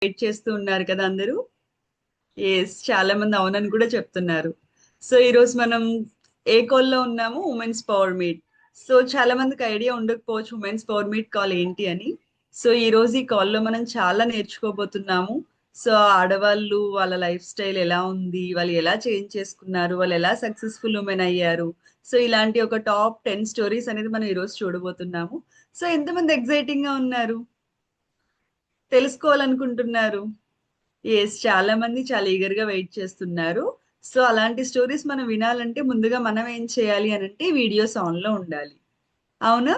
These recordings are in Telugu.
వెయిట్ చేస్తూ ఉన్నారు కదా అందరూ. ఎస్, చాలా మంది అవునని కూడా చెప్తున్నారు. సో ఈ రోజు మనం ఏ కాల్ లో ఉన్నాము? Women's power meet. సో చాలా మందికి ఐడియా ఉండకపోవచ్చు ఉమెన్స్ పవర్ మీట్ కాల్ ఏంటి అని. సో ఈ రోజు ఈ కాల్ లో మనం చాలా నేర్చుకోబోతున్నాము. సో ఆడవాళ్ళు వాళ్ళ లైఫ్ స్టైల్ ఎలా ఉంది, వాళ్ళు ఎలా చేంజ్ చేసుకున్నారు, వాళ్ళు ఎలా సక్సెస్ఫుల్ ఉమెన్ అయ్యారు. సో ఇలాంటి ఒక టాప్ 10 స్టోరీస్ అనేది మనం ఈ రోజు చూడబోతున్నాము. సో ఎంతమంది ఎగ్జైటింగ్ గా ఉన్నారు, తెలుసుకోవాలనుకుంటున్నారు? ఎస్, చాలా మంది చాలా ఈగర్ గా వెయిట్ చేస్తున్నారు. సో అలాంటి స్టోరీస్ మనం వినాలంటే ముందుగా మనం ఏం చేయాలి అని అంటే వీడియోస్ ఆన్ లో ఉండాలి. అవునా?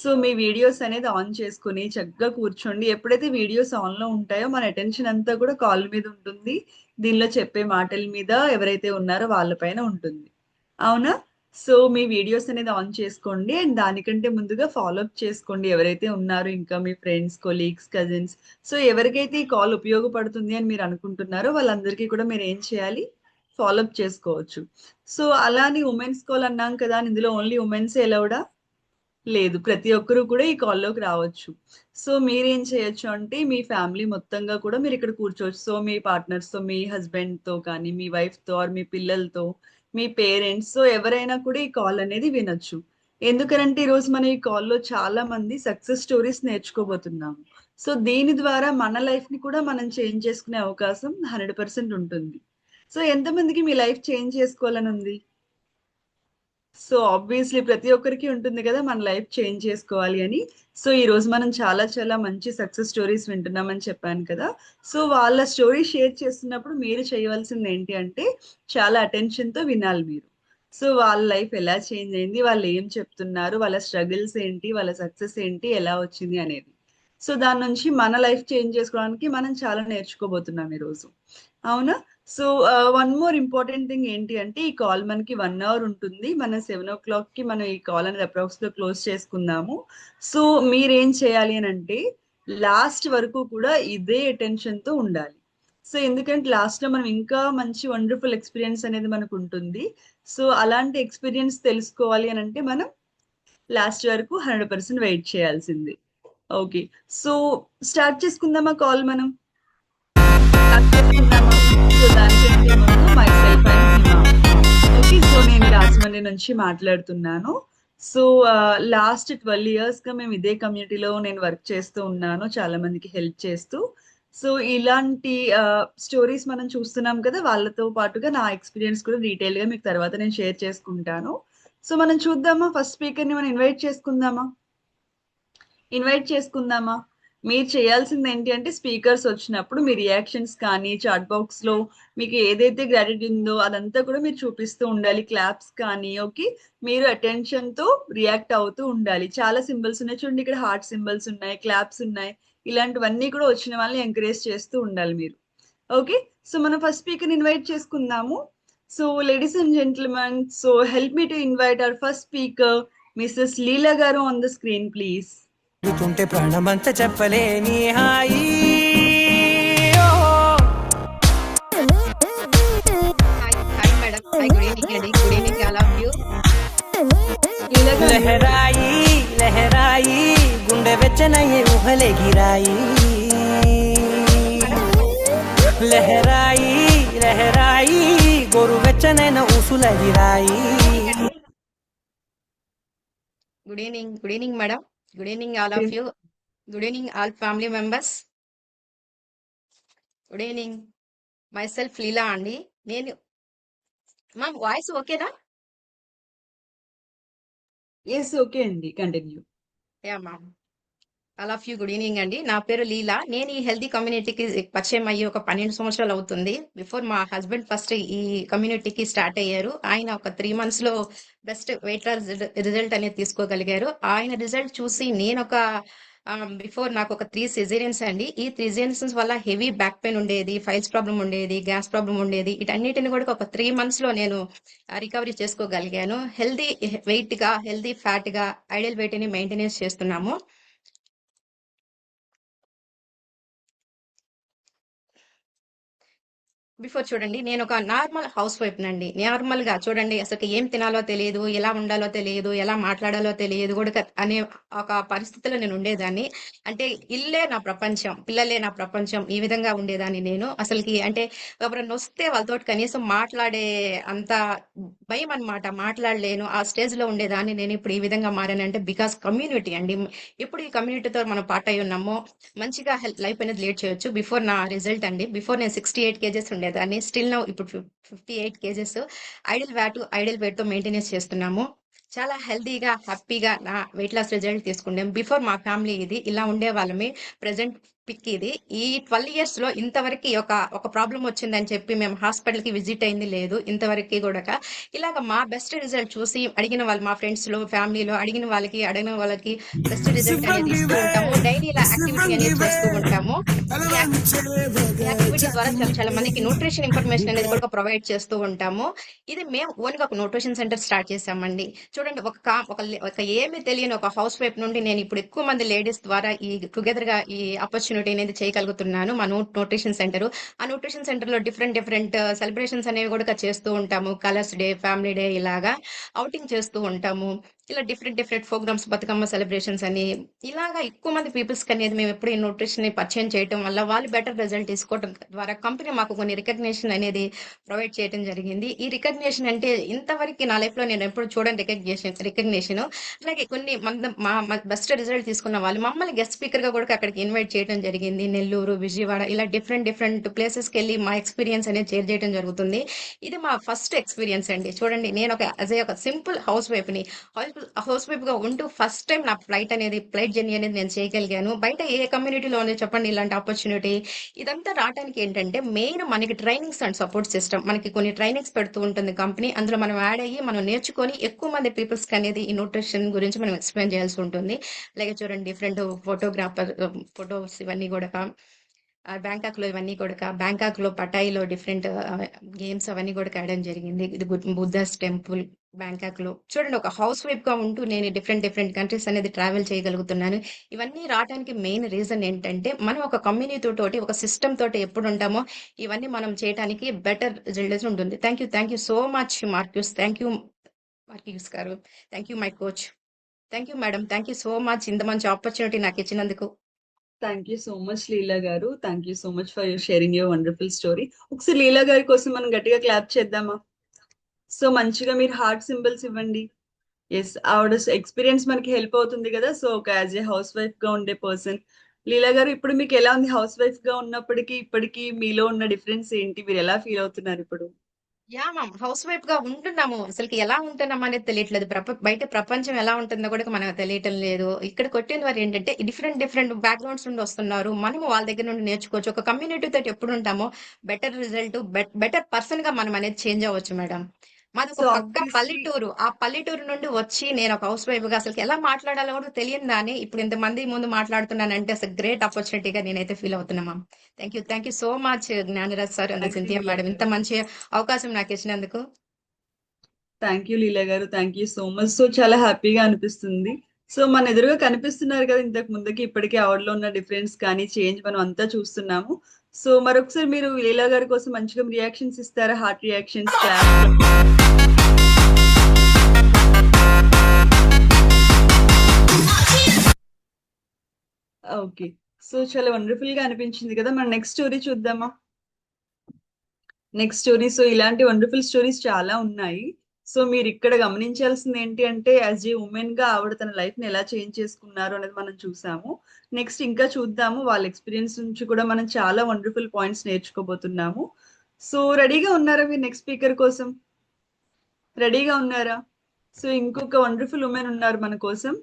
సో మీ వీడియోస్ అనేది ఆన్ చేసుకుని చక్కగా కూర్చోండి. ఎప్పుడైతే వీడియోస్ ఆన్ లో ఉంటాయో మన అటెన్షన్ అంతా కూడా కాల్ మీద ఉంటుంది. దీనిలో చెప్పే మాటల మీద ఎవరైతే ఉన్నారో వాళ్ళపైన ఉంటుంది. అవునా? సో మీ వీడియోస్ అనేది ఆన్ చేసుకోండి అండ్ దానికంటే ముందుగా ఫాలో అప్ చేసుకోండి ఎవరైతే ఉన్నారో ఇంకా మీ ఫ్రెండ్స్, కొలీగ్స్, కజిన్స్. సో ఎవరికైతే ఈ కాల్ ఉపయోగపడుతుంది అని మీరు అనుకుంటున్నారో వాళ్ళందరికీ కూడా మీరు ఏం చేయాలి? ఫాలో అప్ చేసుకోవచ్చు. సో అలా అని ఉమెన్స్ కాల్ అన్నాం కదా అని ఇందులో ఓన్లీ ఉమెన్స్ ఎలౌడా? లేదు, ప్రతి ఒక్కరు కూడా ఈ కాల్లోకి రావచ్చు. సో మీరేం చేయొచ్చు అంటే మీ ఫ్యామిలీ మొత్తంగా కూడా మీరు ఇక్కడ కూర్చోవచ్చు. సో మీ పార్ట్నర్స్ తో, మీ హస్బెండ్ తో కానీ, మీ వైఫ్ తో ఆర్ మీ పిల్లలతో, మీ పేరెంట్స్, సో ఎవరైనా కూడా ఈ కాల్ అనేది వినొచ్చు. ఎందుకనంటే ఈరోజు మనం ఈ కాల్లో చాలా మంది సక్సెస్ స్టోరీస్ నేర్చుకోబోతున్నాము. సో దీని ద్వారా మన లైఫ్ ని కూడా మనం చేంజ్ చేసుకునే అవకాశం 100% ఉంటుంది. సో ఎంతమందికి మీ లైఫ్ చేంజ్ చేసుకోవాలని ఉంది? సో ఆబ్వియస్లీ ప్రతి ఒక్కరికి ఉంటుంది కదా మన లైఫ్ చేంజ్ చేసుకోవాలి అని. సో ఈ రోజు మనం చాలా చాలా మంచి సక్సెస్ స్టోరీస్ వింటున్నామని చెప్పాను కదా. సో వాళ్ళ స్టోరీ షేర్ చేస్తున్నప్పుడు మీరు చేయవలసింది ఏంటి అంటే చాలా అటెన్షన్ తో వినాలి మీరు. సో వాళ్ళ లైఫ్ ఎలా చేంజ్ అయింది, వాళ్ళు ఏం చెప్తున్నారు, వాళ్ళ స్ట్రగుల్స్ ఏంటి, వాళ్ళ సక్సెస్ ఏంటి, ఎలా వచ్చింది అనేది. సో దాని నుంచి మన లైఫ్ చేంజ్ చేసుకోవడానికి మనం చాలా నేర్చుకోబోతున్నాం ఈరోజు. అవునా? So one more important thing ఏంటి అంటే ఈ కాల్ మనకి 1 అవర్ ఉంటుంది. మన 7 o'clock కి మనం ఈ కాల్ అనేది అప్రాక్స్ గా క్లోజ్ చేసుకుందాము. సో మీరేం చేయాలి అని అంటే లాస్ట్ వరకు కూడా ఇదే అటెన్షన్ తో ఉండాలి. సో ఎందుకంటే లాస్ట్ లో మనం ఇంకా మంచి వండర్ఫుల్ ఎక్స్పీరియన్స్ అనేది మనకు ఉంటుంది. సో అలాంటి ఎక్స్పీరియన్స్ తెలుసుకోవాలి అని అంటే మనం లాస్ట్ వరకు 100% వెయిట్ చేయాల్సింది. ఓకే. సో స్టార్ట్ చేసుకుందామా కాల్ మనం? స్టార్ట్ చేసుకుందామా? సో దానికంటే ముందు my self and Hima. Okay. So నేను రాజమండ్రి నుంచి మాట్లాడుతున్నాను. సో లాస్ట్ 12 years గా మేము ఇదే కమ్యూనిటీలో నేను వర్క్ చేస్తూ ఉన్నాను, చాలా మందికి హెల్ప్ చేస్తూ. సో ఇలాంటి స్టోరీస్ మనం చూస్తున్నాం కదా, వాళ్ళతో పాటుగా నా ఎక్స్పీరియన్స్ కూడా డీటెయిల్ గా మీకు తర్వాత నేను షేర్ చేసుకుంటాను. సో మనం చూద్దామా, ఫస్ట్ స్పీకర్ ని మనం ఇన్వైట్ చేసుకుందామా? ఇన్వైట్ చేసుకుందామా? మీరు చేయాల్సింది ఏంటి అంటే స్పీకర్స్ వచ్చినప్పుడు మీ రియాక్షన్స్ కానీ చాట్ బాక్స్ లో మీకు ఏదైతే గ్రాటిట్యూడ్ ఉందో అదంతా కూడా మీరు చూపిస్తూ ఉండాలి. క్లాప్స్ కానీ, ఓకే. మీరు అటెన్షన్ తో రియాక్ట్ అవుతూ ఉండాలి. చాలా సింబల్స్ ఉన్నాయి చూడండి, ఇక్కడ హార్ట్ సింబల్స్ ఉన్నాయి, క్లాప్స్ ఉన్నాయి. ఇలాంటివన్నీ కూడా వచ్చిన వాళ్ళని ఎంకరేజ్ చేస్తూ ఉండాలి మీరు. ఓకే. సో మనం ఫస్ట్ స్పీకర్ ఇన్వైట్ చేసుకుందాము. So ladies and gentlemen, so help me to invite our first speaker Mrs Leela garu on the screen please. తుంటే ప్రాణమంత చెప్పలేని హాయి Hi, madam. Hi, good evening, Eddie. Good evening, all of you. లీలా గారు లహరాయి లహరాయి గుండె వెచ్చనయ్యే ఊహలే గిరాయి లహరాయి లహరాయి గోరు వెచ్చనైన ఊసుల గిరాయి Good evening, madam. Good evening, all of you. Good evening, all family members. Good evening. Myself, Leela Andi. నేను మ్యామ్ వాయిస్ ఓకేనా? ఎస్, ఓకే అండి, continue. Yeah ma'am. All of you good evening అండి. నా పేరు లీలా. నేను ఈ హెల్తీ కమ్యూనిటీకి పరిచయం అయ్యి ఒక 12 సంవత్సరాలు అవుతుంది. బిఫోర్ మా హస్బెండ్ ఫస్ట్ ఈ కమ్యూనిటీకి స్టార్ట్ అయ్యారు. ఆయన ఒక 3 months లో బెస్ట్ వెయిట్ లాస్ రిజల్ట్ అనేది తీసుకోగలిగారు. ఆయన రిజల్ట్ చూసి నేను ఒక బిఫోర్ నాకు ఒక 3 సిజేరియన్స్ అండి. ఈ 3 సిజేరియన్స్ వల్ల హెవీ బ్యాక్ పెయిన్ ఉండేది, ఫైల్స్ ప్రాబ్లం ఉండేది, గ్యాస్ ప్రాబ్లం ఉండేది. వీటన్నిటిని కూడా ఒక 3 months లో నేను రికవరీ చేసుకోగలిగాను. హెల్దీ వెయిట్ గా, హెల్దీ ఫ్యాట్ గా, ఐడియల్ వెయిట్ ని మెయింటెనెన్స్ చేస్తున్నాము. బిఫోర్ చూడండి, నేను ఒక నార్మల్ హౌస్ వైఫ్ నండి. నార్మల్ గా చూడండి, అసలు ఏం తినాలో తెలియదు, ఎలా ఉండాలో తెలియదు, ఎలా మాట్లాడాలో తెలియదు కూడా అనే ఒక పరిస్థితిలో నేను ఉండేదాన్ని. అంటే ఇల్లే నా ప్రపంచం, పిల్లలే నా ప్రపంచం, ఈ విధంగా ఉండేదాన్ని నేను. అసలుకి అంటే ఎవరైనా వస్తే వాళ్ళతో కనీసం మాట్లాడే అంత భయం అన్నమాట. మాట్లాడలేను ఆ స్టేజ్ లో ఉండేదాన్ని. నేను ఇప్పుడు ఈ విధంగా మారానంటే బికాస్ కమ్యూనిటీ అండి. ఇప్పుడు ఈ కమ్యూనిటీతో మనం పార్ట్ అయి ఉన్నామో మంచిగా లైఫ్ అనేది లీడ్ చేయొచ్చు. బిఫోర్ నా రిజల్ట్ అండి, బిఫోర్ నేను 68 కేజెస్ ఉండేదాన్ని. స్టిల్ నౌ ఇప్పుడు 58 కేజెస్. ఐడియల్ వెయిట్ తో మెయింటెనెన్స్ చేస్తున్నాము. చాలా హెల్తీగా హ్యాపీగా నా వెయిట్ లాస్ రిజల్ట్ తీసుకున్నాం. బిఫోర్ మా ఫ్యామిలీ ఇది ఇలా ఉండే వాళ్ళమి. ప్రెసెంట్ పిక్ ఇది. ఈ 12 ఇయర్స్ లో ఇంతవరకు ఒక ప్రాబ్లం వచ్చిందని చెప్పి మేము హాస్పిటల్ కి విజిట్ అయింది లేదు ఇంతవరకు కూడా. ఇలాగ మా బెస్ట్ రిజల్ట్ చూసి అడిగిన వాళ్ళు, మా ఫ్రెండ్స్ లో ఫ్యామిలీలో అడిగిన వాళ్ళకి బెస్ట్ రిజల్ట్ అనేది ఇస్తూ ఉంటాము. డైలీ ఇలా యాక్టివిటీ అనేది చేస్తూ ఉంటాము. ఈ యాక్టివిటీ ద్వారా చాలా చాలా మందికి న్యూట్రిషన్ ఇన్ఫర్మేషన్ అనేది కూడా ప్రొవైడ్ చేస్తూ ఉంటాము. ఇది మేము ఓన్ గా ఒక న్యూట్రిషన్ సెంటర్ స్టార్ట్ చేసామండి. చూడండి, ఒక ఏమీ తెలియని ఒక హౌస్ వైఫ్ నుండి నేను ఇప్పుడు ఎక్కువ మంది లేడీస్ ద్వారా ఈ టుగెదర్ గా ఈ ఆపర్చునిటీ అనేది చేయగలుగుతున్నాను. మా న్యూట్రిషన్ సెంటర్. ఆ న్యూట్రిషన్ సెంటర్ లో డిఫరెంట్ సెలబ్రేషన్స్ అనేవి కూడా చేస్తూ ఉంటాము. కలర్స్ డే, ఫ్యామిలీ డే, ఇలాగా అవుటింగ్ చేస్తూ ఉంటాము. ఇలా డిఫరెంట్ ప్రోగ్రామ్స్, బతుకమ్మ సెలబ్రేషన్స్ అని ఇలాగా ఎక్కువ మంది పీపుల్స్ కి అనేది మేము ఎప్పుడు ఈ న్యూట్రిషన్ ని పరిచయం చేయడం వల్ల వాళ్ళు బెటర్ రిజల్ట్ తీసుకోవడం ద్వారా కంపెనీ మాకు కొన్ని రికగ్నిషన్ అనేది ప్రొవైడ్ చేయడం జరిగింది. ఈ రికగ్నిషన్ అంటే ఇంతవరకు నా లైఫ్ లో నేను ఎప్పుడు చూడని రికగ్నిషన్. అలాగే కొన్ని మా బెస్ట్ రిజల్ట్ తీసుకున్న వాళ్ళు మమ్మల్ని గెస్ట్ స్పీకర్ గా కూడా అక్కడికి ఇన్వైట్ చేయడం జరిగింది. నెల్లూరు, విజయవాడ ఇలా డిఫరెంట్ ప్లేసెస్ కి వెళ్ళి మా ఎక్స్పీరియన్స్ అనేది షేర్ చేయడం జరుగుతుంది. ఇది మా ఫస్ట్ ఎక్స్పీరియన్స్ అండి. చూడండి, నేను ఒక సింపుల్ హౌస్ వైఫ్ ని, హౌస్ వైఫ్ గా ఉంటూ ఫస్ట్ టైం నా ఫ్లైట్ జర్నీ అనేది నేను చేయగలిగాను. బయట ఏ కమ్యూనిటీలో ఉంది చెప్పండి ఇలాంటి ఆపర్చునిటీ? ఇదంతా రావడానికి ఏంటంటే మెయిన్ మనకి ట్రైనింగ్స్ అండ్ సపోర్ట్ సిస్టమ్. మనకి కొన్ని ట్రైనింగ్స్ పెడుతూ ఉంటుంది కంపెనీ. అందులో మనం యాడ్ అయ్యి మనం నేర్చుకొని ఎక్కువ మంది పీపుల్స్ కి అనేది ఈ న్యూట్రిషన్ గురించి మనం ఎక్స్ప్లెయిన్ చేయాల్సి ఉంటుంది. అలాగే చూడండి, డిఫరెంట్ ఫోటోస్ ఇవన్నీ కూడా బ్యాంకాక్ లో ఇవన్నీ కూడా బ్యాంకాక్ లో పటాయిలో డిఫరెంట్ గేమ్స్ అవన్నీ కూడా ఆడడం జరిగింది. ఇది బుద్ధాస్ టెంపుల్ బ్యాంకాక్ లో. చూడండి, ఒక హౌస్ వైఫ్ గా ఉంటూ నేను డిఫరెంట్ కంట్రీస్ అనేది ట్రావెల్ చేయగలుగుతున్నాను. ఇవన్నీ రావడానికి మెయిన్ రీజన్ ఏంటంటే మనం ఒక కమ్యూనిటీ తోటి, ఒక సిస్టమ్ తోటి ఎప్పుడు ఉంటామో ఇవన్నీ మనం చేయడానికి బెటర్ రిజల్ట్స్ ఉంటుంది. Thank you so much Marcus. Thank you Marcus garu. Thank you my coach. Thank you madam. Thank you so much ఇంత మంచి ఆపర్చునిటీ నాకు ఇచ్చినందుకు. Thank you so much Leela garu. Thank you so much for sharing your wonderful story. ఒకసారి లీలా గారి కోసం మనం గట్టిగా క్లాప్ చేద్దామా? సో మంచిగా మీరు హార్ట్ సింబల్స్ ఇవ్వండి. ఎస్, ఆవిడ ఎక్స్పీరియన్స్ మనకి హెల్ప్ అవుతుంది కదా. సో ఒక యాజ్ ఏ హౌస్ వైఫ్ గా ఉండే పర్సన్ లీలా గారు, ఇప్పుడు మీకు ఎలా ఉంది? హౌస్ వైఫ్ గా ఉన్నప్పటికీ ఇప్పటికీ మీలో ఉన్న డిఫరెన్స్ ఏంటి? మీరు ఎలా ఫీల్ అవుతున్నారు ఇప్పుడు? యా మ్యామ్, హౌస్ వైఫ్ గా ఉంటున్నాము. అసలుకి ఎలా ఉంటున్నాం అనేది తెలియట్లేదు. బయట ప్రపంచం ఎలా ఉంటుందో కూడా మనకు తెలియటం లేదు. ఇక్కడ కొట్టిన వారు ఏంటంటే డిఫరెంట్ బ్యాక్గ్రౌండ్స్ నుండి వస్తున్నారు. మనము వాళ్ళ దగ్గర నుండి నేర్చుకోవచ్చు. ఒక కమ్యూనిటీ తోటి ఎప్పుడు ఉంటామో బెటర్ రిజల్ట్, బెటర్ పర్సన్ గా మనం అనేది చేంజ్ అవ్వచ్చు మేడం. మాది సో ఒక పక్క ఆబ్వియస్లీ పల్లెటూరు. ఆ పల్లెటూరు నుండి వచ్చి నేను ఒక హౌస్ వైఫ్ గా అసలు ఎలా మాట్లాడాలో కూడా తెలియని దాన్ని ఇప్పుడు ఇంతమంది ముందు మాట్లాడుతున్నానంటే అసలు గ్రేట్ ఆపర్చునిటీగా నేనైతే ఫీల్ అవుతున్నా ma'am. Thank you so much Gnanaraj sir and thank you Cynthia Leela madam, ఇంత గారు. మంచి అవకాశం నాకు ఇచ్చినందుకు. Thank you Leela garu. Thank you so much. So చాలా హ్యాపీగా అనిపిస్తుంది. సో మన ఎదురుగా కనిపిస్తున్నారు కదా, ఇంతకు ముందుకి ఇప్పటికీ ఆవిడలో ఉన్న డిఫరెన్స్ కానీ చేంజ్ మనం అంతా చూస్తున్నాము. సో మరొకసారి మీరు లీలా గారి కోసం మంచిగా రియాక్షన్స్ ఇస్తారా? Heart reactions, clap. Okay. So చాలా వండర్ఫుల్ గా అనిపించింది కదా. మన నెక్స్ట్ స్టోరీ చూద్దామా? Next story. సో ఇలాంటి వండర్ఫుల్ స్టోరీస్ చాలా ఉన్నాయి. సో మీరు ఇక్కడ గమనించాల్సింది ఏంటి అంటే, యాజ్ ఏ ఉమెన్ గా ఆవిడ తన లైఫ్ ని ఎలా చేంజ్ చేసుకున్నారు అనేది మనం చూసాము. నెక్స్ట్ ఇంకా చూద్దాము. వాళ్ళ ఎక్స్పీరియన్స్ నుంచి కూడా మనం చాలా వండర్ఫుల్ పాయింట్స్ నేర్చుకోబోతున్నాము. సో రెడీగా ఉన్నారా మీరు నెక్స్ట్ స్పీకర్ కోసం? రెడీగా ఉన్నారా? సో ఇంకొక వండర్ఫుల్ ఉమెన్ ఉన్నారు మన కోసం.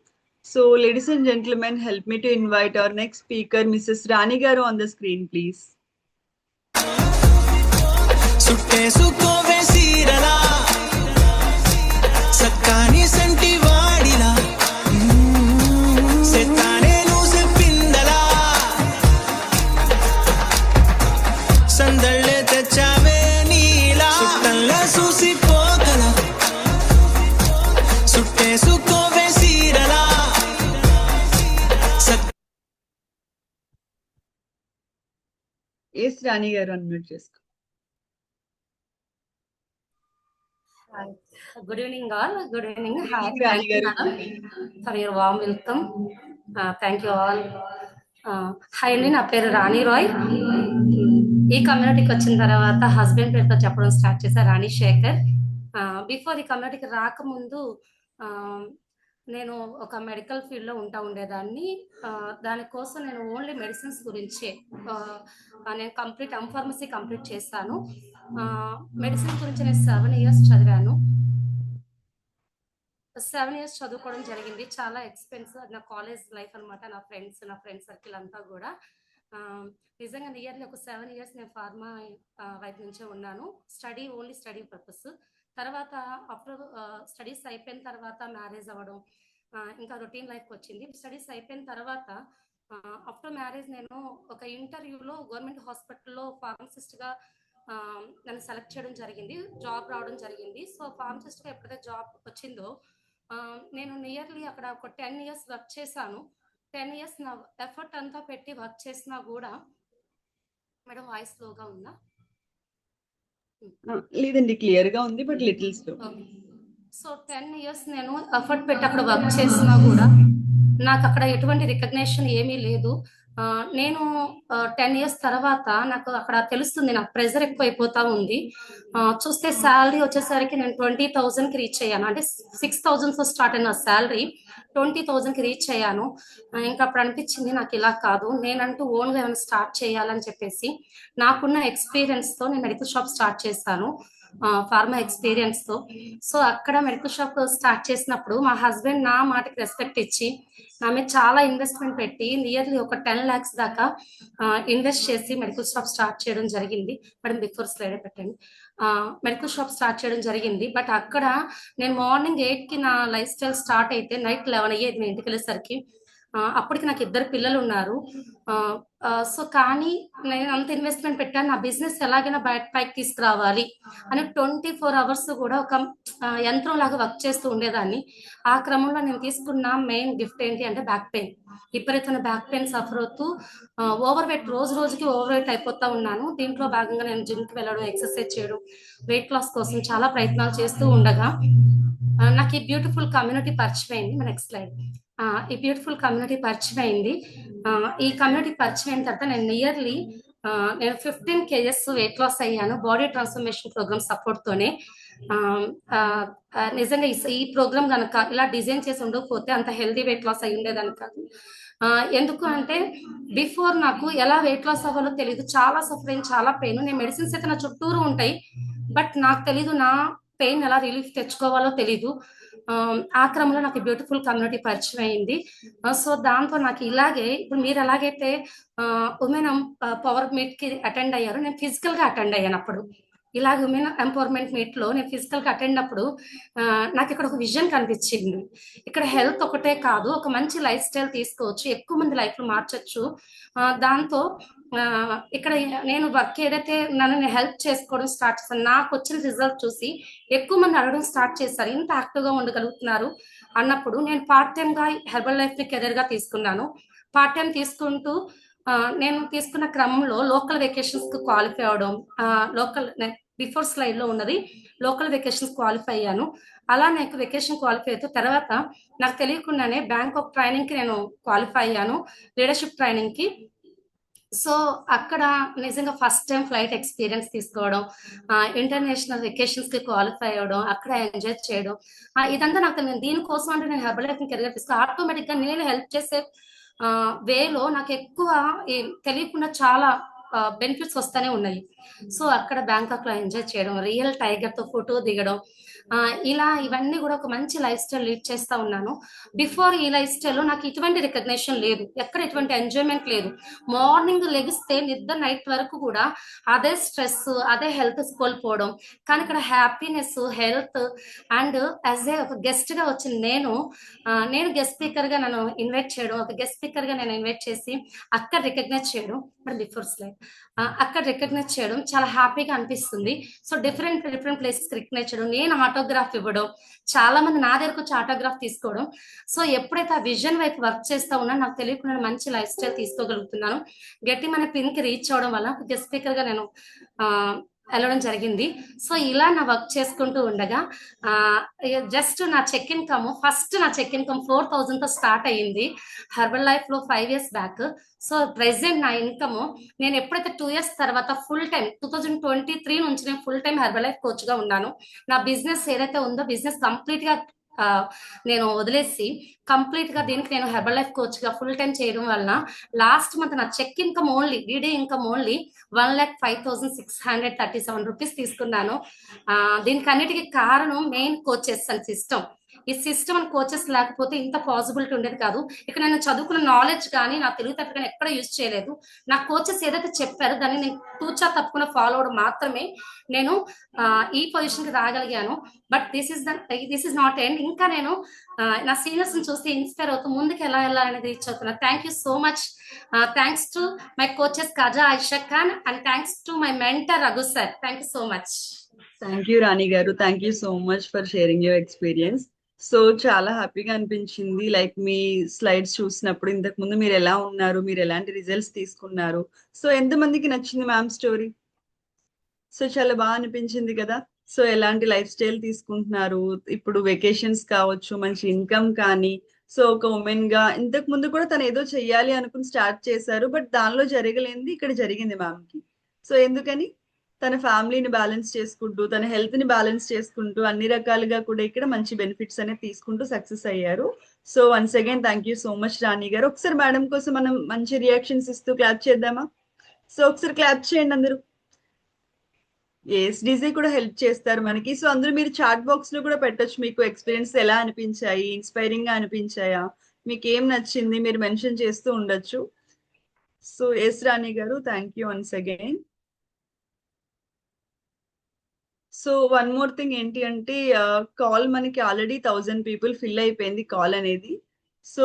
So ladies and gentlemen, help me to invite our next speaker, Mrs Rani garu on the screen please. సుట్టేసుకోవే సీరలా సక్కాని సంటి వాడిలా సెత్తానే నువ్వు చెప్పిందలా సందళ్ళే తెచ్చావే నీలా సుట్టల్లా చూసిపోగల సుట్టేసుకోవే సీరలా ఎస్ రాణి గారు, అన్మ్యూట్ చేసుకో. Hi. Good evening, all. Good evening. Good Hi. Evening Rani Thank you, గారు. madam, for your warm welcome. Thank you all. Hi అండి, నా పేరు రాణి రాయ్. ఈ కమ్యూనిటీకి వచ్చిన తర్వాత హస్బెండ్ పేరుతో చెప్పడం స్టార్ట్ చేశా, రాణి శేఖర్. బిఫోర్ ఈ కమ్యూనిటీకి రాకముందు నేను ఒక మెడికల్ ఫీల్డ్లో ఉండేదాన్ని. దానికోసం నేను ఓన్లీ మెడిసిన్స్ గురించే నేను ఫార్మసీ కంప్లీట్ చేశాను. మెడిసిన్ గురించి నేను 7 years చదివాను. 7 years చదువుకోవడం జరిగింది. చాలా ఎక్స్పెన్సివ్. అది నా కాలేజ్ లైఫ్ అనమాట. నా ఫ్రెండ్ సర్కిల్ అంతా కూడా నిజంగా నియర్లీ ఒక 7 years నేను ఫార్మా వైపు నుంచే ఉన్నాను. Only study purpose. తర్వాత ఆఫ్టర్ స్టడీస్ అయిపోయిన తర్వాత మ్యారేజ్ అవ్వడం, ఇంకా రొటీన్ లైఫ్కి వచ్చింది. స్టడీస్ అయిపోయిన తర్వాత ఆఫ్టర్ మ్యారేజ్ నేను ఒక ఇంటర్వ్యూలో గవర్నమెంట్ హాస్పిటల్లో ఫార్మసిస్ట్గా నన్ను సెలెక్ట్ చేయడం జరిగింది. జాబ్ రావడం జరిగింది. సో ఫార్మసిస్ట్గా ఎప్పుడైతే జాబ్ వచ్చిందో నేను నియర్లీ అక్కడ ఒక 10 years వర్క్ చేశాను. 10 years నా ఎఫర్ట్ అంతా పెట్టి వర్క్ చేసినా కూడా మేడం వాయిస్ స్లోగా ఉందా? లేదండి, క్లియర్ గా ఉంది, but little slow. So 10 years నేను ఎఫర్ట్ పెట్టి అక్కడ వర్క్ చేసినా కూడా నాకు అక్కడ ఎటువంటి రికగ్నేషన్ ఏమీ లేదు. నేను 10 years తర్వాత నాకు అక్కడ తెలుస్తుంది, నాకు ప్రెజర్ ఎక్కువ అయిపోతా ఉంది. చూస్తే శాలరీ వచ్చేసరికి నేను 20,000కి రీచ్ అయ్యాను. అంటే 6,000తో స్టార్ట్ అయిన శాలరీ 20,000కి రీచ్ అయ్యాను. ఇంకా అప్పుడు అనిపించింది నాకు ఇలా కాదు, నేనంటూ ఓన్గా ఏమైనా స్టార్ట్ చేయాలని చెప్పేసి నాకున్న ఎక్స్పీరియన్స్తో నేను మెడికల్ షాప్ స్టార్ట్ చేశాను, ఫార్మా ఎక్స్పీరియన్స్తో. సో అక్కడ మెడికల్ షాప్ స్టార్ట్ చేసినప్పుడు మా హస్బెండ్ నా మాటకి రెస్పెక్ట్ ఇచ్చి నా మీద చాలా ఇన్వెస్ట్మెంట్ పెట్టి నియర్లీ ఒక 10 lakhs దాకా ఇన్వెస్ట్ చేసి మెడికల్ షాప్ స్టార్ట్ చేయడం జరిగింది. మేడం బిఫోర్ స్లైడ్ పెట్టండి. మెడికల్ షాప్ స్టార్ట్ చేయడం జరిగింది. బట్ అక్కడ నేను మార్నింగ్ 8కి నా లైఫ్ స్టైల్ స్టార్ట్ అయితే నైట్ 11 అయ్యేది నేను ఇంటికి వెళ్ళేసరికి. అప్పటికి నాకు 2 పిల్లలు ఉన్నారు. సో కానీ నేను అంత ఇన్వెస్ట్మెంట్ పెట్టాను, నా బిజినెస్ ఎలాగైనా పైకి తీసుకురావాలి అని 24 hours కూడా ఒక యంత్రం లాగా వర్క్ చేస్తూ ఉండేదాన్ని. ఆ క్రమంలో నేను తీసుకున్న మెయిన్ గిఫ్ట్ ఏంటి అంటే బ్యాక్ పెయిన్. విపరీతమైన బ్యాక్ పెయిన్ సఫర్ అవుతూ ఓవర్ వెయిట్, రోజుకి ఓవర్ వెయిట్ అయిపోతా ఉన్నాను. దీంట్లో భాగంగా నేను జిమ్కి వెళ్ళడం, ఎక్సర్సైజ్ చేయడం, వెయిట్ లాస్ కోసం చాలా ప్రయత్నాలు చేస్తూ ఉండగా నాకు ఈ బ్యూటిఫుల్ కమ్యూనిటీ పరిచయం అయింది. Next slide. ఈ బ్యూటిఫుల్ కమ్యూనిటీ పరిచయం అయింది. ఈ కమ్యూనిటీ పరిచయం అయిన తర్వాత నేను నియర్లీ నేను 15 kgs వెయిట్ లాస్ అయ్యాను బాడీ ట్రాన్స్ఫర్మేషన్ ప్రోగ్రామ్ సపోర్ట్ తోనే. నిజంగా ఈ ప్రోగ్రామ్ కనుక ఇలా డిజైన్ చేసి ఉండకపోతే అంత హెల్దీ వెయిట్ లాస్ అయి ఉండేదాన్ని కాదు. ఎందుకు అంటే బిఫోర్ నాకు ఎలా వెయిట్ లాస్ అవ్వాలో తెలియదు, చాలా సఫరింగ్, చాలా పెయిన్. నేను మెడిసిన్స్ అయితే నా చుట్టూరు ఉంటాయి, బట్ నాకు తెలీదు నా పెయిన్ ఎలా రిలీఫ్ తెచ్చుకోవాలో తెలీదు. ఆ క్రమంలో నాకు బ్యూటిఫుల్ కమ్యూనిటీ పరిచయం అయింది. సో దాంతో నాకు ఇలాగే ఇప్పుడు మీరు ఎలాగైతే ఉమెన్ పవర్ మీట్ కి అటెండ్ అయ్యారు, నేను ఫిజికల్ గా అటెండ్ అయ్యాను. అప్పుడు ఇలాగ ఉమెన్ ఎంపవర్మెంట్ మీట్ లో నేను ఫిజికల్ గా అటెండ్ అప్పుడు నాకు ఇక్కడ ఒక విజన్ కనిపించింది. ఇక్కడ హెల్త్ ఒకటే కాదు, ఒక మంచి లైఫ్ స్టైల్ తీసుకోవచ్చు, ఎక్కువ మంది లైఫ్ మార్చొచ్చు. దాంతో ఇక్కడ నేను వర్క్ ఏదైతే నన్ను హెల్ప్ చేసుకోవడం స్టార్ట్ చేశాను, నాకు వచ్చిన రిజల్ట్ చూసి ఎక్కువ మంది అడగడం స్టార్ట్ చేశారు, ఇంత యాక్టివ్ గా ఉండగలుగుతున్నారు అన్నప్పుడు నేను పార్ట్ టైం గా హెర్బల్ లైఫ్ ని కెరీర్ గా తీసుకున్నాను. పార్ట్ టైం తీసుకుంటూ నేను తీసుకున్న క్రమంలో లోకల్ వెకేషన్స్ కు క్వాలిఫై అవడం, బిఫోర్ స్లైడ్ లో ఉన్నది లోకల్ వెకేషన్స్ క్వాలిఫై అయ్యాను. అలా నాకు వెకేషన్ క్వాలిఫై అయితే తర్వాత నాకు తెలియకుండానే బ్యాంకాక్ ట్రైనింగ్ కి నేను క్వాలిఫై అయ్యాను, లీడర్షిప్ ట్రైనింగ్ కి. సో అక్కడ నిజంగా ఫస్ట్ టైం ఫ్లైట్ ఎక్స్పీరియన్స్ తీసుకోవడం, ఇంటర్నేషనల్ వెకేషన్స్ కి క్వాలిఫై అవ్వడం, అక్కడ ఎంజాయ్ చేయడం, ఇదంతా నాకు దీనికోసం అంటే నేను హెర్బల్ లైఫ్ కెరీర్ తీసుకో ఆటోమేటిక్ గా నేను హెల్ప్ చేసే వేలో నాకు ఎక్కువ తెలియకుండా చాలా బెనిఫిట్స్ వస్తూనే ఉన్నాయి. సో అక్కడ బ్యాంకాక్ లో ఎంజాయ్ చేయడం, రియల్ టైగర్ తో ఫోటో దిగడం, ఇలా ఇవన్నీ కూడా ఒక మంచి లైఫ్ స్టైల్ లీడ్ చేస్తా ఉన్నాను. బిఫోర్ ఈ లైఫ్ స్టైల్లో నాకు ఇటువంటి రికగ్నేషన్ లేదు, ఎక్కడ ఎటువంటి ఎంజాయ్మెంట్ లేదు. మార్నింగ్ లెగిస్తే నిద్ర నైట్ వరకు కూడా అదే స్ట్రెస్, అదే హెల్త్ కోల్పోవడం. కానీ ఇక్కడ happiness, health and as a ఒక గెస్ట్ గా వచ్చిన నేను గెస్ట్ స్పీకర్ గా నన్ను ఇన్వైట్ చేయడం, ఒక గెస్ట్ స్పీకర్ గా నేను ఇన్వైట్ చేసి అక్కడ రికగ్నైజ్ చేయడం, బిఫోర్ స్లైడ్ అక్కడ రికగ్నైజ్ చేయడం చాలా హ్యాపీగా అనిపిస్తుంది. సో డిఫరెంట్ ప్లేసెస్ రికగ్నైజ్ చేయడం, నేను ఆటోగ్రాఫ్ ఇవ్వడం, చాలా మంది నా దగ్గరకు వచ్చి ఆటోగ్రాఫ్ తీసుకోవడం. సో ఎప్పుడైతే ఆ విజన్ వైపు వర్క్ చేస్తా ఉన్నా నాకు తెలియకుండా మంచి లైఫ్ స్టైల్ తీసుకోగలుగుతున్నాను. గట్టి మన పిన్ కి రీచ్ అవడం వల్ల గెస్ట్ స్పీకర్ గా నేను వెళ్ళడం జరిగింది. సో ఇలా నా వర్క్ చేసుకుంటూ ఉండగా జస్ట్ నా చెక్ ఇన్కమ్ ఫస్ట్ నా చెక్ ఇన్కమ్ 4,000తో స్టార్ట్ అయ్యింది హెర్బల్ లైఫ్ లో 5 years బ్యాక్. సో ప్రెసెంట్ నా ఇన్కమ్ నేను ఎప్పుడైతే 2 years తర్వాత ఫుల్ టైం 2023 నుంచి నేను full time herbal life coach గా ఉన్నాను. నా బిజినెస్ ఏదైతే ఉందో బిజినెస్ కంప్లీట్ గా నేను వదిలేసి కంప్లీట్ గా దీనికి నేను హెర్బల్ లైఫ్ కోచ్ గా ఫుల్ టైం చేయడం వలన లాస్ట్ మంత్ నా check income only DD income only 1,05,637 rupees తీసుకున్నాను. దీనికి అన్నిటికీ కారణం మెయిన్ కోచెస్ అండ్ సిస్టమ్. ఈ సిస్టమ్ అండ్ కోచెస్ లేకపోతే ఇంత పాసిబిలిటీ ఉండేది కాదు. ఇక్కడ నేను చదువుకున్న నాలెడ్జ్ కానీ నా తెలివితేటలు కానీ ఎక్కడ యూజ్ చేయలేదు. నా కోచెస్ ఏదైతే చెప్పారో దాన్ని నేను తూచా తప్పకుండా ఫాలో అవడం మాత్రమే నేను ఈ పొజిషన్ కి రాగలిగాను. But this is not end. ఇంకా నేను నా సీనియర్స్ ని చూస్తే ఇన్స్పైర్ అవుతూ ముందుకు ఎలా వెళ్ళాలనేది రీచ్ అవుతున్నా. Thank you so much. Thanks to my coaches Kaja Aisha Khan and thanks to my mentor Raghu sir. Thank you so much. Thank you Rani garu, thank you so much for sharing your experience. So చాలా హ్యాపీగా అనిపించింది లైక్ మీ స్లైడ్స్ చూసినప్పుడు ఇంతకు ముందు మీరు ఎలా ఉన్నారు, మీరు ఎలాంటి రిజల్ట్స్ తీసుకున్నారు. సో ఎంతమందికి నచ్చింది మ్యామ్ స్టోరీ? సో చాలా బాగా అనిపించింది కదా. సో ఎలాంటి లైఫ్ స్టైల్ తీసుకుంటున్నారు, ఇప్పుడు వెకేషన్స్ కావచ్చు, మంచి ఇన్కమ్ కానీ. సో ఒక ఉమెన్ గా ఇంతకు ముందు కూడా తను ఏదో చెయ్యాలి అనుకుని స్టార్ట్ చేశారు, బట్ దానిలో జరగలేనిది ఇక్కడ జరిగింది మ్యామ్ కి. సో ఎందుకని తన ఫ్యామిలీని బ్యాలెన్స్ చేసుకుంటూ తన హెల్త్ ని బ్యాలెన్స్ చేసుకుంటూ అన్ని రకాలుగా కూడా ఇక్కడ మంచి బెనిఫిట్స్ అనేది తీసుకుంటూ సక్సెస్ అయ్యారు. So once again thank you so much Rani garu. ఒకసారి మేడం కోసం మనం మంచి రియాక్షన్స్ ఇస్తూ క్లాప్ చేద్దామా? సో ఒకసారి క్లాప్ చేయండి అందరూ. డీజే కూడా హెల్ప్ చేస్తారు మనకి. సో అందరూ మీరు చాట్ బాక్స్ లో కూడా పెట్టొచ్చు, మీకు ఎక్స్పీరియన్స్ ఎలా అనిపించాయి, ఇన్స్పైరింగ్ గా అనిపించాయా, మీకు ఏం నచ్చింది మీరు మెన్షన్ చేస్తూ ఉండొచ్చు. So yes Rani garu, thank you once again. So one more thing ఏంటి అంటే కాల్ మనకి ఆల్రెడీ 1000 people ఫిల్ అయిపోయింది కాల్ అనేది. సో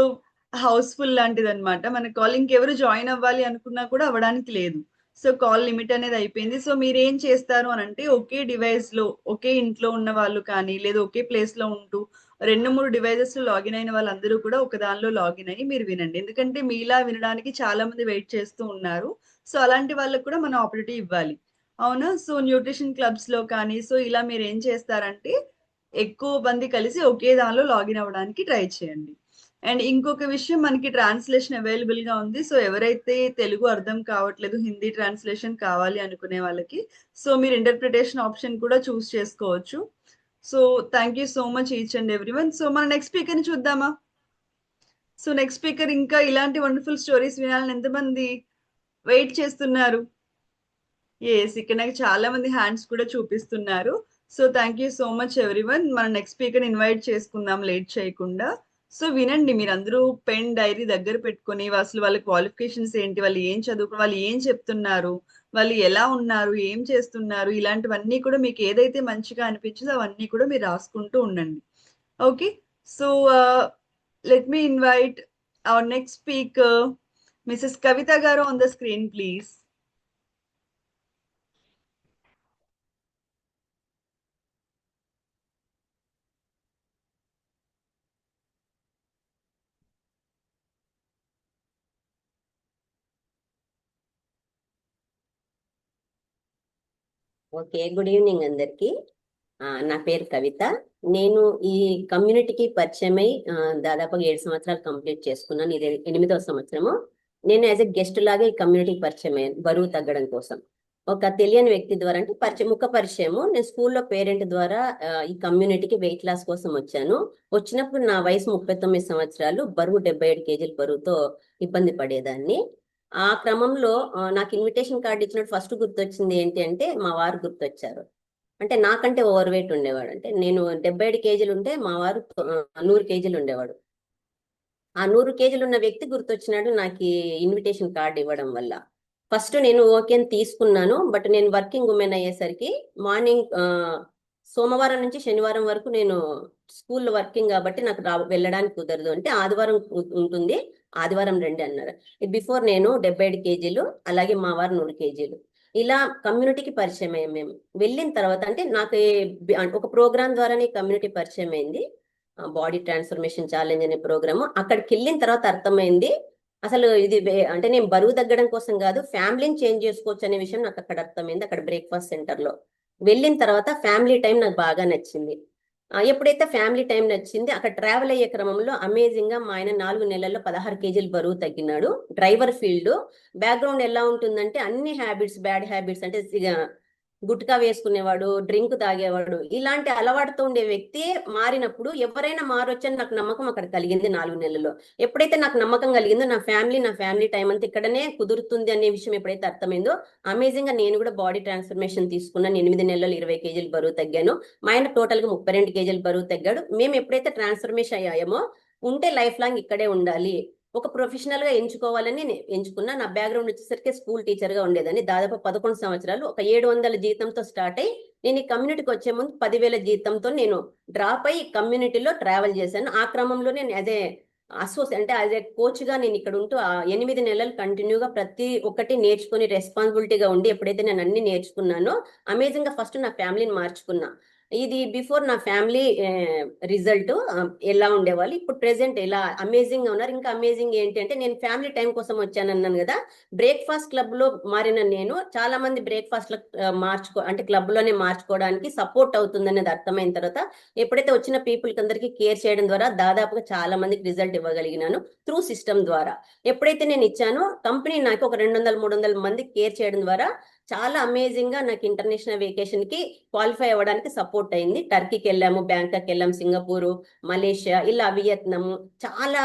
హౌస్ఫుల్ లాంటిది అనమాట మన కాల్. ఇంకెవరు జాయిన్ అవ్వాలి అనుకున్నా కూడా అవ్వడానికి లేదు. సో కాల్ లిమిట్ అనేది అయిపోయింది. సో మీరు ఏం చేస్తారు అని అంటే ఒకే డివైస్ లో ఒకే ఇంట్లో ఉన్న వాళ్ళు కానీ లేదా ఒకే ప్లేస్ లో ఉంటూ 2-3 డివైజెస్ లో లాగిన్ అయిన వాళ్ళందరూ కూడా ఒక దానిలో లాగిన్ అయ్యి మీరు వినండి. ఎందుకంటే మీలా వినడానికి చాలా మంది వెయిట్ చేస్తూ ఉన్నారు. సో అలాంటి వాళ్ళకు కూడా మనం ఆపర్చునిటీ ఇవ్వాలి, అవునా? సో న్యూట్రిషన్ క్లబ్స్ లో కానీ సో ఇలా మీరు ఏం చేస్తారంటే ఎక్కువ మంది కలిసి ఒకే దానిలో లాగిన్ అవ్వడానికి ట్రై చేయండి. అండ్ ఇంకొక విషయం, మనకి ట్రాన్స్లేషన్ అవైలబుల్ గా ఉంది. సో ఎవరైతే తెలుగు అర్థం కావట్లేదు, హిందీ ట్రాన్స్లేషన్ కావాలి అనుకునే వాళ్ళకి సో మీరు ఇంటర్ప్రిటేషన్ ఆప్షన్ కూడా చూస్ చేసుకోవచ్చు. So thank you so much each and everyone. So మన నెక్స్ట్ స్పీకర్ ని చూద్దామా? సో నెక్స్ట్ స్పీకర్ ఇంకా ఇలాంటి వండర్ఫుల్ స్టోరీస్ వినాలని ఎంతమంది వెయిట్ చేస్తున్నారు? ఇక్కడ నాకు చాలా మంది హ్యాండ్స్ కూడా చూపిస్తున్నారు. So thank you so much everyone. మన నెక్స్ట్ స్పీకర్ ఇన్వైట్ చేసుకుందాం లేట్ చేయకుండా. సో వినండి, మీరందరూ పెన్ డైరీ దగ్గర పెట్టుకొని అసలు వాళ్ళ క్వాలిఫికేషన్స్ ఏంటి, వాళ్ళు ఏం చదువుకుని వాళ్ళు ఏం చెప్తున్నారు, వాళ్ళు ఎలా ఉన్నారు, ఏం చేస్తున్నారు, ఇలాంటివన్నీ కూడా మీకు ఏదైతే మంచిగా అనిపించిందో అవన్నీ కూడా మీరు రాసుకుంటూ ఉండండి. Okay, so let me invite our next speaker Mrs Kavitha garu on the screen please. Okay, good evening అందరికి. నా పేరు కవిత. నేను ఈ కమ్యూనిటీకి పరిచయమై దాదాపుగా 7 సంవత్సరాలు కంప్లీట్ చేసుకున్నాను. ఇది 8వ సంవత్సరము. నేను యాజ్ ఎ గెస్ట్ లాగా ఈ కమ్యూనిటీకి పరిచయం అయ్యాను బరువు తగ్గడం కోసం. ఒక తెలియని వ్యక్తి ద్వారా, అంటే ముఖ పరిచయము. నేను స్కూల్లో పేరెంట్ ద్వారా ఈ కమ్యూనిటీకి వెయిట్ లాస్ కోసం వచ్చాను. వచ్చినప్పుడు నా వయసు 39 సంవత్సరాలు, బరువు 77 kg బరువుతో ఇబ్బంది పడేదాన్ని. ఆ క్రమంలో నాకు ఇన్విటేషన్ కార్డు ఇచ్చినట్టు ఫస్ట్ గుర్తొచ్చింది ఏంటి అంటే మా వారు గుర్తొచ్చారు. అంటే నాకంటే ఓవర్ వెయిట్ ఉండేవాడు. అంటే నేను 77 kg ఉంటే మా వారు 100 kg ఉండేవాడు. ఆ 100 kg ఉన్న వ్యక్తి గుర్తొచ్చినాడు నాకు ఇన్విటేషన్ కార్డు ఇవ్వడం వల్ల. ఫస్ట్ నేను ఓకే అని తీసుకున్నాను. బట్ నేను వర్కింగ్ ఉమెన్ అయ్యేసరికి మార్నింగ్ సోమవారం నుంచి శనివారం వరకు నేను స్కూల్లో వర్కింగ్ కాబట్టి నాకు వెళ్ళడానికి కుదరదు. అంటే ఆదివారం ఉంటుంది, ఆదివారం రండి అన్నారు. బిఫోర్ నేను 77 kg, అలాగే మా వారు 100 kg. ఇలా కమ్యూనిటీకి పరిచయం అయ్యాం. మేము వెళ్ళిన తర్వాత అంటే నాకు ఒక ప్రోగ్రామ్ ద్వారానే కమ్యూనిటీ పరిచయం అయింది, బాడీ ట్రాన్స్ఫర్మేషన్ ఛాలెంజ్ అనే ప్రోగ్రాము. అక్కడికి వెళ్ళిన తర్వాత అర్థమైంది అసలు ఇది అంటే నేను బరువు తగ్గడం కోసం కాదు, ఫ్యామిలీని చేంజ్ చేసుకోవచ్చు అనే విషయం నాకు అక్కడ అర్థమైంది. అక్కడ బ్రేక్ఫాస్ట్ సెంటర్ లో వెళ్ళిన తర్వాత ఫ్యామిలీ టైం నాకు బాగా నచ్చింది. ఎప్పుడైతే ఫ్యామిలీ టైం నచ్చింది, అక్కడ ట్రావెల్ అయ్యే క్రమంలో అమేజింగ్ గా మా ఆయన 4 నెలల్లో 16 కేజీలు బరువు తగ్గినాడు. డ్రైవర్ ఫీల్డ్ బ్యాక్గ్రౌండ్ ఎలా ఉంటుందంటే అన్ని హ్యాబిట్స్, బ్యాడ్ హ్యాబిట్స్, అంటే గుట్కా వేసుకునేవాడు, డ్రింక్ తాగేవాడు, ఇలాంటి అలవాటుతో ఉండే వ్యక్తి మారినప్పుడు ఎవరైనా మారొచ్చని నాకు నమ్మకం అక్కడ కలిగింది 4 నెలల్లో. ఎప్పుడైతే నాకు నమ్మకం కలిగిందో నా ఫ్యామిలీ టైం అంతా ఇక్కడనే కుదురుతుంది అనే విషయం ఎప్పుడైతే అర్థమైందో, అమేజింగ్ గా నేను కూడా బాడీ ట్రాన్స్ఫర్మేషన్ తీసుకున్నాను. 8 నెలల్లో 20 కేజీలు బరువు తగ్గాను. మా ఆయన టోటల్ గా 32 కేజీలు బరువు తగ్గాడు. మేము ఎప్పుడైతే ట్రాన్స్ఫర్మేషన్ అయ్యామో, ఉంటే లైఫ్ లాంగ్ ఇక్కడే ఉండాలి, ఒక ప్రొఫెషనల్ గా ఎంచుకోవాలని నేను ఎంచుకున్నా. నా బ్యాక్గ్రౌండ్ వచ్చేసరికి స్కూల్ టీచర్ గా ఉండేదని. దాదాపు 11 సంవత్సరాలు ఒక 700 జీతంతో స్టార్ట్ అయ్యి నేను ఈ కమ్యూనిటీకి వచ్చే ముందు 10,000 జీతంతో నేను డ్రాప్ అయ్యి కమ్యూనిటీలో ట్రావెల్ చేశాను. ఆ క్రమంలో నేను అదే అంటే యాజ్ ఏ కోచ్ గా నేను ఇక్కడ ఉంటూ 8 నెలలు కంటిన్యూగా ప్రతి ఒక్కటి నేర్చుకుని రెస్పాన్సిబిలిటీగా ఉండి ఎప్పుడైతే నేను అన్ని నేర్చుకున్నానో, అమేజింగ్ గా ఫస్ట్ నా ఫ్యామిలీని మార్చుకున్నా. ఇది బిఫోర్ నా ఫ్యామిలీ రిజల్ట్ ఎలా ఉండేవాళ్ళు, ఇప్పుడు ప్రెసెంట్ ఎలా అమేజింగ్ గా ఉన్నారు. ఇంకా అమేజింగ్ ఏంటి అంటే, నేను ఫ్యామిలీ టైం కోసం వచ్చానన్నాను కదా, బ్రేక్ఫాస్ట్ క్లబ్ లో మారిన నేను చాలా మంది బ్రేక్ఫాస్ట్ అంటే క్లబ్ లోనే మార్చుకోవడానికి సపోర్ట్ అవుతుందనేది అర్థమైన తర్వాత, ఎప్పుడైతే వచ్చిన పీపుల్ కి అందరికి కేర్ చేయడం ద్వారా దాదాపుగా చాలా మందికి రిజల్ట్ ఇవ్వగలిగినాను త్రూ సిస్టమ్ ద్వారా. ఎప్పుడైతే నేను ఇచ్చానో, కంపెనీ నాకు ఒక 200-300 మంది కేర్ చేయడం ద్వారా చాలా అమేజింగ్ గా నాకు ఇంటర్నేషనల్ వెకేషన్ కి క్వాలిఫై అవ్వడానికి సపోర్ట్ అయింది. టర్కీకి వెళ్ళాము, బ్యాంకాక్ వెళ్ళాము, సింగపూర్, మలేషియా, ఇలా వియత్నాం, చాలా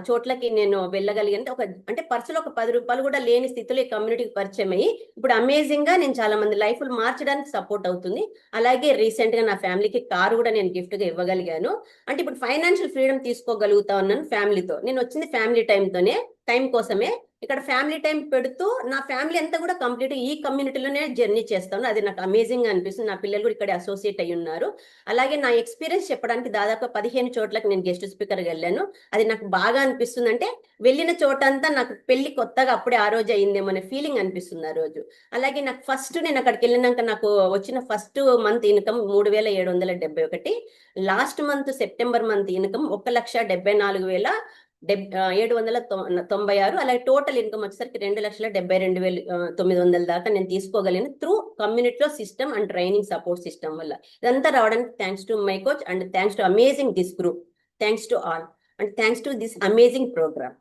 చోట్లకి నేను వెళ్ళగలిగాను. అంటే పర్సులో ఒక 10 రూపాయలు కూడా లేని స్థితిలో ఈ కమ్యూనిటీకి పరిచయం అయ్యి ఇప్పుడు అమేజింగ్ గా నేను చాలా మంది లైఫ్ మార్చడానికి సపోర్ట్ అవుతుంది. అలాగే రీసెంట్ గా నా ఫ్యామిలీకి కారు కూడా నేను గిఫ్ట్ గా ఇవ్వగలిగాను. అంటే ఇప్పుడు ఫైనాన్షియల్ ఫ్రీడమ్ తీసుకోగలుగుతా ఉన్నాను ఫ్యామిలీతో. నేను వచ్చింది ఫ్యామిలీ టైం కోసమే. ఇక్కడ ఫ్యామిలీ టైం పెడుతూ నా ఫ్యామిలీ అంతా కూడా కంప్లీట్ ఈ కమ్యూనిటీలోనే జర్నీ చేస్తాను. అది నాకు అమేజింగ్ గా అనిపిస్తుంది. నా పిల్లలు కూడా ఇక్కడ అసోసియేట్ అయ్యి ఉన్నారు. అలాగే నా ఎక్స్పీరియన్స్ చెప్పడానికి దాదాపు 15 చోట్లకి నేను గెస్ట్ స్పీకర్ వెళ్ళాను. అది నాకు బాగా అనిపిస్తుంది. అంటే వెళ్ళిన చోటంతా నాకు పెళ్లి కొత్తగా అప్పుడే ఆ రోజు అయిందేమో అనే ఫీలింగ్ అనిపిస్తుంది ఆ రోజు. అలాగే నాకు నేను అక్కడికి వెళ్ళినాక నాకు వచ్చిన first month income 3,771. Last month September month income 1,74,796. అలాగే టోటల్ ఇన్కమ్ వచ్చేసరికి 2,72,900 దాకా నేను తీసుకోగలిగిన త్రూ కమ్యూనిటీలో system and training support system వల్ల. ఇదంతా రావడానికి thanks to my coach and thanks to amazing this group. Thanks to all and thanks to this amazing programme.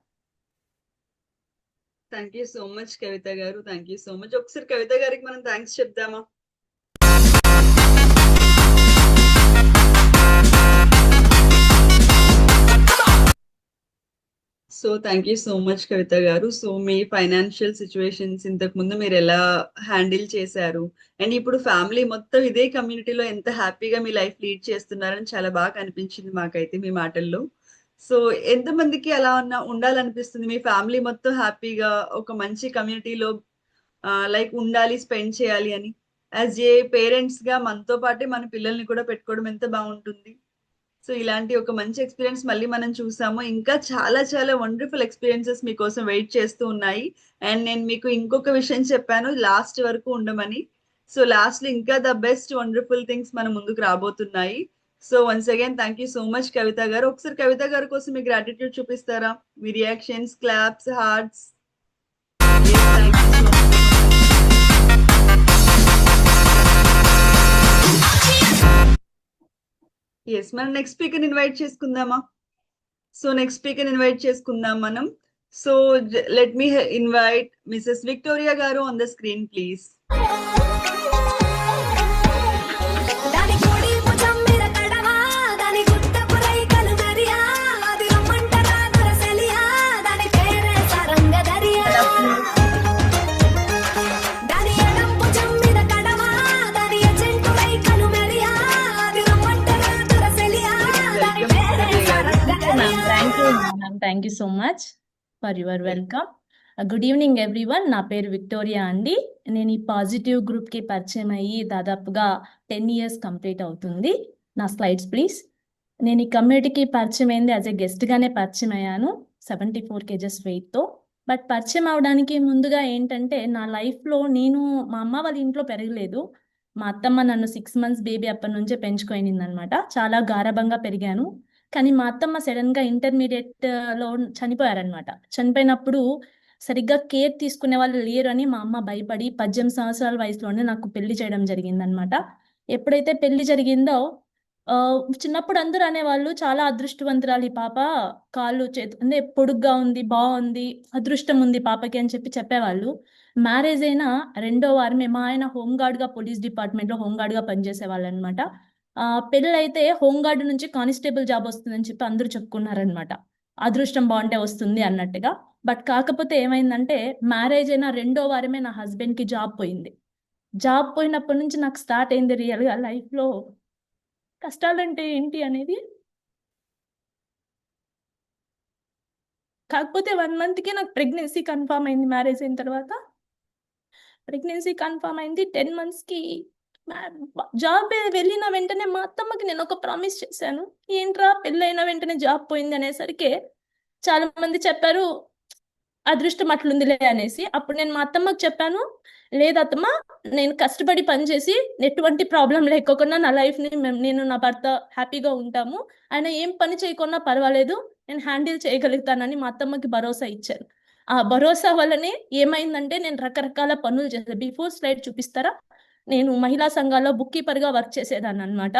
Thank you so much Kavitha garu. Thank you so much. ఒకసారి కవిత గారికి మనం థ్యాంక్స్ చెప్దామా? So thank you so much Kavitha గారు. సో మీ ఫైనాన్షియల్ సిచ్యువేషన్స్ ఇంతకు ముందు మీరు ఎలా హ్యాండిల్ చేశారు, అండ్ ఇప్పుడు ఫ్యామిలీ మొత్తం ఇదే కమ్యూనిటీలో ఎంత హ్యాపీగా మీ లైఫ్ లీడ్ చేస్తున్నారని చాలా బాగా అనిపించింది మాకైతే మీ మాటల్లో. సో ఎంతమందికి అలా ఉండాలనిపిస్తుంది? మీ ఫ్యామిలీ మొత్తం హ్యాపీగా ఒక మంచి కమ్యూనిటీలో లైక్ ఉండాలి, స్పెండ్ చేయాలి అని. యాజ్ ఏ పేరెంట్స్ గా మనతో పాటే మన పిల్లల్ని కూడా పెట్టుకోవడం ఎంత బాగుంటుంది. సో ఇలాంటి ఒక మంచి ఎక్స్పీరియన్స్ మళ్ళీ మనం చూసాము. ఇంకా చాలా చాలా వండర్ఫుల్ ఎక్స్పీరియన్సెస్ మీకోసం వెయిట్ చేస్తూ ఉన్నాయి. అండ్ నేను మీకు ఇంకొక విషయం చెప్పాను, లాస్ట్ వరకు ఉండమని. సో లాస్ట్ లో ఇంకా ద బెస్ట్ వండర్ఫుల్ థింగ్స్ మన ముందుకు రాబోతున్నాయి. So once again thank you so much Kavitha garu. ఒకసారి కవిత గారి కోసం మీ గ్రాటిట్యూడ్ చూపిస్తారా? మీ రియాక్షన్స్, క్లాప్స్, హార్ట్స్. ఎస్, మనం నెక్స్ట్ స్పీకర్ ఇన్వైట్ చేసుకుందామా? సో నెక్స్ట్ స్పీకర్ ఇన్వైట్ చేసుకుందాం మనం. So let me invite Mrs Victoria garu on the screen please. Thank you so much for your welcome. Good evening everyone. నా పేరు విక్టోరియా అండి. నేను ఈ పాజిటివ్ గ్రూప్కి పరిచయం అయ్యి దాదాపుగా 10 years కంప్లీట్ అవుతుంది. నా స్లైడ్స్ ప్లీజ్. నేను ఈ కమ్యూనిటీకి పరిచయం అయింది యాజ్ ఎ గెస్ట్గానే పరిచయం అయ్యాను 74 kgs వెయిట్తో. బట్ పరిచయం అవడానికి ముందుగా ఏంటంటే, నా లైఫ్లో నేను మా అమ్మ వాళ్ళ ఇంట్లో పెరగలేదు. మా అత్తమ్మ నన్ను 6 months బేబీ అప్పటి నుంచే పెంచుకోనింది అనమాట. చాలా గారాబంగా పెరిగాను. కానీ మా అత్తమ్మ సడన్గా ఇంటర్మీడియట్లో చనిపోయారనమాట. చనిపోయినప్పుడు సరిగ్గా కేర్ తీసుకునే వాళ్ళు లేరు అని మా అమ్మ భయపడి 18 సంవత్సరాల వయసులోనే నాకు పెళ్లి చేయడం జరిగిందనమాట. ఎప్పుడైతే పెళ్లి జరిగిందో చిన్నప్పుడు అందరూ అనేవాళ్ళు చాలా అదృష్టవంతురాలు ఈ పాప, కాళ్ళు చేతు అంటే పొడుగ్గా ఉంది, బాగుంది, అదృష్టం ఉంది పాపకి అని చెప్పేవాళ్ళు. మ్యారేజ్ అయిన 2వ వారమే మా ఆయన హోంగార్డ్గా పోలీస్ డిపార్ట్మెంట్లో హోంగార్డ్గా పనిచేసేవాళ్ళు అనమాట. పెళ్ళైతే హోంగార్డ్ నుంచి కానిస్టేబుల్ జాబ్ వస్తుందని చెప్పి అందరూ చెప్పుకున్నారనమాట. అదృష్టం బాగుంటే వస్తుంది అన్నట్టుగా. బట్ కాకపోతే ఏమైందంటే మ్యారేజ్ అయిన 2వ వారమే నా హస్బెండ్కి జాబ్ పోయింది. జాబ్ పోయినప్పటి నుంచి నాకు స్టార్ట్ అయింది రియల్గా లైఫ్లో కష్టాలంటే ఏంటి అనేది. కాకపోతే 1 మంత్కి నాకు ప్రెగ్నెన్సీ కన్ఫర్మ్ అయింది. మ్యారేజ్ అయిన తర్వాత ప్రెగ్నెన్సీ కన్ఫర్మ్ అయింది. 10 మంత్స్కి జాబ్ వెళ్ళిన వెంటనే మా అత్తమ్మకి నేను ఒక ప్రామిస్ చేశాను. ఏంట్రా పెళ్ళైన వెంటనే జాబ్ పోయింది అనేసరికి చాలా మంది చెప్పారు అదృష్టం అట్లుందిలే అనేసి. అప్పుడు నేను మా అత్తమ్మకి చెప్పాను, లేదత్తమ్మ నేను కష్టపడి పనిచేసి ఎటువంటి ప్రాబ్లం లేకోకుండా నా లైఫ్ని నేను నా భర్త హ్యాపీగా ఉంటాము, ఆయన ఏం పని చేయకున్నా పర్వాలేదు, నేను హ్యాండిల్ చేయగలుగుతానని మా అత్తమ్మకి భరోసా ఇచ్చాను. ఆ భరోసా వల్లనే ఏమైందంటే నేను రకరకాల పనులు చేశాను. బిఫోర్ స్లైడ్ చూపిస్తారా? నేను మహిళా సంఘాల్లో బుక్ కీపర్గా వర్క్ చేసేదాన్ని అనమాట.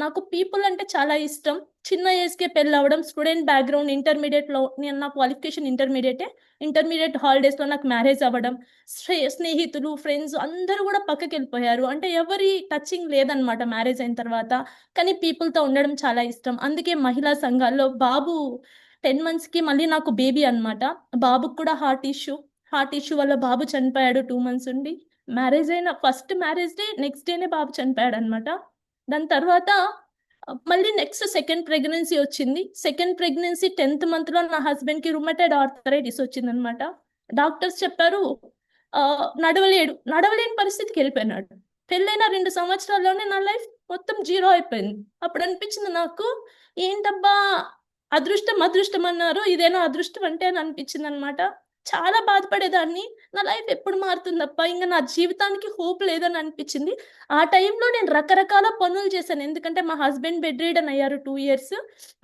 నాకు పీపుల్ అంటే చాలా ఇష్టం. చిన్న ఏజ్కే పెళ్ళి అవ్వడం, స్టూడెంట్ బ్యాక్గ్రౌండ్, ఇంటర్మీడియట్లో నేను నా క్వాలిఫికేషన్ ఇంటర్మీడియట్ హాలిడేస్లో నాకు మ్యారేజ్ అవ్వడం, స్నేహితులు, ఫ్రెండ్స్ అందరూ కూడా పక్కకి వెళ్ళిపోయారు. అంటే ఎవరి టచింగ్ లేదనమాట మ్యారేజ్ అయిన తర్వాత. కానీ పీపుల్తో ఉండడం చాలా ఇష్టం. అందుకే మహిళా సంఘాల్లో బాబు 10 మంత్స్కి మళ్ళీ నాకు బేబీ అనమాట. బాబుకు కూడా హార్ట్ ఇష్యూ వల్ల బాబు చనిపోయాడు 2 మంత్స్ ఉండి. మ్యారేజ్ అయిన ఫస్ట్ మ్యారేజ్ డే నెక్స్ట్ డేనే బాబు చనిపోయాడు అనమాట. దాని తర్వాత మళ్ళీ నెక్స్ట్ సెకండ్ ప్రెగ్నెన్సీ వచ్చింది. సెకండ్ ప్రెగ్నెన్సీ 10th మంత్లో నా హస్బెండ్కి రుమటైడ్ ఆర్థరైటిస్ వచ్చిందనమాట. డాక్టర్స్ చెప్పారు నడవలేని పరిస్థితికి వెళ్ళిపోయినాడు. పెళ్ళైన 2 సంవత్సరాల్లోనే నా లైఫ్ మొత్తం జీరో అయిపోయింది. అప్పుడు అనిపించింది నాకు, ఏంటబ్బా అదృష్టం అన్నారు, ఇదేనా అదృష్టం అంటే అని అనిపించింది అనమాట. చాలా బాధపడేదాన్ని. నా లైఫ్ ఎప్పుడు మారుతుందప్ప, ఇంకా నా జీవితానికి హోప్ లేదని అనిపించింది. ఆ టైంలో నేను రకరకాల పనులు చేశాను. ఎందుకంటే మా హస్బెండ్ బెడ్ రీడన్ అయ్యారు 2 ఇయర్స్.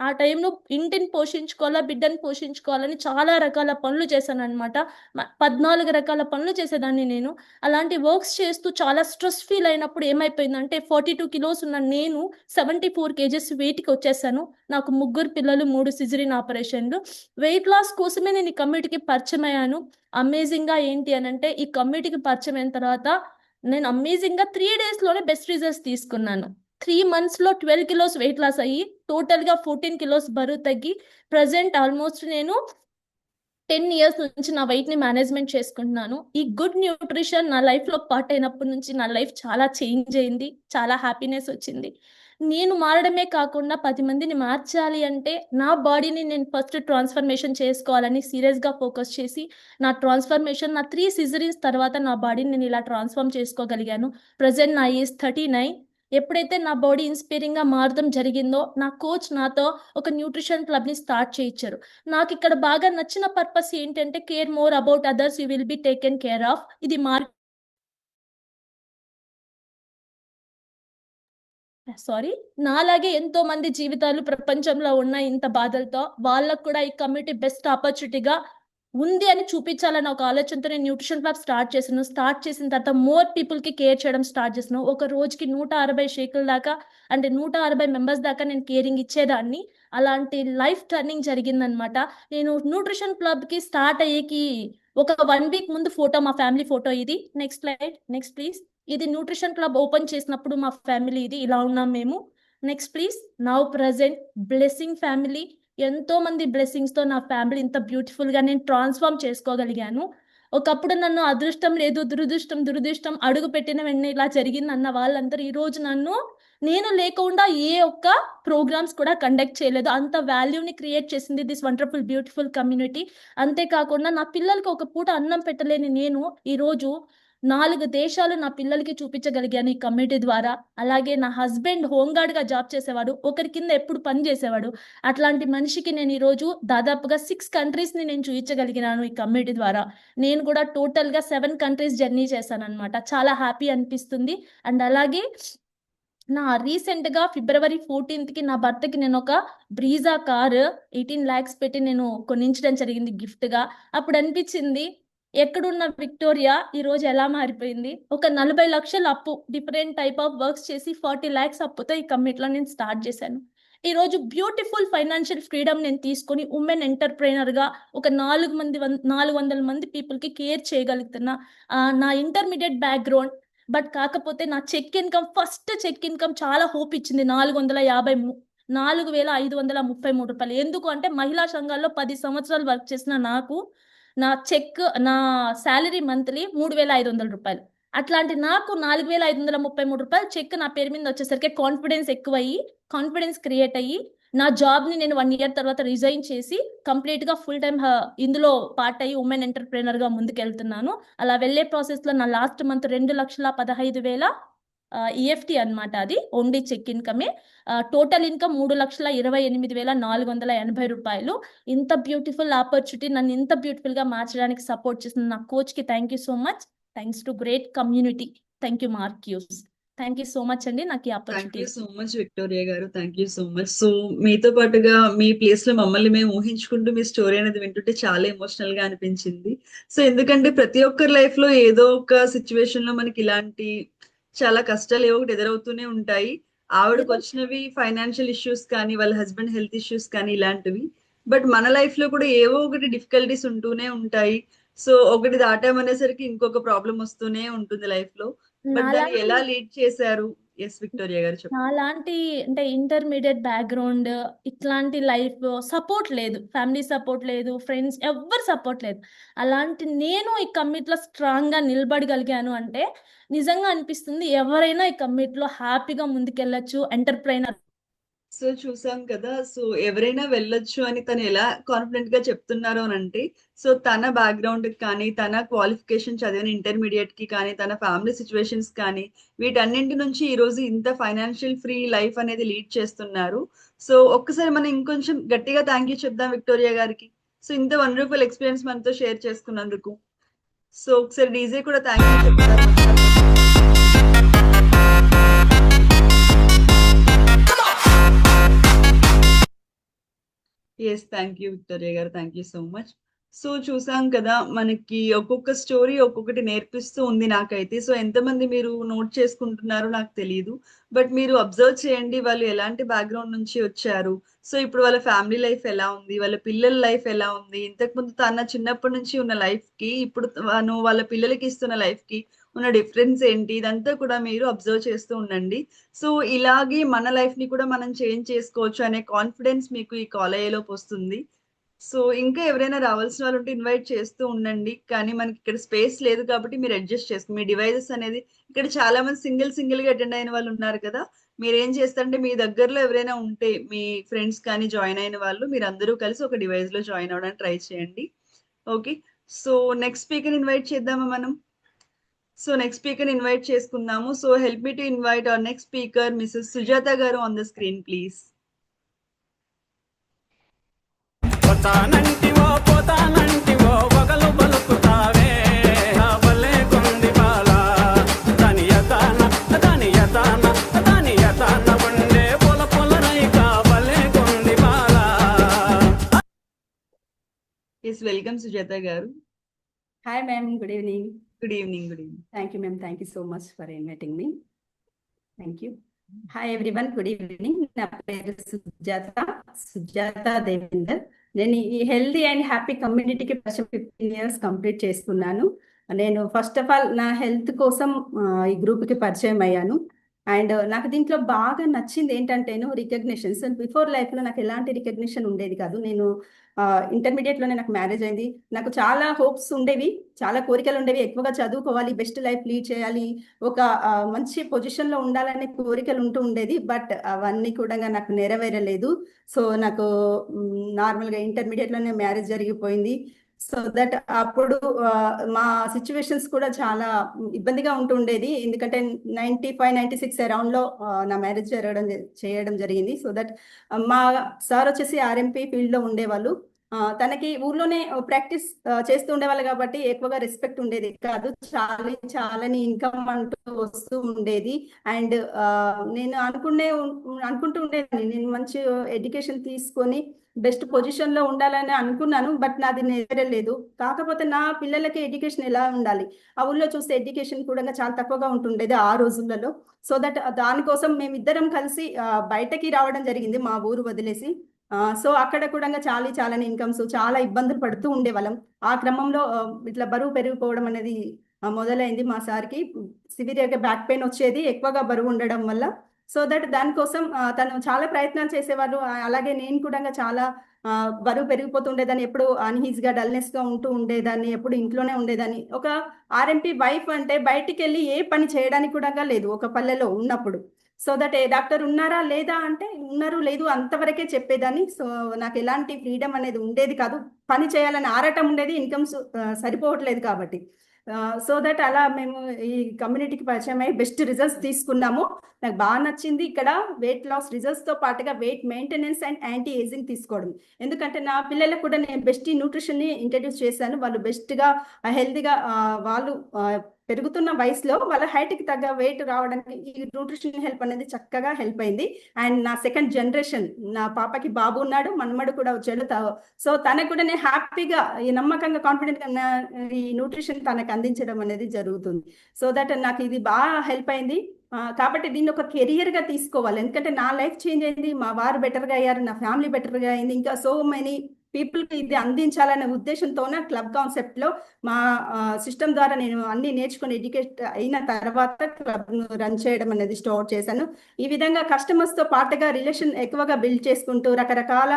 ఆ టైంలో ఇంటిని పోషించుకోవాలా, బిడ్డను పోషించుకోవాలని చాలా రకాల పనులు చేశాను అనమాట. 14 రకాల పనులు చేసేదాన్ని నేను. అలాంటి వర్క్స్ చేస్తూ చాలా స్ట్రెస్ ఫీల్ అయినప్పుడు ఏమైపోయిందంటే 42 కిలోస్ ఉన్న నేను 74 కేజెస్ వెయిట్కి వచ్చేసాను. నాకు 3 పిల్లలు, 3 సిజరీన్ ఆపరేషన్లు. వెయిట్ లాస్ కోసమే నేను ఈ కమ్యూనిటీకి పరిచయం అయ్యాను. అమేజింగ్గా ఏంటి అని అంటే ఈ కమ్యూనిటీకి పరిచయం అయిన తర్వాత నేను అమేజింగ్గా 3 డేస్లోనే బెస్ట్ రిజల్ట్స్ తీసుకున్నాను. 3 మంత్స్లో 12 కిలోస్ వెయిట్ లాస్ అయ్యి టోటల్గా 14 కిలోస్ బరువు తగ్గి ప్రజెంట్ ఆల్మోస్ట్ నేను 10 ఇయర్స్ నుంచి నా వెయిట్ని మేనేజ్మెంట్ చేసుకుంటున్నాను. ఈ గుడ్ న్యూట్రిషన్ నా లైఫ్లో పార్ట్ అయినప్పటి నుంచి నా లైఫ్ చాలా చేంజ్ అయింది. చాలా హ్యాపీనెస్ వచ్చింది. నేను మారడమే కాకుండా 10 మందిని మార్చాలి అంటే నా బాడీని నేను ఫస్ట్ ట్రాన్స్ఫర్మేషన్ చేసుకోవాలని సీరియస్గా ఫోకస్ చేసి నా ట్రాన్స్ఫర్మేషన్ నా 3 సిజరీన్స్ తర్వాత నా బాడీని నేను ఇలా ట్రాన్స్ఫార్మ్ చేసుకోగలిగాను. ప్రజెంట్ నా ఏజ్ 39. ఎప్పుడైతే నా బాడీ ఇన్స్పైరింగ్గా మారడం జరిగిందో నా కోచ్ నాతో ఒక న్యూట్రిషన్ క్లబ్ని స్టార్ట్ చేయించారు. నాకు ఇక్కడ బాగా నచ్చిన పర్పస్ ఏంటంటే care more about others, you will be taken care of. ఇది నాలాగే ఎంతో మంది జీవితాలు ప్రపంచంలో ఉన్న ఇంత బాధలతో వాళ్ళకు కూడా ఈ కమ్యూనిటీ బెస్ట్ ఆపర్చునిటీగా ఉంది అని చూపించాలని ఒక ఆలోచనతో నేను న్యూట్రిషన్ క్లబ్ స్టార్ట్ చేశాను. స్టార్ట్ చేసిన తర్వాత మోర్ పీపుల్కి కేర్ చేయడం స్టార్ట్ చేశాను. ఒక రోజుకి 160 షేకుల దాకా, అంటే 160 మెంబర్స్ దాకా నేను కేరింగ్ ఇచ్చేదాన్ని. అలాంటి లైఫ్ టర్నింగ్ జరిగిందనమాట. నేను న్యూట్రిషన్ క్లబ్కి స్టార్ట్ అయ్యేకి ఒక 1 వీక్ ముందు ఫోటో, మా ఫ్యామిలీ ఫోటో ఇది. Next slide, next please. ఇది న్యూట్రిషన్ క్లబ్ ఓపెన్ చేసినప్పుడు మా ఫ్యామిలీ ఇది, ఇలా ఉన్నాం మేము. Next please. Now present blessing family. ఎంతో మంది బ్లెస్సింగ్స్తో నా ఫ్యామిలీ ఇంత బ్యూటిఫుల్గా నేను ట్రాన్స్ఫార్మ్ చేసుకోగలిగాను. ఒకప్పుడు నన్ను అదృష్టం లేదు, దురదృష్టం అడుగు పెట్టిన వెంటనే ఇలా జరిగిందన్న వాళ్ళందరూ ఈరోజు నేను లేకుండా ఏ ఒక్క ప్రోగ్రామ్స్ కూడా కండక్ట్ చేయలేదు. అంత వాల్యూని క్రియేట్ చేసింది దిస్ వండర్ఫుల్ బ్యూటిఫుల్ కమ్యూనిటీ. అంతేకాకుండా నా పిల్లలకి ఒక పూట అన్నం పెట్టలేని నేను ఈరోజు 4 దేశాలు నా పిల్లలకి చూపించగలిగాను ఈ కమ్యూనిటీ ద్వారా. అలాగే నా హస్బెండ్ హోంగార్డ్గా జాబ్ చేసేవాడు, ఒకరి కింద ఎప్పుడు పని చేసేవాడు. అట్లాంటి మనిషికి నేను ఈరోజు దాదాపుగా 6 కంట్రీస్ని నేను చూపించగలిగినాను ఈ కమ్యూనిటీ ద్వారా. నేను కూడా టోటల్గా 7 కంట్రీస్ జర్నీ చేశాను అనమాట. చాలా హ్యాపీ అనిపిస్తుంది. అండ్ అలాగే రీసెంట్గా ఫిబ్రవరి 14th నా భర్తకి నేను ఒక బ్రీజా కార్ 18 lakhs పెట్టి నేను కొనించడం జరిగింది గిఫ్ట్గా. అప్పుడు అనిపించింది ఎక్కడున్న విక్టోరియా ఈ రోజు ఎలా మారిపోయింది. ఒక 40 లక్షల అప్పు, డిఫరెంట్ టైప్ ఆఫ్ వర్క్స్ చేసి 40 lakhs అప్పుతో ఈ కమిటీలో నేను స్టార్ట్ చేశాను. ఈ రోజు బ్యూటిఫుల్ ఫైనాన్షియల్ ఫ్రీడమ్ నేను తీసుకొని ఉమెన్ ఎంటర్ప్రైనర్గా ఒక 400 మంది పీపుల్కి కేర్ చేయగలుగుతున్నా. నా ఇంటర్మీడియట్ బ్యాక్గ్రౌండ్, బట్ కాకపోతే నా ఫస్ట్ చెక్ ఇన్కమ్ చాలా హోప్ ఇచ్చింది. 4,533 రూపాయలు. ఎందుకు అంటే మహిళా సంఘాల్లో 10 సంవత్సరాలు వర్క్ చేసిన నాకు నా శాలరీ మంత్లీ 3,500 రూపాయలు. అట్లాంటి నాకు 4,533 రూపాయలు చెక్ నా పేరు మీద వచ్చేసరికి కాన్ఫిడెన్స్ క్రియేట్ అయ్యి నా జాబ్ని నేను 1 year తర్వాత రిజైన్ చేసి కంప్లీట్గా ఫుల్ టైమ్ ఇందులో పార్ట్ అయ్యి ఉమెన్ ఎంటర్ప్రైనర్గా ముందుకెళ్తున్నాను. అలా వెళ్ళే ప్రాసెస్లో నా లాస్ట్ మంత్ 2,15,000 EFT అన్నమాట. అది ఓన్లీ చెక్ ఇన్కమే. టోటల్ ఇన్కమ్ 3,28,480 రూపాయలు. ఇంత బ్యూటిఫుల్ ఆపర్చునిటీ నన్ను ఇంత బ్యూటిఫుల్గా మార్చడానికి సపోర్ట్ చేసిన నా కోచ్కి thank you so much. Thanks to great community. Thank you Marcus. Thank you so much అండి నాకు ఈ thank opportunity. You so much Victoria garu, thank you so much. So మీతో పాటుగా మీ ప్లేస్ లో మమ్మల్ని మేము ఊహించుకుంటూ మీ స్టోరీ అనేది వింటుంటే చాలా ఎమోషనల్ గా అనిపించింది. సో ఎందుకంటే ప్రతి ఒక్కరి లైఫ్ లో ఏదో ఒక సిచ్యువేషన్ లో మనకి ఇలాంటి చాలా కష్టాలు ఏవో ఒకటి ఎదురవుతూనే ఉంటాయి. ఆవిడకి వచ్చినవి ఫైనాన్షియల్ ఇష్యూస్ కానీ, వాళ్ళ హస్బెండ్ హెల్త్ ఇష్యూస్ కానీ ఇలాంటివి. బట్ మన లైఫ్ లో కూడా ఏవో ఒకటి డిఫికల్టీస్ ఉంటూనే ఉంటాయి. సో ఒకటి దాటామనేసరికి ఇంకొక ప్రాబ్లం వస్తూనే ఉంటుంది లైఫ్ లో. బట్ దాన్ని ఎలా లీడ్ చేశారు? ఎస్ విక్టోరియా గారు చెప్పండి. నాలాంటి అంటే ఇంటర్మీడియట్ బ్యాక్గ్రౌండ్, ఇట్లాంటి లైఫ్ సపోర్ట్ లేదు, ఫ్యామిలీ సపోర్ట్ లేదు, ఫ్రెండ్స్ ఎవ్వరు సపోర్ట్ లేదు. అలాంటి నేను ఈ కమిటీలో స్ట్రాంగ్గా నిలబడగలిగాను అంటే నిజంగా అనిపిస్తుంది ఎవరైనా ఈ కమిటీలో హ్యాపీగా ముందుకెళ్ళచ్చు ఎంటర్ప్రైనర్. సో చూసాం కదా, సో ఎవరైనా వెళ్ళొచ్చు అని తను ఎలా కాన్ఫిడెంట్ గా చెప్తున్నారు అని అంటే, సో తన బ్యాక్గ్రౌండ్ కానీ, తన క్వాలిఫికేషన్ చదివిన ఇంటర్మీడియట్ కి కానీ, తన ఫ్యామిలీ సిచ్యువేషన్స్ కానీ, వీటన్నింటి నుంచి ఈ రోజు ఇంత ఫైనాన్షియల్ ఫ్రీ లైఫ్ అనేది లీడ్ చేస్తున్నారు. సో ఒక్కసారి మనం ఇంకొంచెం గట్టిగా థ్యాంక్ యూ చెప్దాం విక్టోరియా గారికి. సో ఇంత వండర్ఫుల్ ఎక్స్పీరియన్స్ మనతో షేర్ చేసుకున్నందుకు. సో ఒకసారి డీజే కూడా థ్యాంక్ యూ చెప్తారు. Yes, thank you Victoria garu, thank you so much. So చూసాం కదా, మనకి ఒక్కొక్క స్టోరీ ఒక్కొక్కటి నేర్పిస్తూ ఉంది నాకైతే. సో ఎంతమంది మీరు నోట్ చేసుకుంటున్నారో నాకు తెలియదు, బట్ మీరు అబ్జర్వ్ చేయండి వాళ్ళు ఎలాంటి బ్యాక్గ్రౌండ్ నుంచి వచ్చారు. సో ఇప్పుడు వాళ్ళ ఫ్యామిలీ లైఫ్ ఎలా ఉంది, వాళ్ళ పిల్లల లైఫ్ ఎలా ఉంది, ఇంతకుముందు తన చిన్నప్పటి నుంచి ఉన్న లైఫ్ కి ఇప్పుడు వాళ్ళ పిల్లలకి ఇస్తున్న లైఫ్ కి ఉన్న డిఫరెన్స్ ఏంటి, ఇదంతా కూడా మీరు అబ్జర్వ్ చేస్తూ ఉండండి. సో ఇలాగే మన లైఫ్ ని కూడా మనం చేంజ్ చేసుకోవచ్చు అనే కాన్ఫిడెన్స్ మీకు ఈ కాలేజీలోకి వస్తుంది. సో ఇంకా ఎవరైనా రావాల్సిన వాళ్ళు ఉంటే ఇన్వైట్ చేస్తూ ఉండండి. కానీ మనకి ఇక్కడ స్పేస్ లేదు కాబట్టి మీరు అడ్జస్ట్ చేసుకోండి. మీ డివైజెస్ అనేది ఇక్కడ చాలా మంది సింగిల్ గా అటెండ్ అయిన వాళ్ళు ఉన్నారు కదా, మీరు ఏం చేస్తారంటే మీ దగ్గరలో ఎవరైనా ఉంటే మీ ఫ్రెండ్స్ కానీ జాయిన్ అయిన వాళ్ళు, మీరు అందరూ కలిసి ఒక డివైస్ లో జాయిన్ అవ్వడానికి ట్రై చేయండి. Okay, so next speaker invite చేద్దామా మనం? సో నెక్స్ట్ స్పీకర్ ఇన్వైట్ చేసుకుందాము. So help me to invite our next speaker Mrs Sujatha గారు ఆన్ ద స్క్రీన్ ప్లీజ్. పోతానంటివో పోతానంటివో వగలు బలుకుతావే నా బలే కొంది బాల దాని యతాన ఉండే పొల పొలరైక బలే కొంది బాల. ఎస్, వెల్కమ్ సుజాత గారు. Hi, ma'am. Good evening. Good evening. Good evening. Thank you, ma'am. Thank you so much for inviting me. Thank you. Hi, everyone. Good evening. నా పేరు సుజాత దేవేందర్. నేను ఈ హెల్దీ అండ్ హ్యాపీ కమ్యూనిటీకి 15 years కంప్లీట్ చేసుకున్నాను. నేను ఫస్ట్ ఆఫ్ ఆల్ నా హెల్త్ కోసం ఈ గ్రూప్కి పరిచయం అయ్యాను. అండ్ నాకు దీంట్లో బాగా నచ్చింది ఏంటంటే రికగ్నిషన్స్. బిఫోర్ లైఫ్లో నాకు ఎలాంటి రికగ్నిషన్ ఉండేది కాదు. నేను ఇంటర్మీడియట్లోనే నాకు మ్యారేజ్ అయింది. నాకు చాలా హోప్స్ ఉండేవి, చాలా కోరికలు ఉండేవి. ఎక్కువగా చదువుకోవాలి, బెస్ట్ లైఫ్ లీడ్ చేయాలి, ఒక మంచి పొజిషన్లో ఉండాలనే కోరికలు ఉంటూ ఉండేది. బట్ అవన్నీ కూడా నాకు నెరవేరలేదు. సో నాకు నార్మల్గా ఇంటర్మీడియట్లోనే మ్యారేజ్ జరిగిపోయింది. సో దట్ అప్పుడు మా సిచ్యువేషన్స్ కూడా చాలా ఇబ్బందిగా ఉంటుండేది. ఎందుకంటే 95-96 అరౌండ్లో నా మ్యారేజ్ చేయడం జరిగింది. సో దట్ మా సార్ వచ్చేసి RMP ఫీల్డ్లో ఉండేవాళ్ళు. తనకి ఊర్లోనే ప్రాక్టీస్ చేస్తూ ఉండేవాళ్ళు కాబట్టి ఎక్కువగా రెస్పెక్ట్ ఉండేది కాదు. చాలని ఇన్కమ్ అంటూ వస్తూ ఉండేది. అండ్ నేను అనుకుంటూ ఉండేదాన్ని, నేను మంచి ఎడ్యుకేషన్ తీసుకొని బెస్ట్ పొజిషన్ లో ఉండాలని అనుకున్నాను, బట్ నాది నెరవేరలేదు. కాకపోతే నా పిల్లలకి ఎడ్యుకేషన్ ఎలా ఉండాలి, ఆ ఊళ్ళో చూస్తే ఎడ్యుకేషన్ కూడా చాలా తక్కువగా ఉంటుండేది ఆ రోజులలో. సో దట్ దానికోసం మేమిద్దరం కలిసి బయటకి రావడం జరిగింది, మా ఊరు వదిలేసి. సో అక్కడ కూడా చాలానే ఇన్కమ్స్, చాలా ఇబ్బందులు పడుతూ ఉండేవాళ్ళం. ఆ క్రమంలో ఇట్లా బరువు పెరిగిపోవడం అనేది మొదలైంది. మా సార్కి సివియర్గా బ్యాక్ పెయిన్ వచ్చేది ఎక్కువగా బరువు ఉండడం వల్ల. సో దట్ దానికోసం తను చాలా ప్రయత్నాలు చేసేవారు. అలాగే నేను కూడా చాలా బరువు పెరిగిపోతుండేదాన్ని, ఎప్పుడు అన్ఈజీగా డల్నెస్ గా ఉంటూ ఉండేదాన్ని, ఎప్పుడు ఇంట్లోనే ఉండేదాన్ని. ఒక ఆర్ఎంపీ వైఫ్ అంటే బయటికి వెళ్ళి ఏ పని చేయడానికి కూడా లేదు ఒక పల్లెలో ఉన్నప్పుడు. సో దట్ ఏ డాక్టర్ ఉన్నారా లేదా అంటే ఉన్నారు లేదు అంతవరకే చెప్పేదాన్ని. సో నాకు ఎలాంటి ఫ్రీడమ్ అనేది ఉండేది కాదు, పని చేయాలని ఆరాటం ఉండేది, ఇన్కమ్స్ సరిపోవట్లేదు కాబట్టి. సో దట్ అలా మేము ఈ కమ్యూనిటీకి పరిచయం అయ్యి బెస్ట్ రిజల్ట్స్ తీసుకున్నాము. నాకు బాగా నచ్చింది ఇక్కడ వెయిట్ లాస్ రిజల్ట్స్తో పాటుగా wait maintenance and anti ageing తీసుకోవడం. ఎందుకంటే నా పిల్లలకు కూడా నేను బెస్ట్ న్యూట్రిషన్ని ఇంట్రడ్యూస్ చేశాను. వాళ్ళు బెస్ట్గా హెల్తీగా వాళ్ళు పెరుగుతున్న వయసులో వాళ్ళ హైట్కి తగ్గ వెయిట్ రావడానికి ఈ న్యూట్రిషన్ హెల్ప్ అనేది చక్కగా హెల్ప్ అయింది. అండ్ నా సెకండ్ జనరేషన్, నా పాపకి బాబు ఉన్నాడు, మనమడు కూడా వచ్చాడు. సో తనకు కూడా నేను హ్యాపీగా ఈ నమ్మకంగా కాన్ఫిడెంట్గా ఈ న్యూట్రిషన్ తనకు అందించడం అనేది జరుగుతుంది. సో దట్ నాకు ఇది బాగా హెల్ప్ అయింది. కాబట్టి దీన్ని ఒక కెరియర్గా తీసుకోవాలి. ఎందుకంటే నా లైఫ్ చేంజ్ అయింది, మా వారు బెటర్గా అయ్యారు, నా ఫ్యామిలీ బెటర్గా అయింది, ఇంకా సో మెనీ పీపుల్కి ఇది అందించాలనే ఉద్దేశంతోనే క్లబ్ కాన్సెప్ట్లో మా సిస్టమ్ ద్వారా నేను అన్ని నేర్చుకుని ఎడ్యుకేట్ అయిన తర్వాత క్లబ్ రన్ చేయడం అనేది స్టార్ట్ చేశాను. ఈ విధంగా కస్టమర్స్తో పాటుగా రిలేషన్ ఎక్కువగా బిల్డ్ చేసుకుంటూ రకరకాల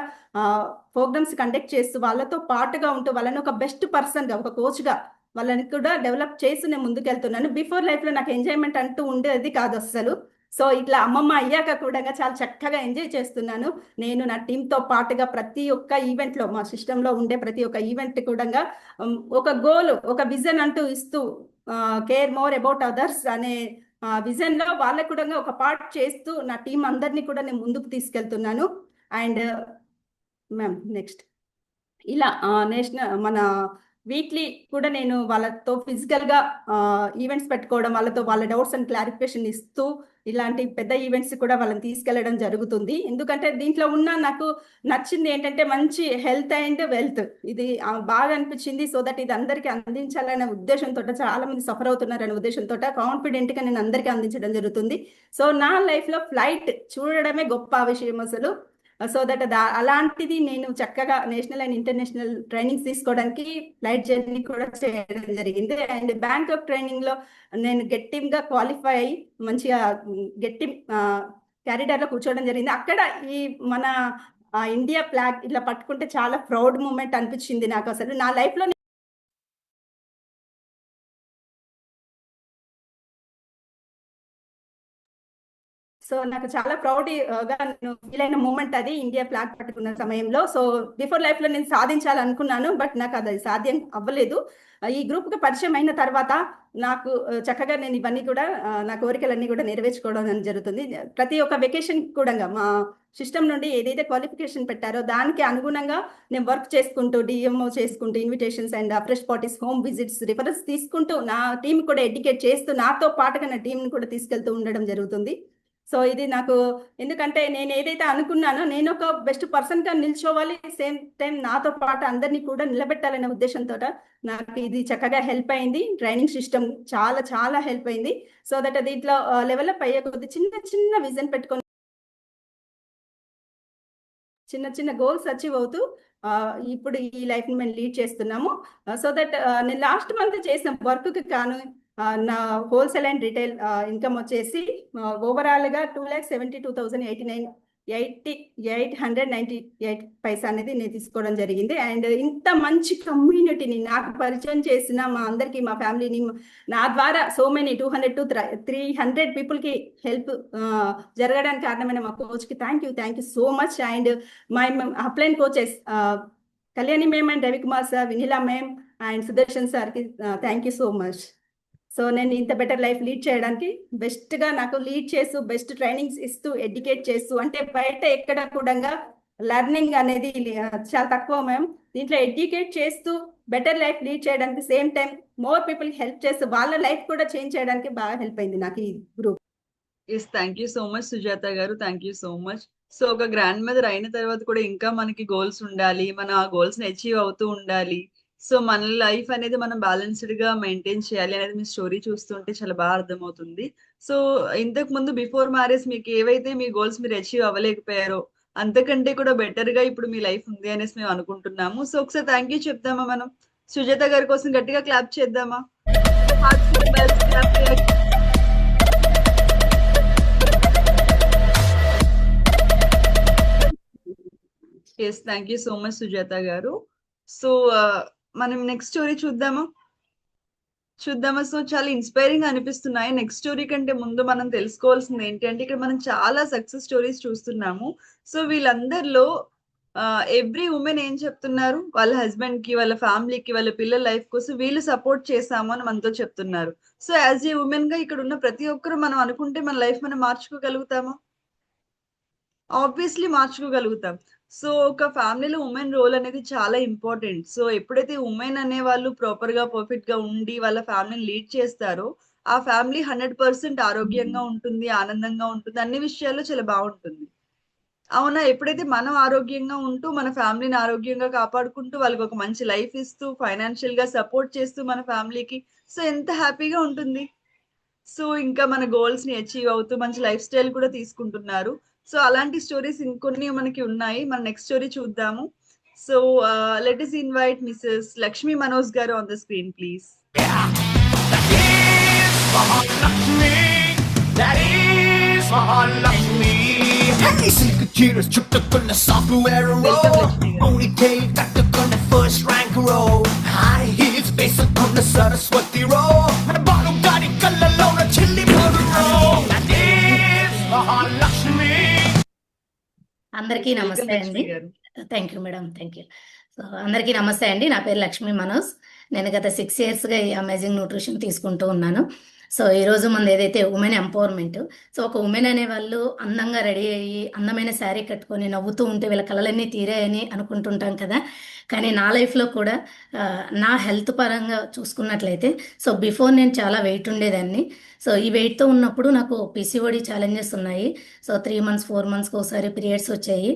ప్రోగ్రామ్స్ కండక్ట్ చేస్తూ వాళ్ళతో పాటుగా ఉంటూ వాళ్ళని ఒక బెస్ట్ పర్సన్గా, ఒక కోచ్గా వాళ్ళని కూడా డెవలప్ చేసి నేను ముందుకెళ్తున్నాను. బిఫోర్ లైఫ్లో నాకు ఎంజాయ్మెంట్ అంటూ ఉండేది కాదు అస్సలు. సో ఇట్లా అమ్మమ్మ అయ్యాక కూడా చాలా చక్కగా ఎంజాయ్ చేస్తున్నాను. నేను నా టీంతో పాటుగా ప్రతి ఒక్క ఈవెంట్లో, మా సిస్టంలో ఉండే ప్రతి ఒక్క ఈవెంట్ కూడా ఒక గోల్, ఒక విజన్ అంటూ ఇస్తూ కేర్ మోర్ అబౌట్ అదర్స్ అనే విజన్లో వాళ్ళకు కూడా ఒక పార్ట్ చేస్తూ నా టీం అందరినీ కూడా నేను ముందుకు తీసుకెళ్తున్నాను. అండ్ మ్యామ్ నెక్స్ట్ ఇలా నేషనల్ మన వీక్లీ కూడా నేను వాళ్ళతో ఫిజికల్గా ఈవెంట్స్ పెట్టుకోవడం, వాళ్ళ డౌట్స్ అండ్ క్లారిఫికేషన్ ఇస్తూ ఇలాంటి పెద్ద ఈవెంట్స్ కూడా వాళ్ళని తీసుకెళ్లడం జరుగుతుంది. ఎందుకంటే దీంట్లో నాకు నచ్చింది ఏంటంటే మంచి హెల్త్ అండ్ వెల్త్, ఇది బాగా అనిపించింది. సో దట్ ఇది అందరికీ అందించాలనే ఉద్దేశంతో, చాలా మంది సఫర్ అవుతున్నారనే ఉద్దేశంతో కాన్ఫిడెంట్గా నేను అందరికీ అందించడం జరుగుతుంది. సో నా లైఫ్లో ఫ్లైట్ చూడడమే గొప్ప విషయం అసలు. సో దట్ అలాంటిది నేను చక్కగా నేషనల్ అండ్ ఇంటర్నేషనల్ ట్రైనింగ్స్ తీసుకోవడానికి ఫ్లైట్ జర్నీ కూడా చేయడం జరిగింది. అండ్ బ్యాంకాక్ ట్రైనింగ్లో నేను గట్టిగా క్వాలిఫై అయ్యి మంచిగా గట్టి క్యారిడార్లో కూర్చోవడం జరిగింది. అక్కడ ఈ మన ఇండియా ఫ్లాగ్ ఇట్లా పట్టుకుంటే చాలా ప్రౌడ్ మూమెంట్ అనిపించింది నాకు అసలు నా లైఫ్లో. సో నాకు చాలా ప్రౌడ్గా నేను ఫీల్ అయిన మూమెంట్ అది, ఇండియా ఫ్లాగ్ పట్టుకున్న సమయంలో. సో బిఫోర్ లైఫ్లో నేను సాధించాలనుకున్నాను, బట్ నాకు అది సాధ్యం అవ్వలేదు. ఈ గ్రూప్కి పరిచయం అయిన తర్వాత నాకు చక్కగా నేను ఇవన్నీ కూడా నా కోరికలన్నీ కూడా నెరవేర్చుకోవడం జరుగుతుంది. ప్రతి ఒక్క వెకేషన్ కూడా మా సిస్టమ్ నుండి ఏదైతే క్వాలిఫికేషన్ పెట్టారో దానికి అనుగుణంగా నేను వర్క్ చేసుకుంటూ, డిఎంఓ చేసుకుంటూ, invitations and fresh parties, home visits, reference తీసుకుంటూ నా టీం కూడా ఎడ్యుకేట్ చేస్తూ నాతో పాటుగా నా టీంని కూడా తీసుకెళ్తూ ఉండడం జరుగుతుంది. సో ఇది నాకు, ఎందుకంటే నేను ఏదైతే అనుకున్నానో నేను ఒక బెస్ట్ పర్సన్గా నిల్చోవాలి, సేమ్ టైం నాతో పాటు అందరినీ కూడా నిలబెట్టాలనే ఉద్దేశంతో నాకు ఇది చక్కగా హెల్ప్ అయింది. ట్రైనింగ్ సిస్టమ్ చాలా చాలా హెల్ప్ అయింది. సో దట్ దీంట్లో లెవెలప్ అయ్యే కొద్ది చిన్న చిన్న విజన్ పెట్టుకొని చిన్న చిన్న గోల్స్ అచీవ్ అవుతూ ఇప్పుడు ఈ లైఫ్ని మేము లీడ్ చేస్తున్నాము. సో దట్ నేను లాస్ట్ మంత్ చేసిన వర్క్కి కాను నా హోల్సేల్ అండ్ రిటైల్ ఇన్కమ్ వచ్చేసి ఓవరాల్గా 2,72,898 అనేది నేను తీసుకోవడం జరిగింది. అండ్ ఇంత మంచి కమ్యూనిటీని నాకు పరిచయం చేసిన మా అందరికీ, మా ఫ్యామిలీని, నా ద్వారా సో మెనీ 200 to 300 పీపుల్కి హెల్ప్ జరగడానికి కారణమైన మా కోచ్కి thank you so much. And my upline coaches Kalyani ma'am and Ravikumar sir, Vinila ma'am and Sudarshan సార్కి thank you so much. So నేను ఇంత బెటర్ లైఫ్ లీడ్ చేయడానికి బెస్ట్గా నాకు లీడ్ చేస్తూ, బెస్ట్ ట్రైనింగ్స్ ఇస్తూ, ఎడ్యుకేట్ చేస్తూ, అంటే బయట ఎక్కడ కూడా లెర్నింగ్ అనేది చాలా తక్కువ మ్యామ్. దీంట్లో ఎడ్యుకేట్ చేస్తూ బెటర్ లైఫ్ లీడ్ చేయడానికి same time more people help చేస్తూ వాళ్ళ లైఫ్ కూడా చేంజ్ చేయడానికి బాగా హెల్ప్ అయింది నాకు ఈ group. Yes, thank you so much Sujatha garu, thank you so much. So ఒక గ్రాండ్ మదర్ అయిన తర్వాత కూడా ఇంకా మనకి గోల్స్ ఉండాలి, మన ఆ గోల్స్ ని అచీవ్ అవుతూ ఉండాలి. సో మన లైఫ్ అనేది మనం బ్యాలెన్స్డ్ గా మెయింటైన్ చేయాలి అనేది మీ స్టోరీ చూస్తుంటే చాలా బాగా అర్థమవుతుంది. సో ఇంతకు ముందు బిఫోర్ మ్యారేజ్ మీకు ఏవైతే మీ గోల్స్ మీరు అచీవ్ అవ్వలేకపోయారో అంతకంటే కూడా బెటర్ గా ఇప్పుడు మీ లైఫ్ ఉంది అనేసి మేము అనుకుంటున్నాము. సో ఒకసారి థ్యాంక్ యూ చెప్దామా మనం? సుజాత గారి కోసం గట్టిగా క్లాప్ చేద్దామా? Yes, thank you so much Sujatha garu. So మనం నెక్స్ట్ స్టోరీ చూద్దామా? సో చాలా ఇన్స్పైరింగ్ అనిపిస్తున్నాయి. నెక్స్ట్ స్టోరీ కంటే ముందు మనం తెలుసుకోవాల్సింది ఏంటంటే ఇక్కడ మనం చాలా సక్సెస్ స్టోరీస్ చూస్తున్నాము. సో వీళ్ళందరిలో ఎవ్రీ ఉమెన్ ఏం చెప్తున్నారు, వాళ్ళ హస్బెండ్ కి, వాళ్ళ ఫ్యామిలీకి, వాళ్ళ పిల్లల లైఫ్ కోసం వీళ్ళు సపోర్ట్ చేసాము అని మనతో చెప్తున్నారు. సో యాజ్ ఏ ఉమెన్ గా ఇక్కడ ఉన్న ప్రతి ఒక్కరు మనం అనుకుంటే మన లైఫ్ మనం మార్చుకోగలుగుతామా? ఆబ్వియస్లీ మార్చుకోగలుగుతాం. సో ఒక ఫ్యామిలీలో ఉమెన్ రోల్ అనేది చాలా ఇంపార్టెంట్. సో ఎప్పుడైతే ఉమెన్ అనే వాళ్ళు ప్రాపర్ గా పర్ఫెక్ట్ గా ఉండి వాళ్ళ ఫ్యామిలీని లీడ్ చేస్తారో ఆ ఫ్యామిలీ 100% ఆరోగ్యంగా ఉంటుంది, ఆనందంగా ఉంటుంది, అన్ని విషయాల్లో చాలా బాగుంటుంది. అవునా? ఎప్పుడైతే మనం ఆరోగ్యంగా ఉంటూ మన ఫ్యామిలీని ఆరోగ్యంగా కాపాడుకుంటూ వాళ్ళకి ఒక మంచి లైఫ్ ఇస్తూ ఫైనాన్షియల్ గా సపోర్ట్ చేస్తూ మన ఫ్యామిలీకి, సో ఎంత హ్యాపీగా ఉంటుంది. సో ఇంకా మన గోల్స్ ని అచీవ్ అవుతూ మంచి లైఫ్ స్టైల్ కూడా తీసుకుంటున్నారు. సో అలాంటి స్టోరీస్ ఇంకొన్ని మనకి ఉన్నాయి. మన నెక్స్ట్ స్టోరీ చూద్దాము. So let us invite Mrs Lakshmi Manoj garu on the screen please. చుట్టుకున్న సాఫ్ట్వేర్ ఓన్లీ టైల్ కట్టుకున్న ఫస్ట్ ర్యాంక్ రో హై హీల్స్ వేసుకున్న సరస్వతి రో మన బాలు గారి కళ్ళలోన చిల్లి రో మహాలక్ష్మి. అందరికీ నమస్తే అండి. Thank you madam, thank you. So అందరికీ నమస్తే అండి. నా పేరు లక్ష్మీ మనోజ్. నేను గత 6 yearsగా ఈ అమేజింగ్ న్యూట్రిషన్ తీసుకుంటూ ఉన్నాను. సో ఈరోజు మనది ఏదైతే ఉమెన్ ఎంపవర్మెంట్, సో ఒక ఉమెన్ అనే వాళ్ళు అందంగా రెడీ అయ్యి అందమైన శారీ కట్టుకొని నవ్వుతూ ఉంటే వీళ్ళ కళలన్నీ తీరాయని అనుకుంటుంటాం కదా. కానీ నా లైఫ్లో కూడా నా హెల్త్ పరంగా చూసుకున్నట్లయితే, సో బిఫోర్ నేను చాలా వెయిట్ ఉండేదాన్ని. సో ఈ వెయిట్తో ఉన్నప్పుడు నాకు PCOD ఛాలెంజెస్ ఉన్నాయి. సో 3 months 4 monthsకి ఒకసారి పీరియడ్స్ వచ్చాయి.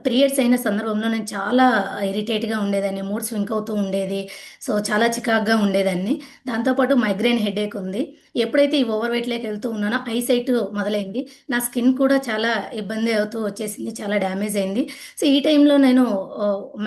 పీరియడ్స్ అయిన సందర్భంలో నేను చాలా ఇరిటేట్గా ఉండేదాన్ని, మూడ్ స్వింగ్ అవుతూ ఉండేది. సో చాలా చికాగ్గా ఉండేదాన్ని. దాంతోపాటు మైగ్రేన్ హెడేక్ ఉంది. ఎప్పుడైతే ఈ ఓవర్ వెయిట్లోకి వెళ్తూ ఉన్నానో ఐసైట్ మొదలైంది. నా స్కిన్ కూడా చాలా ఇబ్బంది అవుతూ వచ్చేసింది, చాలా డ్యామేజ్ అయింది. సో ఈ టైంలో నేను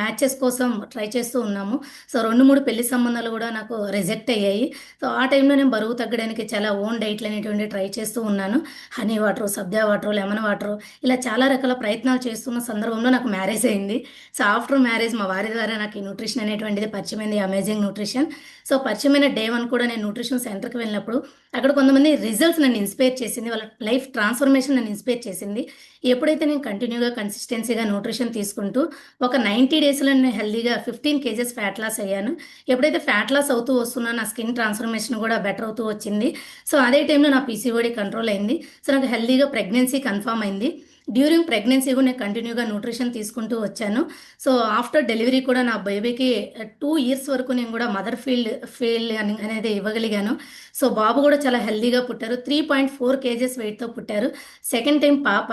మ్యాచెస్ కోసం ట్రై చేస్తూ ఉన్నాము. సో 2-3 పెళ్లి సంబంధాలు కూడా నాకు రిజెక్ట్ అయ్యాయి. సో ఆ టైంలో నేను బరువు తగ్గడానికి చాలా ఓన్ డైట్లు అనేటువంటి ట్రై చేస్తూ ఉన్నాను. హనీ వాటర్, సబ్జా వాటర్, లెమన్ వాటర్, ఇలా చాలా రకాల ప్రయత్నాలు చేస్తున్న సందర్భంలో నాకు మ్యారేజ్ అయింది. సో ఆఫ్టర్ మ్యారేజ్ మా వారి ద్వారా నాకు ఈ న్యూట్రిషన్ అనేటువంటిది పరిచయమైంది, అమేజింగ్ న్యూట్రిషన్. సో పరిచయమైన Day 1 కూడా నేను న్యూట్రిషన్ సెంటర్కి వెళ్ళినప్పుడు అక్కడ కొంతమంది రిజల్ట్స్ నన్ను ఇన్స్పైర్ చేసింది, వాళ్ళ లైఫ్ ట్రాన్స్ఫర్మేషన్ నన్ను ఇన్స్పైర్ చేసింది. ఎప్పుడైతే నేను కంటిన్యూగా కన్సిస్టెన్సీగా న్యూట్రిషన్ తీసుకుంటూ ఒక 90 daysలో నేను హెల్దీగా 15 kgs ఫ్యాట్ లాస్ అయ్యాను. ఎప్పుడైతే ఫ్యాట్ లాస్ అవుతూ వస్తున్నా నా స్కిన్ ట్రాన్స్ఫర్మేషన్ కూడా బెటర్ అవుతూ వచ్చింది. సో అదే టైంలో నా PCOD కంట్రోల్ అయింది. సో నాకు హెల్దీగా ప్రెగ్నెన్సీ కన్ఫర్మ్ అయింది. డ్యూరింగ్ ప్రెగ్నెన్సీ కూడా నేను కంటిన్యూగా న్యూట్రిషన్ తీసుకుంటూ వచ్చాను. సో ఆఫ్టర్ డెలివరీ కూడా నా బేబీకి 2 years వరకు నేను కూడా మదర్ ఫీల్ అనేది ఇవ్వగలిగాను. సో బాబు కూడా చాలా హెల్దీగా పుట్టారు. 3.4 kgs వెయిట్తో పుట్టారు. సెకండ్ టైం పాప.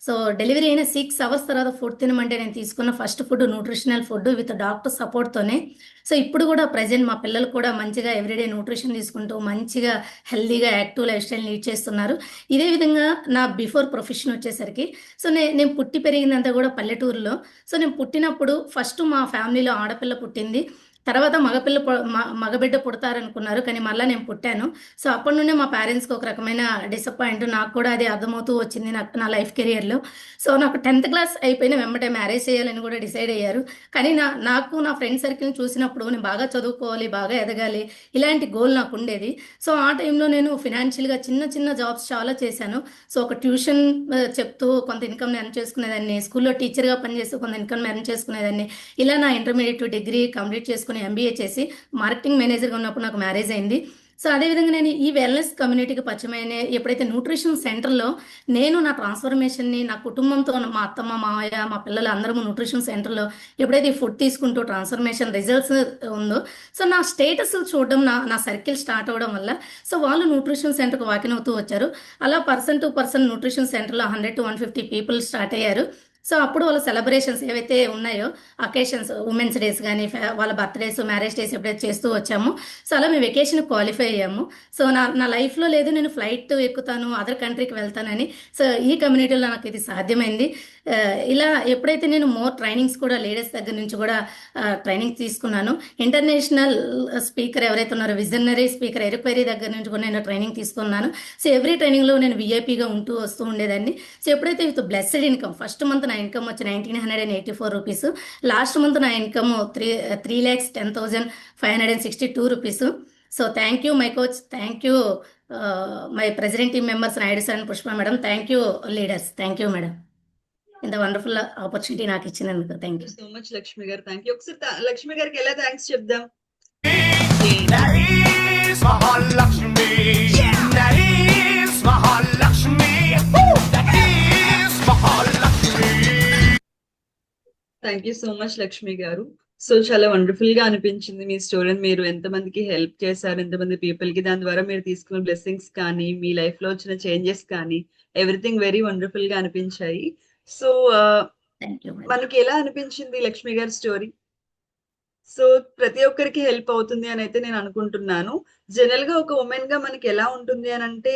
సో డెలివరీ అయిన 6 hours తర్వాత ఫుడ్ తినమంటే నేను తీసుకున్న first food nutritional food with doctor సపోర్ట్తోనే. సో ఇప్పుడు కూడా ప్రజెంట్ మా పిల్లలు కూడా మంచిగా ఎవ్రీడే న్యూట్రిషన్ తీసుకుంటూ మంచిగా హెల్దీగా యాక్టివ్ లైఫ్ స్టైల్ లీడ్ చేస్తున్నారు. ఇదే విధంగా నా బిఫోర్ ప్రొఫెషన్ వచ్చేసరికి, సో నేను పుట్టి పెరిగిందంతా కూడా పల్లెటూరులో. సో నేను పుట్టినప్పుడు ఫస్ట్ మా ఫ్యామిలీలో ఆడపిల్ల పుట్టింది. తర్వాత మగబిడ్డ పుడతారనుకున్నారు, కానీ మళ్ళీ నేను పుట్టాను. సో అప్పటి నుండి మా పేరెంట్స్కి ఒక రకమైన డిసప్పాయింట్, నాకు కూడా అది అర్థమవుతూ వచ్చింది నా లైఫ్ కెరియర్లో. సో నాకు 10th class అయిపోయిన వెంబటే మ్యారేజ్ చేయాలని కూడా డిసైడ్ అయ్యారు. కానీ నాకు నా ఫ్రెండ్ సర్కిల్ని చూసినప్పుడు నేను బాగా చదువుకోవాలి, బాగా ఎదగాలి, ఇలాంటి గోల్ నాకు ఉండేది. సో ఆ టైంలో నేను ఫినాన్షియల్గా చిన్న జాబ్స్ చాలా చేశాను. సో ఒక ట్యూషన్ చెప్తూ కొంత ఇన్కమ్ ఎర్న్ చేసుకునేదాన్ని, స్కూల్లో టీచర్గా పనిచేస్తూ కొంత ఇన్కమ్ ఎర్న్ చేసుకునేదాన్ని. ఇలా నా ఇంటర్మీడియట్ డిగ్రీ కంప్లీట్ చేసుకుని MBA చేసి మార్కెటింగ్ మేనేజర్గా ఉన్నప్పుడు నాకు మ్యారేజ్ అయింది. సో అదేవిధంగా నేను ఈ వెల్నెస్ కమ్యూనిటీకి పరిచయమైన ఎప్పుడైతే న్యూట్రిషన్ సెంటర్లో నేను నా ట్రాన్స్ఫర్మేషన్ని నా కుటుంబంతో మా అత్తమ్మ మావయ్య మా పిల్లలు అందరము న్యూట్రిషన్ సెంటర్లో ఎప్పుడైతే ఈ ఫుడ్ తీసుకుంటూ ట్రాన్స్ఫర్మేషన్ రిజల్ట్స్ ఉందో సో నా స్టేటస్ చూడడం నా సర్కిల్ స్టార్ట్ అవ్వడం వల్ల సో వాళ్ళు న్యూట్రిషన్ సెంటర్కి వాకిన్ అవుతూ వచ్చారు. అలా పర్సన్ టు పర్సన్ న్యూట్రిషన్ సెంటర్లో 100 to 150 పీపుల్ స్టార్ట్ అయ్యారు. సో అప్పుడు వాళ్ళ సెలబ్రేషన్స్ ఏవైతే ఉన్నాయో అకేషన్స్ ఉమెన్స్ డేస్ కానీ వాళ్ళ బర్త్డేస్ మ్యారేజ్ డేస్ ఎప్పుడైతే చేస్తూ వచ్చామో సో అలా మేము వెకేషన్ క్వాలిఫై అయ్యాము. సో నా లైఫ్లో లేదు నేను ఫ్లైట్ ఎక్కుతాను అదర్ కంట్రీకి వెళ్తానని. సో ఈ కమ్యూనిటీలో నాకు ఇది సాధ్యమైంది. ఇలా ఎప్పుడైతే నేను మోర్ ట్రైనింగ్స్ కూడా లేడీస్ దగ్గర నుంచి కూడా ట్రైనింగ్ తీసుకున్నాను. ఇంటర్నేషనల్ స్పీకర్ ఎవరైతే ఉన్నారో విజనరీ స్పీకర్ ఎరిక్వైరీ దగ్గర నుంచి కూడా నేను ట్రైనింగ్ తీసుకున్నాను. సో ఎవ్రీ ట్రైనింగ్లో నేను విఐపీగా ఉంటూ వస్తూ ఉండేదాన్ని. సో ఎప్పుడైతే with blessed income first month నా ఇన్కమ్ వచ్చి 1984 రూపీస్, లాస్ట్ మంత్ నా income 3,10,562 rupees. So thank you my coach, thank you my president team members Naidu sir and Pushpa madam, thank you leaders, thank you madam ఇంత వండర్ఫుల్ ఆపర్చునిటీ నాకు ఇచ్చినందుకు thank you so much Lakshmi garu. Thank you. ఒకసారి లక్ష్మి గారికి ఎలా థ్యాంక్స్ చెప్దాం? That is Mahalakshmi. That is Mahalakshmi. That is Mahalakshmi. Thank you so much Lakshmi గారు. సో చాలా వండర్ఫుల్ గా అనిపించింది మీ స్టోరీని. మీరు ఎంతమందికి హెల్ప్ చేశారు, ఎంతమంది పీపుల్ కి, దాని ద్వారా మీరు తీసుకున్న బ్లెస్సింగ్స్ కానీ మీ లైఫ్ లో వచ్చిన చేంజెస్ కానీ ఎవ్రీథింగ్ వెరీ వండర్ఫుల్ గా అనిపించాయి. సో మనకి ఎలా అనిపించింది లక్ష్మి గారి స్టోరీ? సో ప్రతి ఒక్కరికి హెల్ప్ అవుతుంది అని అయితే నేను అనుకుంటున్నాను. జనరల్ గా ఒక ఉమెన్ గా మనకి ఎలా ఉంటుంది అని అంటే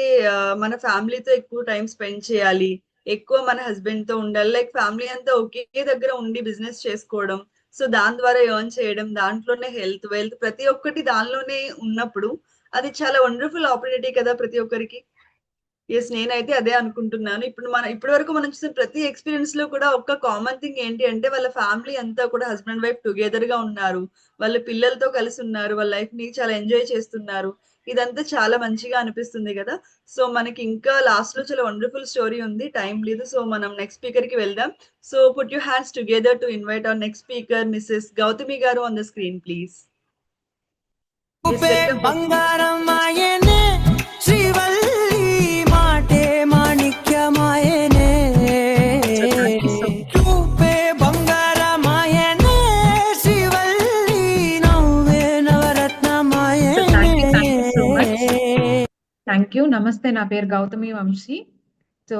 మన ఫ్యామిలీతో ఎక్కువ టైం స్పెండ్ చేయాలి, ఎక్కువ మన హస్బెండ్ తో ఉండాలి, లైక్ ఫ్యామిలీ అంతా ఒకే దగ్గర ఉండి బిజినెస్ చేసుకోవడం, సో దాని ద్వారా ఎర్న్ చేయడం, దాంట్లోనే హెల్త్ వెల్త్ ప్రతి ఒక్కటి దానిలోనే ఉన్నప్పుడు అది చాలా వండర్ఫుల్ ఆపర్చునిటీ కదా ప్రతి ఒక్కరికి. ఎస్, నేనైతే అదే అనుకుంటున్నాను. ఇప్పటి వరకు మనం చూసిన ప్రతి ఎక్స్పీరియన్స్ లో కూడా ఒక కామన్ థింగ్ ఏంటి అంటే వాళ్ళ ఫ్యామిలీ అంతా కూడా హస్బెండ్ వైఫ్ టుగెదర్ గా ఉన్నారు, వాళ్ళ పిల్లలతో కలిసి ఉన్నారు, వాళ్ళ లైఫ్ ని చాలా ఎంజాయ్ చేస్తున్నారు. ఇదంతా చాలా మంచిగా అనిపిస్తుంది కదా. సో మనకి ఇంకా లాస్ట్ లో చాలా వండర్ఫుల్ స్టోరీ ఉంది, టైం లేదు. సో మనం నెక్స్ట్ స్పీకర్ కి వెళ్దాం. So put your hands together to invite our next speaker Mrs Gautami garu on the screen please. బంగారం మాయనే శ్రీవల్లి మాటే మాణిక్యమాయనే రూపే బంగారమాయనే శ్రీవల్లి నవ్వే నవరత్నమాయనే. Thank you. నమస్తే, నా పేరు గౌతమి వంశీ. సో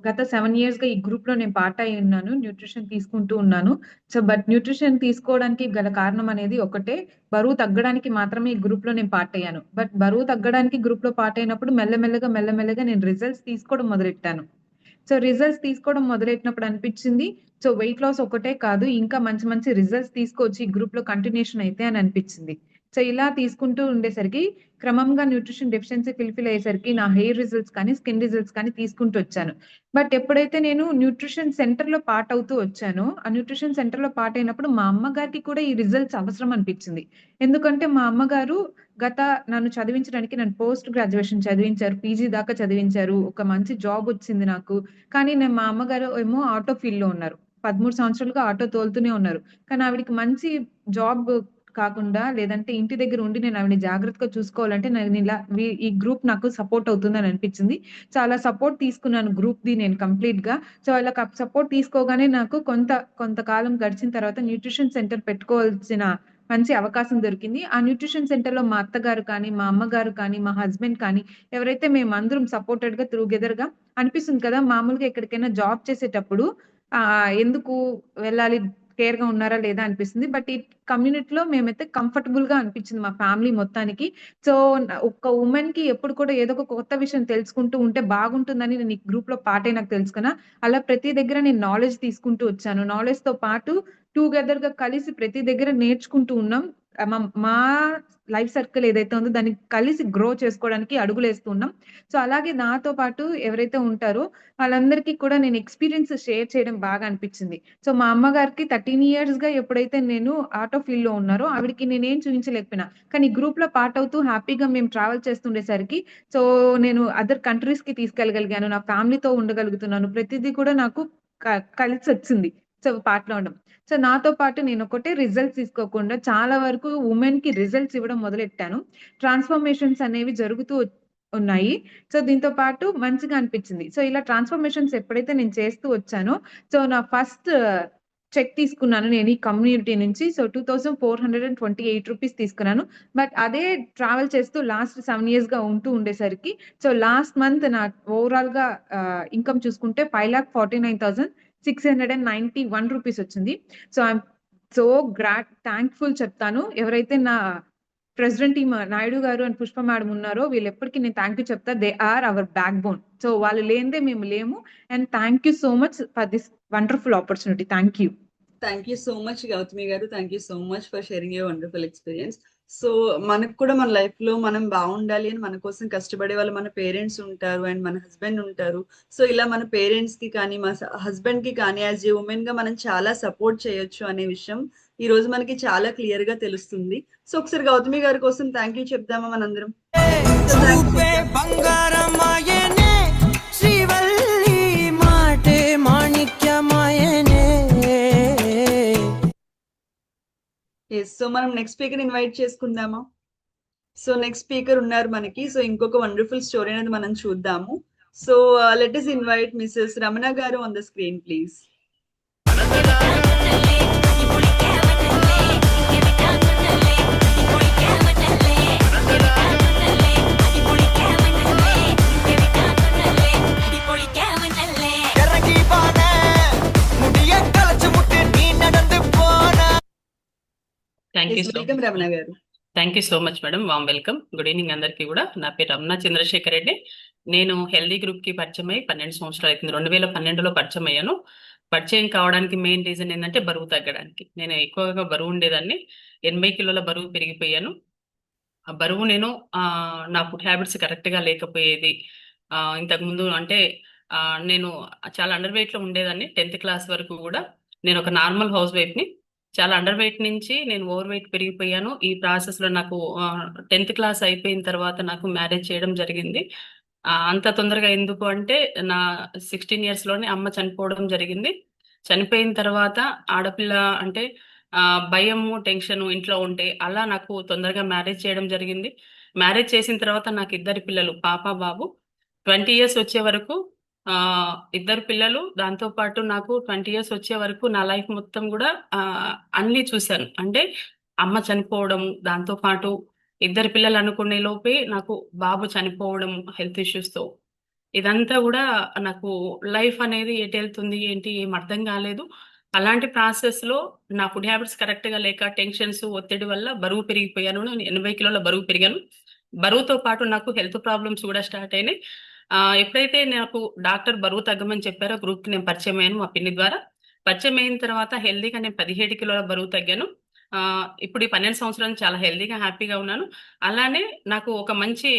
గత 7 years గా ఈ గ్రూప్ లో నేను పార్ట్ అయి ఉన్నాను, న్యూట్రిషన్ తీసుకుంటూ ఉన్నాను. సో బట్ న్యూట్రిషన్ తీసుకోవడానికి గల కారణం అనేది ఒకటే, బరువు తగ్గడానికి మాత్రమే ఈ గ్రూప్ లో నేను పార్ట్ అయ్యాను. బట్ బరువు తగ్గడానికి గ్రూప్ లో పార్ట్ అయినప్పుడు మెల్లమెల్లగా నేను రిజల్ట్స్ తీసుకోవడం మొదలెట్టాను. సో రిజల్ట్స్ తీసుకోవడం మొదలెట్టినప్పుడు అనిపించింది, సో వెయిట్ లాస్ ఒకటే కాదు, ఇంకా మంచి మంచి రిజల్ట్స్ తీసుకొచ్చి ఈ గ్రూప్ లో కంటిన్యూషన్ అయితే అని అనిపించింది. సో ఇలా తీసుకుంటూ ఉండేసరికి క్రమంగా న్యూట్రిషన్ డెఫిషియన్సీ ఫిల్ఫిల్ అయ్యేసరికి నా హెయిర్ రిజల్ట్స్ కానీ స్కిన్ రిజల్ట్స్ కానీ తీసుకుంటూ వచ్చాను. బట్ ఎప్పుడైతే నేను న్యూట్రిషన్ సెంటర్ లో పార్ట్ అవుతూ వచ్చానో, ఆ న్యూట్రిషన్ సెంటర్ లో పార్ట్ అయినప్పుడు మా అమ్మగారికి కూడా ఈ రిజల్ట్స్ అవసరం అనిపించింది. ఎందుకంటే మా అమ్మగారు నన్ను చదివించడానికి నన్ను పోస్ట్ గ్రాడ్యుయేషన్ చదివించారు, పీజీ దాకా చదివించారు, ఒక మంచి జాబ్ వచ్చింది నాకు. కానీ మా అమ్మగారు ఏమో ఆటో ఫీల్డ్ లో ఉన్నారు, 13 సంవత్సరాలుగా ఆటో తోలుతూనే ఉన్నారు. కానీ ఆవిడకి మంచి జాబ్ కాకుండా లేదంటే ఇంటి దగ్గర ఉండి నేను ఆవిడని జాగ్రత్తగా చూసుకోవాలంటే నేను ఇలా ఈ గ్రూప్ నాకు సపోర్ట్ అవుతుందని అనిపించింది. సో అలా సపోర్ట్ తీసుకున్నాను గ్రూప్ ది నేను కంప్లీట్ గా. సో అలా సపోర్ట్ తీసుకోగానే నాకు కొంతకాలం గడిచిన తర్వాత న్యూట్రిషన్ సెంటర్ పెట్టుకోవాల్సిన మంచి అవకాశం దొరికింది. ఆ న్యూట్రిషన్ సెంటర్ లో మా అత్తగారు కానీ, మా అమ్మగారు కానీ, మా హస్బెండ్ కానీ ఎవరైతే మేము అందరం సపోర్టెడ్ గా టుగెదర్ గా అనిపిస్తుంది కదా. మామూలుగా ఎక్కడికైనా జాబ్ చేసేటప్పుడు ఎందుకు వెళ్ళాలి, కేర్ గా ఉన్నారా లేదా అనిపిస్తుంది. బట్ ఈ కమ్యూనిటీలో మేమైతే కంఫర్టబుల్ గా అనిపించింది మా ఫ్యామిలీ మొత్తానికి. సో ఒక ఉమెన్ కి ఎప్పుడు కూడా ఏదో ఒక కొత్త విషయం తెలుసుకుంటూ ఉంటే బాగుంటుందని నేను ఈ గ్రూప్ లో పార్ట్ అయి నాకు తెలుసుకున్నా. అలా ప్రతి దగ్గర నేను నాలెడ్జ్ తీసుకుంటూ వచ్చాను. నాలెడ్జ్ తో పాటు టుగెదర్ గా కలిసి ప్రతి దగ్గర నేర్చుకుంటూ ఉన్నాం. మా లైఫ్ సర్కిల్ ఏదైతే ఉందో దాన్ని కలిసి గ్రో చేసుకోవడానికి అడుగులు వేస్తున్నాం. సో అలాగే నాతో పాటు ఎవరైతే ఉంటారో వాళ్ళందరికీ కూడా నేను ఎక్స్పీరియన్స్ షేర్ చేయడం బాగా అనిపించింది. సో మా అమ్మగారికి 13 years గా ఎప్పుడైతే నేను ఆటో ఫీల్డ్ లో ఉన్నారో ఆవిడకి నేనేం చూపించలేకపోయినా, కానీ గ్రూప్ లో పార్ట్ అవుతూ హ్యాపీగా మేము ట్రావెల్ చేస్తుండేసరికి సో నేను అదర్ కంట్రీస్ కి తీసుకెళ్ళగలిగాను, నా ఫ్యామిలీతో ఉండగలుగుతున్నాను, ప్రతిదీ కూడా నాకు కలిసి వచ్చింది. సో పార్ట్లో ఉండడం. సో నాతో పాటు నేను ఒకటే రిజల్ట్స్ తీసుకోకుండా చాలా వరకు ఉమెన్ కి రిజల్ట్స్ ఇవ్వడం మొదలెట్టాను. ట్రాన్స్ఫర్మేషన్స్ అనేవి జరుగుతూ ఉన్నాయి. సో దీంతో పాటు మంచిగా అనిపించింది. సో ఇలా ట్రాన్స్ఫర్మేషన్స్ ఎప్పుడైతే నేను చేస్తూ వచ్చానో, సో నా ఫస్ట్ చెక్ తీసుకున్నాను నేను ఈ కమ్యూనిటీ నుంచి. సో ₹2,428 తీసుకున్నాను. బట్ అదే ట్రావెల్ చేస్తూ లాస్ట్ 7 years గా ఉంటూ ఉండేసరికి, సో లాస్ట్ మంత్ నా ఓవరాల్ గా ఇన్కమ్ చూసుకుంటే ₹5,14,691 వచ్చింది. సో ఐఎమ్ సో థ్యాంక్ఫుల్ చెప్తాను. ఎవరైతే నా ప్రెసిడెంట్ టీమ్ నాయుడు గారు అండ్ పుష్ప మేడం ఉన్నారో, వీళ్ళు ఎప్పటికీ నేను థ్యాంక్ యూ చెప్తా. They are our backbone. So వాళ్ళు లేనిదే మేము లేము. And thank you so much for this wonderful opportunity. Thank you. Thank you so much Gautami గారు. Thank you so much for sharing your wonderful experience. So మనకు కూడా మన లైఫ్ లో మనం బాగుండాలి అని మన కోసం కష్టపడే వాళ్ళు మన పేరెంట్స్ ఉంటారు అండ్ మన హస్బెండ్ ఉంటారు. సో ఇలా మన పేరెంట్స్ కి కానీ మన హస్బెండ్ కి కానీ యాజ్ ఏ ఉమెన్ గా మనం చాలా సపోర్ట్ చేయొచ్చు అనే విషయం ఈ రోజు మనకి చాలా క్లియర్ గా తెలుస్తుంది. సో ఒకసారి గౌతమి గారి కోసం థ్యాంక్ యూ చెప్దామా మనందరం? చూపే బంగారమాయనే శ్రీవల్లి మాటే మాణిక్యమాయనే. సో మనం నెక్స్ట్ స్పీకర్ ఇన్వైట్ చేసుకుందామా? సో నెక్స్ట్ స్పీకర్ ఉన్నారు మనకి. సో ఇంకొక వండర్ఫుల్ స్టోరీ అనేది మనం చూద్దాము. So let us invite Mrs Ramana గారు on the screen please. Welcome Ramana గారు. Thank you so much madam. Warm welcome. Good evening అందరికీ కూడా. నా పేరు రమణ చంద్రశేఖర్ రెడ్డి. నేను హెల్దీ గ్రూప్ కి పరిచయం అయ్యి 12 సంవత్సరాలు అవుతుంది. 2012లో పరిచయం అయ్యాను. పరిచయం కావడానికి మెయిన్ రీజన్ ఏంటంటే బరువు తగ్గడానికి. నేను ఎక్కువగా బరువు ఉండేదాన్ని. 80 కిలోల బరువు పెరిగిపోయాను. ఆ బరువు నేను నా ఫుడ్ హ్యాబిట్స్ కరెక్ట్ గా లేకపోయేది. ఇంతకుముందు అంటే నేను చాలా అండర్ వెయిట్ లో ఉండేదాన్ని. 10th క్లాస్ వరకు కూడా నేను ఒక నార్మల్ హౌస్ వైఫ్ ని. చాలా అండర్ వెయిట్ నుంచి నేను ఓవర్ వెయిట్ పెరిగిపోయాను. ఈ ప్రాసెస్ లో నాకు 10th క్లాస్ అయిపోయిన తర్వాత నాకు మ్యారేజ్ చేయడం జరిగింది. అంత తొందరగా ఎందుకు అంటే నా 16 years లోనే అమ్మ చనిపోవడం జరిగింది. చనిపోయిన తర్వాత ఆడపిల్ల అంటే భయము టెన్షన్ ఇంట్లో ఉంటే అలా నాకు తొందరగా మ్యారేజ్ చేయడం జరిగింది. మ్యారేజ్ చేసిన తర్వాత నాకు 2 పిల్లలు, పాప బాబు. 20 years వచ్చే వరకు 2 పిల్లలు. దాంతో పాటు నాకు 20 years వచ్చే వరకు నా లైఫ్ మొత్తం కూడా అన్ని చూశాను. అంటే అమ్మ చనిపోవడం, దాంతో పాటు 2 పిల్లలు అనుకునే లోపే నాకు బాబు చనిపోవడం హెల్త్ ఇష్యూస్ తో. ఇదంతా కూడా నాకు లైఫ్ అనేది ఎటు వెళ్తుంది ఏంటి ఏం అర్థం కాలేదు. అలాంటి ప్రాసెస్ లో నా ఫుడ్ హ్యాబిట్స్ కరెక్ట్ గా లేక టెన్షన్స్ ఒత్తిడి వల్ల బరువు పెరిగిపోయాను. నేను 80 కిలోల బరువు పెరిగాను. బరువుతో పాటు నాకు హెల్త్ ప్రాబ్లమ్స్ కూడా స్టార్ట్ అయినాయి. ఎప్పుడైతే నాకు డాక్టర్ బరువు తగ్గమని చెప్పారో గ్రూప్ కి నేను పరిచయం అయ్యాను మా పిన్ని ద్వారా. పరిచయం అయిన తర్వాత హెల్దీగా నేను 17 కిలోల బరువు తగ్గాను. ఇప్పుడు ఈ 12 సంవత్సరాలు చాలా హెల్దీగా హ్యాపీగా ఉన్నాను. అలానే నాకు ఒక మంచి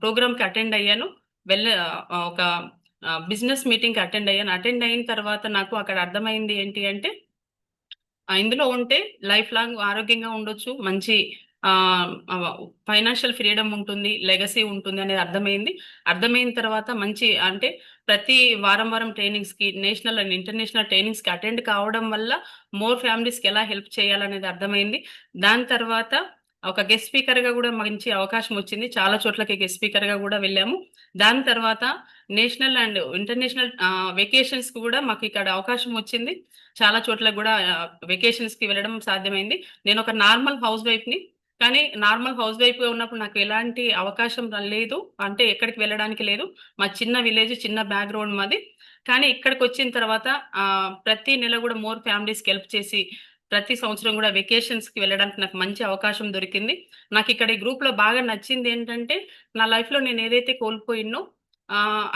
ప్రోగ్రామ్ కి అటెండ్ అయ్యాను. ఒక బిజినెస్ మీటింగ్ కి అటెండ్ అయ్యాను. అటెండ్ అయిన తర్వాత నాకు అక్కడ అర్థమైంది ఏంటి అంటే ఇందులో ఉంటే లైఫ్ లాంగ్ ఆరోగ్యంగా ఉండొచ్చు, మంచి ఫైనాన్షియల్ ఫ్రీడమ్ ఉంటుంది, లెగసీ ఉంటుంది అనేది అర్థమైంది. అర్థమైన తర్వాత మంచి అంటే ప్రతి వారం ట్రైనింగ్స్ కి, నేషనల్ అండ్ ఇంటర్నేషనల్ ట్రైనింగ్స్ కి అటెండ్ కావడం వల్ల మోర్ ఫ్యామిలీస్ కి ఎలా హెల్ప్ చేయాలనేది అర్థమైంది. దాని తర్వాత ఒక గెస్ట్ స్పీకర్ గా కూడా మంచి అవకాశం వచ్చింది. చాలా చోట్లకి గెస్ట్ స్పీకర్ గా కూడా వెళ్ళాము. దాని తర్వాత నేషనల్ అండ్ ఇంటర్నేషనల్ వెకేషన్స్ కి కూడా మాకు ఇక్కడ అవకాశం వచ్చింది. చాలా చోట్ల కూడా వెకేషన్స్ కి వెళ్ళడం సాధ్యమైంది. నేను ఒక నార్మల్ హౌస్ వైఫ్ ని, కానీ నార్మల్ హౌస్ వైఫ్ గా ఉన్నప్పుడు నాకు ఎలాంటి అవకాశం లేదు, అంటే ఎక్కడికి వెళ్ళడానికి లేదు. మా చిన్న విలేజ్, చిన్న బ్యాక్గ్రౌండ్ మాది. కానీ ఇక్కడికి వచ్చిన తర్వాత ప్రతి నెల కూడా మోర్ ఫ్యామిలీస్ కి హెల్ప్ చేసి ప్రతి సంవత్సరం కూడా వెకేషన్స్ కి వెళ్ళడానికి నాకు మంచి అవకాశం దొరికింది. నాకు ఇక్కడ ఈ గ్రూప్ లో బాగా నచ్చింది ఏంటంటే నా లైఫ్ లో నేను ఏదైతే కోల్పోయినో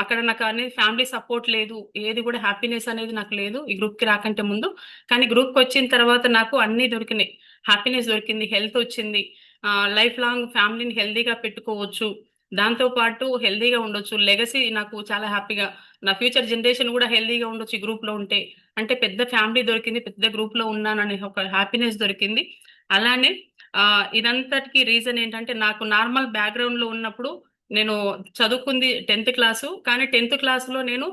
అక్కడ నాకు అనేది ఫ్యామిలీ సపోర్ట్ లేదు, ఏది కూడా హ్యాపీనెస్ అనేది నాకు లేదు ఈ గ్రూప్ కి రాకంటే ముందు. కానీ గ్రూప్ కి వచ్చిన తర్వాత నాకు అన్ని దొరికినాయి. హ్యాపీనెస్ దొరికింది, హెల్త్ వచ్చింది, లైఫ్ లాంగ్ ఫ్యామిలీని హెల్దీగా పెట్టుకోవచ్చు, దాంతో పాటు హెల్దీగా ఉండొచ్చు, లెగసీ నాకు చాలా హ్యాపీగా, నా ఫ్యూచర్ జనరేషన్ కూడా హెల్దీగా ఉండొచ్చు ఈ గ్రూప్ లో ఉంటే. అంటే పెద్ద ఫ్యామిలీ దొరికింది, పెద్ద గ్రూప్ లో ఉన్నాననే ఒక హ్యాపీనెస్ దొరికింది. అలానే ఇదంతటికి రీజన్ ఏంటంటే నాకు నార్మల్ బ్యాక్గ్రౌండ్ లో ఉన్నప్పుడు నేను చదువుకుంది 10th క్లాసు. కానీ 10th క్లాసులో నేను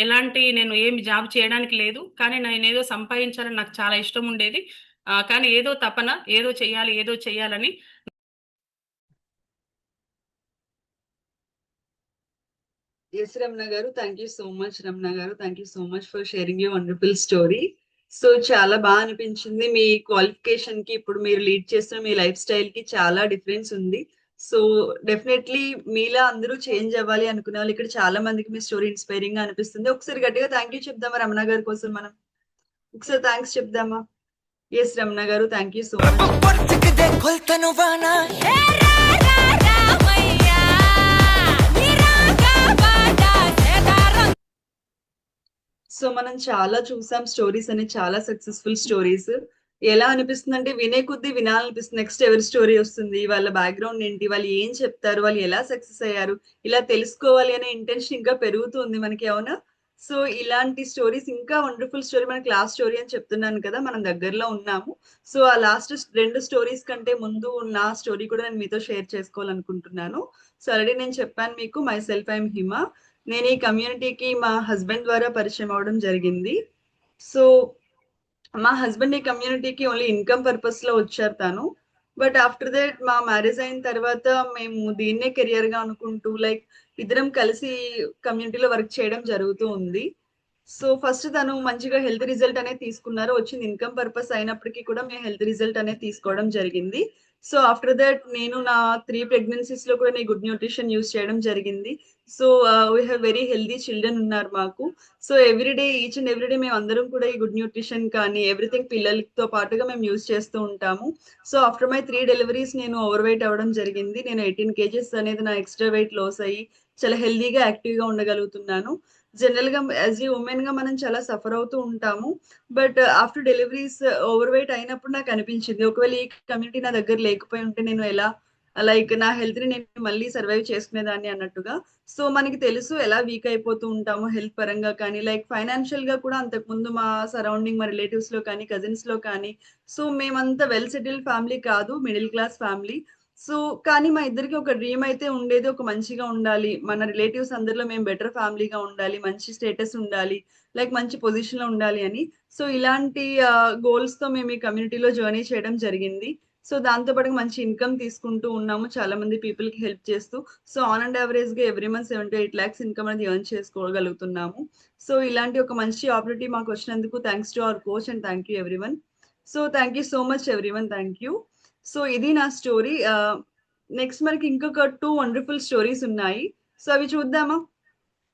ఎలాంటి నేను ఏమి జాబ్ చేయడానికి లేదు, కానీ నేను ఏదో సంపాదించాలని నాకు చాలా ఇష్టం ఉండేది. కానీ ఏదో తపన, ఏదో చేయాలని. ఎస్ రమణ గారు, thank you so much. Ramana గారు, thank you so much for sharing you wonderful story. So చాలా బాగా అనిపించింది. మీ క్వాలిఫికేషన్ కి ఇప్పుడు మీరు లీడ్ చేస్తున్న మీ లైఫ్ స్టైల్ కి చాలా డిఫరెన్స్ ఉంది. సో డెఫినెట్లీ మీలా అందరూ చేంజ్ అవ్వాలి అనుకునే వాళ్ళు ఇక్కడ చాలా మందికి మీ స్టోరీ ఇన్స్పైరింగ్ గా అనిపిస్తుంది. ఒకసారి గట్టిగా థ్యాంక్ యూ చెప్దామా రమణ గారి కోసం? మనం ఒకసారి థ్యాంక్స్ చెప్దామా? ఎస్ రమణ గారు, థ్యాంక్ యూ సో మచ్. పట్టుకుదే కొల్తను వానా సో మనం చాలా చూసాం స్టోరీస్ అని, చాలా సక్సెస్ఫుల్ స్టోరీస్. ఎలా అనిపిస్తుంది అంటే వినే కొద్దీ వినాలనిపిస్తుంది. నెక్స్ట్ ఎవరి స్టోరీ వస్తుంది, వాళ్ళ బ్యాక్గ్రౌండ్ ఏంటి, వాళ్ళు ఏం చెప్తారు, వాళ్ళు ఎలా సక్సెస్ అయ్యారు, ఇలా తెలుసుకోవాలి అనే ఇంటెన్షన్ ఇంకా పెరుగుతుంది మనకి, అవునా? సో ఇలాంటి స్టోరీస్, ఇంకా వండర్ఫుల్ స్టోరీ మనకి లాస్ట్ స్టోరీ అని చెప్తున్నాను కదా, మనం దగ్గరలో ఉన్నాము. సో ఆ లాస్ట్ 2 స్టోరీస్ కంటే ముందు నా స్టోరీ కూడా నేను మీతో షేర్ చేసుకోవాలనుకుంటున్నాను. సో ఆల్రెడీ నేను చెప్పాను మీకు, మై సెల్ఫ్ ఐఎమ్ హిమ. నేను ఈ కమ్యూనిటీకి మా హస్బెండ్ ద్వారా పరిచయం అవడం జరిగింది. సో మా హస్బెండ్ ఈ కమ్యూనిటీకి ఓన్లీ ఇన్కమ్ పర్పస్ లో వచ్చారు తను. బట్ ఆఫ్టర్ దట్ మా మ్యారేజ్ అయిన తర్వాత మేము దీన్నే కెరియర్ గా అనుకుంటూ లైక్ ఇద్దరం కలిసి కమ్యూనిటీలో వర్క్ చేయడం జరుగుతూ ఉంది. సో ఫస్ట్ తను మంచిగా హెల్త్ రిజల్ట్ అనేది తీసుకున్నారు. వచ్చింది ఇన్కమ్ పర్పస్ అయినప్పటికీ కూడా మేము హెల్త్ రిజల్ట్ అనేది తీసుకోవడం జరిగింది. సో ఆఫ్టర్ దట్ నేను నా 3 ప్రెగ్నెన్సీస్ లో కూడా నేను గుడ్ న్యూట్రిషన్ యూస్ చేయడం జరిగింది. So we have very healthy children ఉన్నారు మాకు. So everyday, each and everyday మేము అందరం కూడా ఈ గుడ్ న్యూట్రిషన్ కానీ ఎవ్రీథింగ్ పిల్లలతో పాటుగా మేము యూస్ చేస్తూ ఉంటాము. సో ఆఫ్టర్ మై 3 డెలివరీస్ నేను ఓవర్ వెయిట్ అవ్వడం జరిగింది. నేను 18 kgs అనేది నా ఎక్స్ట్రా వెయిట్ లాస్ అయ్యి చాలా హెల్దీగా యాక్టివ్ గా ఉండగలుగుతున్నాను. జనరల్ గా యాజ్ ఏ ఉమెన్ గా మనం చాలా సఫర్ అవుతూ ఉంటాము. But after deliveries over weight అయినప్పుడు నాకు అనిపించింది, ఒకవేళ ఈ కమ్యూనిటీ నా దగ్గర లేకపోయి ఉంటే నేను ఎలా లైక్ నా హెల్త్ ని నేను మళ్ళీ సర్వైవ్ చేసుకునేదాన్ని అన్నట్టుగా. సో మనకి తెలుసు ఎలా వీక్ అయిపోతూ ఉంటాము హెల్త్ పరంగా కానీ, లైక్ ఫైనాన్షియల్ గా కూడా. అంతకుముందు మా సరౌండింగ్, మా రిలేటివ్స్ లో కానీ, కజిన్స్ లో కానీ, సో మేమంతా వెల్ సెటిల్డ్ ఫ్యామిలీ కాదు, మిడిల్ క్లాస్ ఫ్యామిలీ. సో కానీ మా ఇద్దరికి ఒక డ్రీమ్ అయితే ఉండేది, ఒక మంచిగా ఉండాలి, మన రిలేటివ్స్ అందరిలో మేము బెటర్ ఫ్యామిలీగా ఉండాలి, మంచి స్టేటస్ ఉండాలి, లైక్ మంచి పొజిషన్ లో ఉండాలి అని. సో ఇలాంటి గోల్స్ తో మేము ఈ కమ్యూనిటీలో జర్నీ చేయడం జరిగింది. సో దాంతో పాటు మంచి ఇన్కమ్ తీసుకుంటూ ఉన్నాము, చాలా మంది పీపుల్ కి హెల్ప్ చేస్తూ. సో ఆన్ అండ్ యావరేజ్ గా every month 7 to 8 lakhs income అనేది ఎర్న్ చేసుకోగలుగుతున్నాము. సో ఇలాంటి ఒక మంచి ఆపర్చునిటీ మాకు వచ్చినందుకు thanks to our coach and thank you everyone. So thank you so much everyone, thank you. So ఇది నా స్టోరీ. నెక్స్ట్ మనకి ఇంకొక 2 వండర్ఫుల్ స్టోరీస్ ఉన్నాయి. సో అవి చూద్దామా?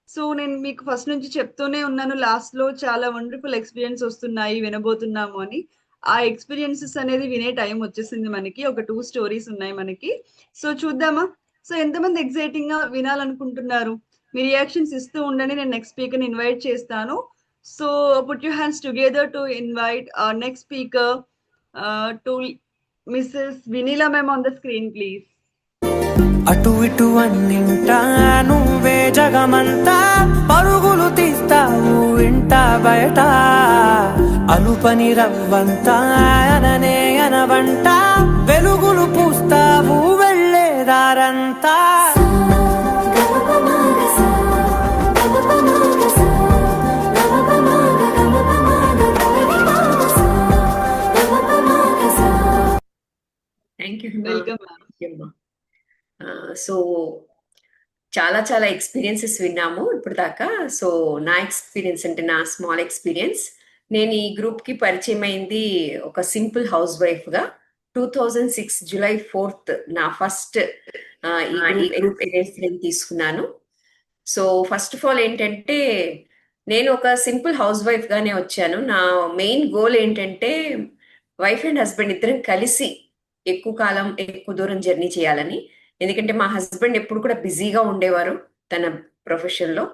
సో నేను మీకు ఫస్ట్ నుంచి చెప్తూనే ఉన్నాను, లాస్ట్ లో చాలా వండర్ఫుల్ ఎక్స్పీరియన్స్ వస్తున్నాయి, వినబోతున్నాము అని. ఆ ఎక్స్పీరియన్సెస్ అనేది వినే టైం వచ్చేసింది మనకి. ఒక 2 స్టోరీస్ ఉన్నాయి మనకి. సో చూద్దామా? సో ఎంతమంది ఎక్సైటింగ్ గా వినాలనుకుంటున్నారు? మీ రియాక్షన్స్ ఇస్తూ ఉండండి, నేను నెక్స్ట్ స్పీకర్ ని ఇన్వైట్ చేస్తాను. So put your hands together to invite our next speaker to Mrs. Vinila ma'am on the screen, please. అటు ఇటు అన్నింటా నువ్వే జగమంతా, పరుగులు తీస్తావు ఇంట బయట, అలుపని రవ్వంతా అననే అనవంట, వెలుగులు పూస్తావు వెళ్ళేదారంతా. Thank you. Welcome ma'am. So చాలా చాలా ఎక్స్పీరియన్సెస్ విన్నాము ఇప్పుడు దాకా. సో నా ఎక్స్పీరియన్స్ అంటే నా స్మాల్ ఎక్స్పీరియన్స్. నేను ఈ గ్రూప్ కి పరిచయం అయింది ఒక సింపుల్ హౌస్ వైఫ్ గా 2006 July 4th నా ఫస్ట్ ఈ గ్రూప్ ఎక్స్పీరియన్స్ తీసుకున్నాను. సో ఫస్ట్ ఆఫ్ ఆల్ ఏంటంటే నేను ఒక సింపుల్ హౌస్ వైఫ్ గానే వచ్చాను. నా మెయిన్ గోల్ ఏంటంటే వైఫ్ అండ్ హస్బెండ్ ఇద్దరం కలిసి ఎక్కువ కాలం ఎక్కువ దూరం జర్నీ చేయాలని. ఎందుకంటే మా హస్బెండ్ ఎప్పుడు కూడా బిజీగా ఉండేవారు తన ప్రొఫెషన్ లో.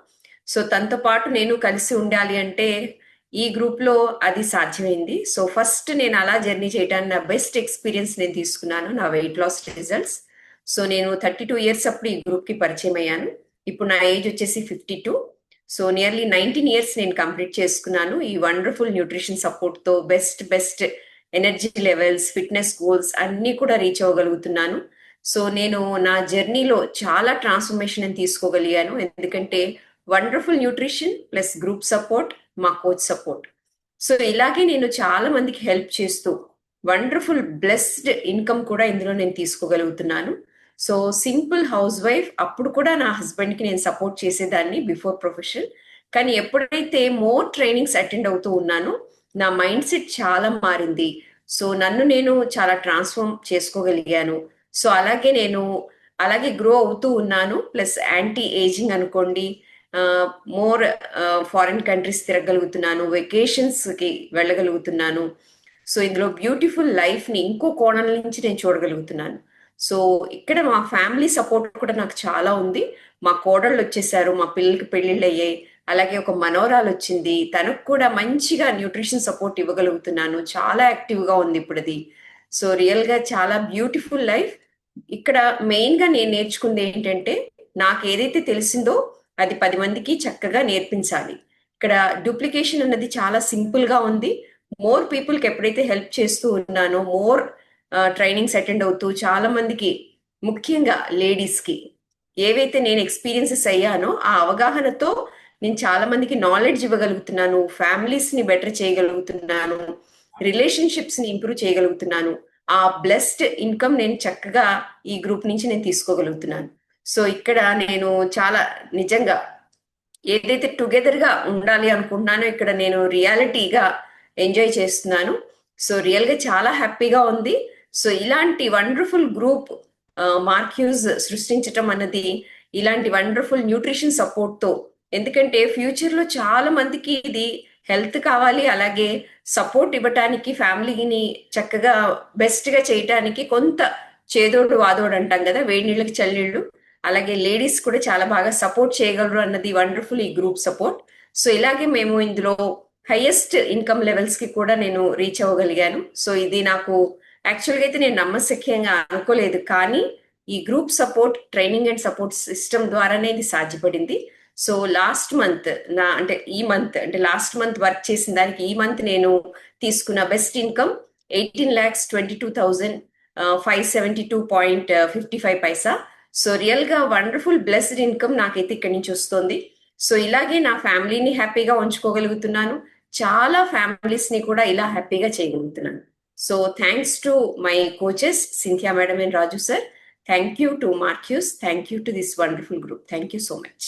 సో తనతో పాటు నేను కలిసి ఉండాలి అంటే ఈ గ్రూప్ లో అది సాధ్యమైంది. సో ఫస్ట్ నేను అలా జర్నీ చేయడానికి నా బెస్ట్ ఎక్స్పీరియన్స్ నేను తీసుకున్నాను, నా వెయిట్ లాస్ రిజల్ట్స్. సో నేను 32 years అప్పుడు ఈ గ్రూప్ కి పరిచయం అయ్యాను. ఇప్పుడు నా ఏజ్ వచ్చేసి 52. సో నియర్లీ 19 years నేను కంప్లీట్ చేసుకున్నాను ఈ వండర్ఫుల్ న్యూట్రిషన్ సపోర్ట్ తో. Best energy levels, fitness goals అన్ని కూడా రీచ్ అవ్వగలుగుతున్నాను. సో నేను నా జర్నీలో చాలా ట్రాన్స్ఫర్మేషన్ తీసుకోగలిగాను. ఎందుకంటే wonderful nutrition plus group support, మా కోచ్ సపోర్ట్. సో ఇలాగే నేను చాలా మందికి హెల్ప్ చేస్తూ వండర్ఫుల్ బ్లెస్డ్ ఇన్కమ్ కూడా ఇందులో నేను తీసుకోగలుగుతున్నాను. సో సింపుల్ హౌస్ వైఫ్, అప్పుడు కూడా నా హస్బెండ్కి నేను సపోర్ట్ చేసేదాన్ని బిఫోర్ ప్రొఫెషన్. కానీ ఎప్పుడైతే మోర్ ట్రైనింగ్స్ అటెండ్ అవుతూ ఉన్నానో నా మైండ్ సెట్ చాలా మారింది. సో నన్ను నేను చాలా ట్రాన్స్ఫార్మ్ చేసుకోగలిగాను. సో అలాగే గ్రో అవుతూ ఉన్నాను. ప్లస్ యాంటీ ఏజింగ్ అనుకోండి, మోర్ ఫారిన్ కంట్రీస్ తిరగలుగుతున్నాను, వెకేషన్స్కి వెళ్ళగలుగుతున్నాను. సో ఇందులో బ్యూటిఫుల్ లైఫ్ని ఇంకో కోణం నుంచి నేను చూడగలుగుతున్నాను. సో ఇక్కడ మా ఫ్యామిలీ సపోర్ట్ కూడా నాకు చాలా ఉంది. మా కోడళ్ళు వచ్చేసారు, మా పిల్లలకి పెళ్ళిళ్ళు అయ్యాయి, అలాగే ఒక మనవరాలు వచ్చింది, తనకు కూడా మంచిగా న్యూట్రిషన్ సపోర్ట్ ఇవ్వగలుగుతున్నాను. చాలా యాక్టివ్గా ఉంది ఇప్పుడు అది. సో రియల్గా చాలా బ్యూటిఫుల్ లైఫ్. ఇక్కడ మెయిన్గా నేను నేర్చుకుంది ఏంటంటే, నాకు ఏదైతే తెలిసిందో అది 10 మందికి చక్కగా నేర్పించాలి. ఇక్కడ డూప్లికేషన్ అన్నది చాలా సింపుల్గా ఉంది. మోర్ పీపుల్కి ఎప్పుడైతే హెల్ప్ చేస్తూ ఉన్నానో, మోర్ ట్రైనింగ్స్ అటెండ్ అవుతూ చాలా మందికి, ముఖ్యంగా లేడీస్కి ఏవైతే నేను ఎక్స్పీరియన్సెస్ అయ్యానో ఆ అవగాహనతో నేను చాలా మందికి నాలెడ్జ్ ఇవ్వగలుగుతున్నాను, ఫ్యామిలీస్ని బెటర్ చేయగలుగుతున్నాను, రిలేషన్షిప్స్ని ఇంప్రూవ్ చేయగలుగుతున్నాను. ఆ బ్లెస్డ్ ఇన్కమ్ నేను చక్కగా ఈ గ్రూప్ నుంచి నేను తీసుకోగలుగుతున్నాను. సో ఇక్కడ నేను చాలా నిజంగా ఏదైతే టుగెదర్గా ఉండాలి అనుకుంటున్నానో ఇక్కడ నేను రియాలిటీగా ఎంజాయ్ చేస్తున్నాను. సో రియల్గా చాలా హ్యాపీగా ఉంది. సో ఇలాంటి వండర్ఫుల్ గ్రూప్ మార్క్యూజ్ సృష్టించటం అన్నది, ఇలాంటి వండర్ఫుల్ న్యూట్రిషన్ సపోర్ట్తో, ఎందుకంటే ఫ్యూచర్లో చాలా మందికి ఇది హెల్త్ కావాలి, అలాగే సపోర్ట్ ఇవ్వటానికి, ఫ్యామిలీని చక్కగా బెస్ట్గా చేయటానికి కొంత చేదోడు వాదోడు అంటాం కదా, వేడి నీళ్ళకి చల్లీళ్ళు, అలాగే లేడీస్ కూడా చాలా బాగా సపోర్ట్ చేయగలరు అన్నది వండర్ఫుల్ ఈ గ్రూప్ సపోర్ట్. సో ఇలాగే మేము ఇందులో హైయెస్ట్ ఇన్కమ్ లెవెల్స్కి కూడా నేను రీచ్ అవ్వగలిగాను. సో ఇది నాకు యాక్చువల్గా అయితే నేను నమ్మశక్యంగా అనుకోలేదు, కానీ ఈ group support training and support system ద్వారానే ఇది సాధ్యపడింది. So last month last month work చేసిన దానికి ఈ మంత్ నేను తీసుకున్న బెస్ట్ ఇన్కమ్ 18,22,572.55. సో రియల్గా వండర్ఫుల్ బ్లెస్డ్ ఇన్కమ్ నాకైతే ఇక్కడి నుంచి వస్తుంది. సో ఇలాగే నా ఫ్యామిలీని హ్యాపీగా ఉంచుకోగలుగుతున్నాను, చాలా ఫ్యామిలీస్ని కూడా ఇలా హ్యాపీగా చేయగలుగుతున్నాను. So thanks to my coaches Cynthia madam and Raju sir. Thank you to Marquis. Thank you to this wonderful group. Thank you so much.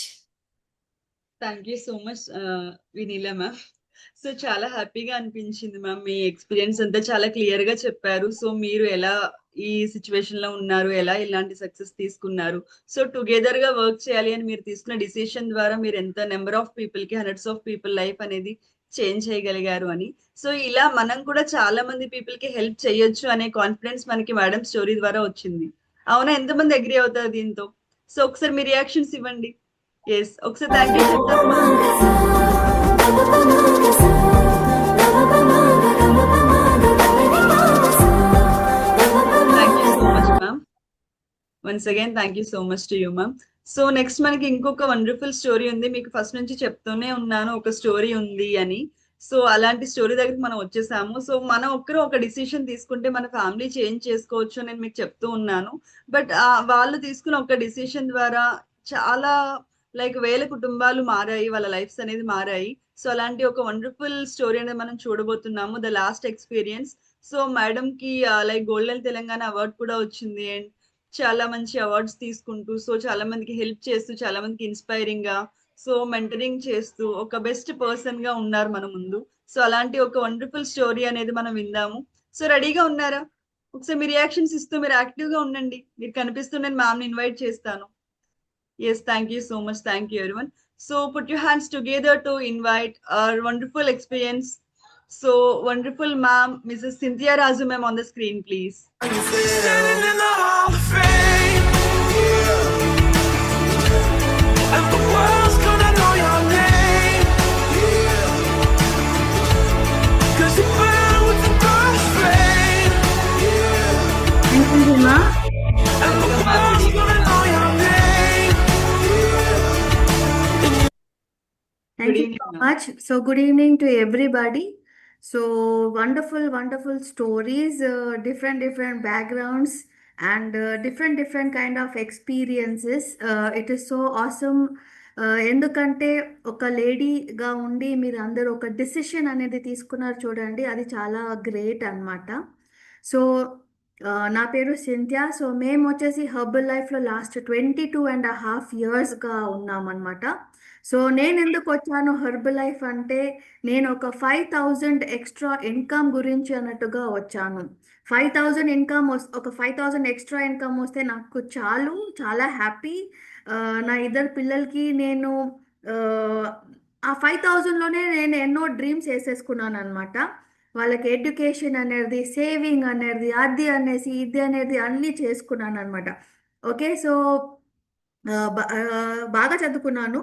Thank you so much Vineela ma'am. So చాలా హ్యాపీగా అనిపించింది మ్యామ్, మీ ఎక్స్పీరియన్స్ అంతా చాలా క్లియర్ గా చెప్పారు. సో మీరు ఎలా ఈ సిచ్యువేషన్ లో ఉన్నారు, ఎలా ఇలాంటి సక్సెస్ తీసుకున్నారు, సో టుగెదర్ గా వర్క్ చేయాలి అని మీరు తీసుకున్న డిసిషన్ ద్వారా మీరు ఎంత నెంబర్ ఆఫ్ పీపుల్ కి, హండ్రెడ్స్ ఆఫ్ పీపుల్ లైఫ్ అనేది చేంజ్ చేయగలిగారు అని. సో ఇలా మనం కూడా చాలా మంది పీపుల్ కి హెల్ప్ చేయొచ్చు అనే కాన్ఫిడెన్స్ మనకి మేడం స్టోరీ ద్వారా వచ్చింది. అవునా, ఎంతమంది అగ్రి అవుతారు దీంతో? సో ఒకసారి మీ రియాక్షన్స్ ఇవ్వండి. ఎస్, ఒకసారి థ్యాంక్ యూ చెప్తాను. Thank you so much ma'am. Once again thank you so much to you ma'am. So next మనకి ఇంకొక వండర్ఫుల్ స్టోరీ ఉంది. మీకు ఫస్ట్ నుంచి చెప్తూనే ఉన్నాను ఒక స్టోరీ ఉంది అని. సో అలాంటి స్టోరీ దగ్గరికి మనం వచ్చేసాము. సో మనం ఒక్కరు ఒక డిసిషన్ తీసుకుంటే మన ఫ్యామిలీ చేంజ్ చేసుకోవచ్చు నేను మీకు చెప్తూ ఉన్నాను. బట్ వాళ్ళు తీసుకున్న ఒక డిసిషన్ ద్వారా చాలా వేల కుటుంబాలు మారాయి, వాళ్ళ లైఫ్స్ అనేది మారాయి. సో అలాంటి ఒక వండర్ఫుల్ స్టోరీ అనేది మనం చూడబోతున్నాము, the last experience. So madam కి గోల్డెన్ తెలంగాణ అవార్డ్ కూడా వచ్చింది. అండ్ చాలా మంచి అవార్డ్స్ తీసుకుంటూ, సో చాలా మందికి హెల్ప్ చేస్తూ, చాలా మందికి ఇన్స్పైరింగ్ గా, సో మెంటరింగ్ చేస్తూ ఒక బెస్ట్ పర్సన్ గా ఉన్నారు మన ముందు. సో అలాంటి ఒక వండర్ఫుల్ స్టోరీ అనేది మనం విందాము. సో రెడీగా ఉన్నారా? ఒకసారి మీ రియాక్షన్స్ ఇస్తూ మీరు యాక్టివ్ గా ఉండండి. మీరు కనిపిస్తూ నేను మ్యామ్ ని ఇన్వైట్ చేస్తాను. Yes, thank you so much. Thank you, everyone. So put your hands together to invite our wonderful experience. So wonderful ma'am, Mrs. Cynthia Razu ma'am on the screen, please. Standing in the Hall of Fame, and the world's gonna know your name, 'cause you burn with the burning flame, and the world's gonna know your name. Thank you so much. So good evening to everybody. So wonderful stories, different backgrounds, and different kind of experiences. It is so awesome ఎందుకంటే ఒక లేడీగా ఉండి మీరు అందరూ ఒక డిసిషన్ అనేది తీసుకున్నారు చూడండి, అది చాలా గ్రేట్ అన్నమాట. సో నా పేరు సింథియా. సో మేము వచ్చేసి హెర్బల్ లైఫ్లో లాస్ట్ 22.5 yearsగా ఉన్నామన్నమాట. సో నేను ఎందుకు వచ్చాను హెర్బల్ లైఫ్ అంటే, నేను ఒక 5,000 ఎక్స్ట్రా ఇన్కమ్ గురించి అన్నట్టుగా వచ్చాను. 5,000 ఇన్కమ్ ఒక 5,000 ఎక్స్ట్రా ఇన్కమ్ వస్తే నాకు చాలా హ్యాపీ. నా ఇద్దరు పిల్లలకి నేను ఆ 5,000లోనే నేను ఎన్నో డ్రీమ్స్ వేసేసుకున్నాను అనమాట. వాళ్ళకి ఎడ్యుకేషన్ అనేది, సేవింగ్ అనేది, అది అనేసి ఇది అనేది అన్నీ చేసుకున్నాను అనమాట. ఓకే. సో బాగా చదువుకున్నాను.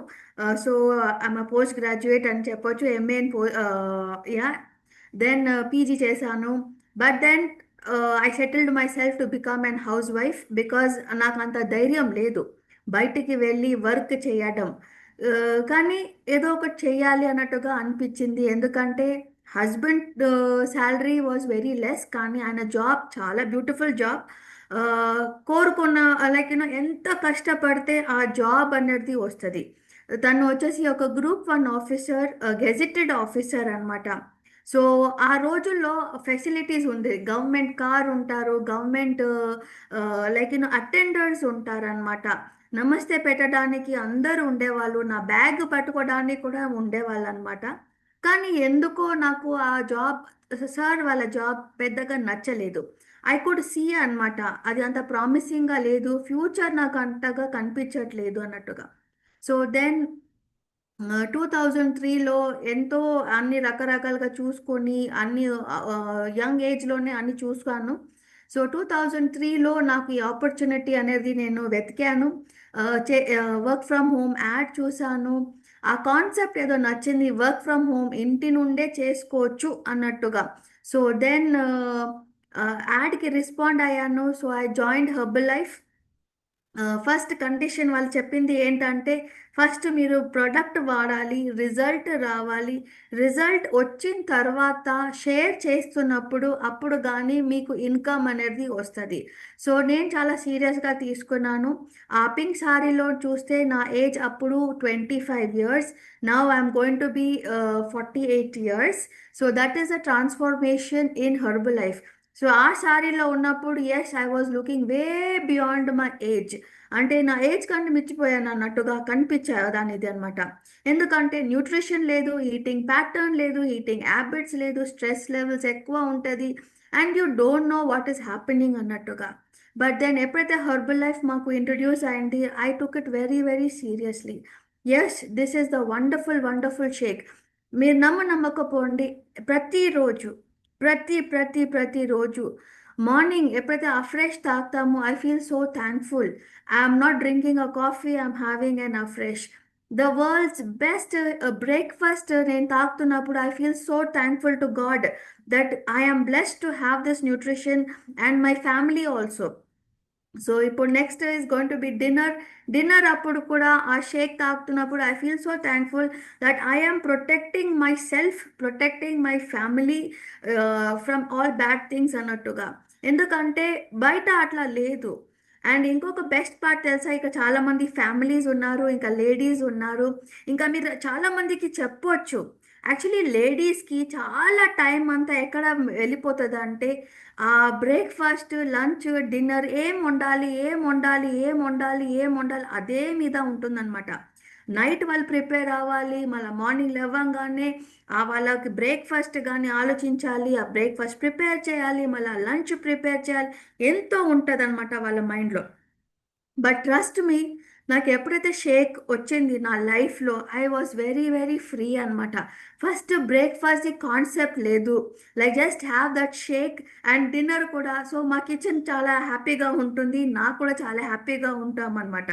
సో ఐఎమ్ పోస్ట్ గ్రాడ్యుయేట్ అని చెప్పొచ్చు. MA yeah. దెన్ పీజీ చేశాను. But then I settled myself to become an housewife because నాకు అంత ధైర్యం లేదు బయటికి వెళ్ళి వర్క్ చేయడం. కానీ ఏదో ఒకటి చేయాలి అన్నట్టుగా అనిపించింది. ఎందుకంటే husband salary was very less, కానీ ఆయన జాబ్ చాలా బ్యూటిఫుల్ జాబ్. కోరుకున్న లైక్ ఎంత కష్టపడితే ఆ జాబ్ అనేది వస్తుంది. తను వచ్చేసి ఒక గ్రూప్ 1 ఆఫీసర్, గెజిటెడ్ ఆఫీసర్ అనమాట. సో ఆ రోజుల్లో ఫెసిలిటీస్ ఉంది, గవర్నమెంట్ కార్ ఉంటారు, గవర్నమెంట్ లైక్ అటెండర్స్ ఉంటారనమాట. నమస్తే పెట్టడానికి అందరూ ఉండేవాళ్ళు, నా బ్యాగ్ పట్టుకోవడానికి కూడా ఉండేవాళ్ళు అనమాట. కానీ ఎందుకో నాకు ఆ జాబ్, సార్ వాళ్ళ జాబ్ పెద్దగా నచ్చలేదు. ఐ కుడ్ సీ అనమాట, అది అంత ప్రామిసింగ్గా లేదు, ఫ్యూచర్ నాకు అంతగా కనిపించట్లేదు అన్నట్టుగా. సో దెన్ 2003లో ఎంతో అన్ని రకరకాలుగా చూసుకొని అన్ని యంగ్ ఏజ్లోనే అన్ని చూసుకున్నాను. సో 2003లో నాకు ఈ ఆపర్చునిటీ అనేది నేను వెతికాను. వర్క్ ఫ్రమ్ హోమ్ యాడ్ చూశాను. ఆ కాన్సెప్ట్ ఏదో నచ్చింది, వర్క్ ఫ్రమ్ హోమ్ ఇంటి నుండే చేసుకోవచ్చు అన్నట్టుగా. సో దెన్ యాడ్కి రెస్పాండ్ అయ్యాను. So I joined herbal life. First condition వాళ్ళు చెప్పింది ఏంటంటే, ఫస్ట్ మీరు ప్రొడక్ట్ వాడాలి, రిజల్ట్ రావాలి, రిజల్ట్ వచ్చిన తర్వాత షేర్ చేస్తున్నప్పుడు అప్పుడు కానీ మీకు ఇన్కమ్ అనేది వస్తుంది. సో నేను చాలా సీరియస్గా తీసుకున్నాను. ఆ పింక్ సారీలో చూస్తే నా ఏజ్ అప్పుడు 25 years. Now I'm going to be 48 years. So that is a transformation in Herbalife. So ఆ సారీలో ఉన్నప్పుడు yes I was looking way beyond my age. అంటే నా ఏజ్ కంటే మించిపోయాను అన్నట్టుగా కనిపించాయి దానిది అనమాట. ఎందుకంటే న్యూట్రిషన్ లేదు, ఈటింగ్ ప్యాటర్న్ లేదు, ఈటింగ్ హ్యాబిట్స్ లేదు, స్ట్రెస్ లెవెల్స్ ఎక్కువ ఉంటుంది, and you don't know what is happening అన్నట్టుగా. బట్ దెన్ ఎప్పుడైతే హెర్బల్ లైఫ్ మాకు ఇంట్రడ్యూస్ అయింది, I took it very very seriously. Yes, this is the wonderful shake. మీరు నమ్మకపోండి, ప్రతిరోజు ప్రతిరోజు మార్నింగ్ ఎప్పుడైతే అఫ్రెష్ తాగుతామో I feel so thankful. I'm not drinking a coffee, I'm having an afresh. The world's best breakfast నేను తాగుతున్నప్పుడు I feel so thankful to God that I am blessed to have this nutrition and my family also. So ఇప్పుడు next is going to be dinner అప్పుడు కూడా ఆ షేక్ తాగుతున్నప్పుడు I feel so thankful that I am protecting myself, protecting my family from all bad things అన్నట్టుగా. ఎందుకంటే బయట అట్లా లేదు. అండ్ ఇంకొక బెస్ట్ పార్ట్ తెలుసా, ఇక చాలామంది ఫ్యామిలీస్ ఉన్నారు, ఇంకా లేడీస్ ఉన్నారు, ఇంకా మీరు చాలామందికి చెప్పొచ్చు. యాక్చువల్లీ లేడీస్కి చాలా టైం అంతా ఎక్కడ వెళ్ళిపోతుంది అంటే, ఆ బ్రేక్ఫాస్ట్, లంచ్, డిన్నర్ ఏం వండాలి అదే మీద ఉంటుందన్నమాట. నైట్ వాళ్ళు ప్రిపేర్ అవ్వాలి, మళ్ళీ మార్నింగ్ లేవగానే వాళ్ళకి బ్రేక్ఫాస్ట్ కానీ ఆలోచించాలి, ఆ బ్రేక్ఫాస్ట్ ప్రిపేర్ చేయాలి, మళ్ళీ లంచ్ ప్రిపేర్ చేయాలి, ఎంతో ఉంటుంది అనమాట వాళ్ళ మైండ్లో. బట్ ట్రస్ట్ మీ, నాకు ఎప్పుడైతే షేక్ వచ్చింది నా లైఫ్లో I was very very free అనమాట. ఫస్ట్ బ్రేక్ఫాస్ట్ కాన్సెప్ట్ లేదు, like just have that shake and dinner కూడా. సో మా కిచెన్ చాలా హ్యాపీగా ఉంటుంది, నాకు కూడా చాలా హ్యాపీగా ఉంటాం అనమాట.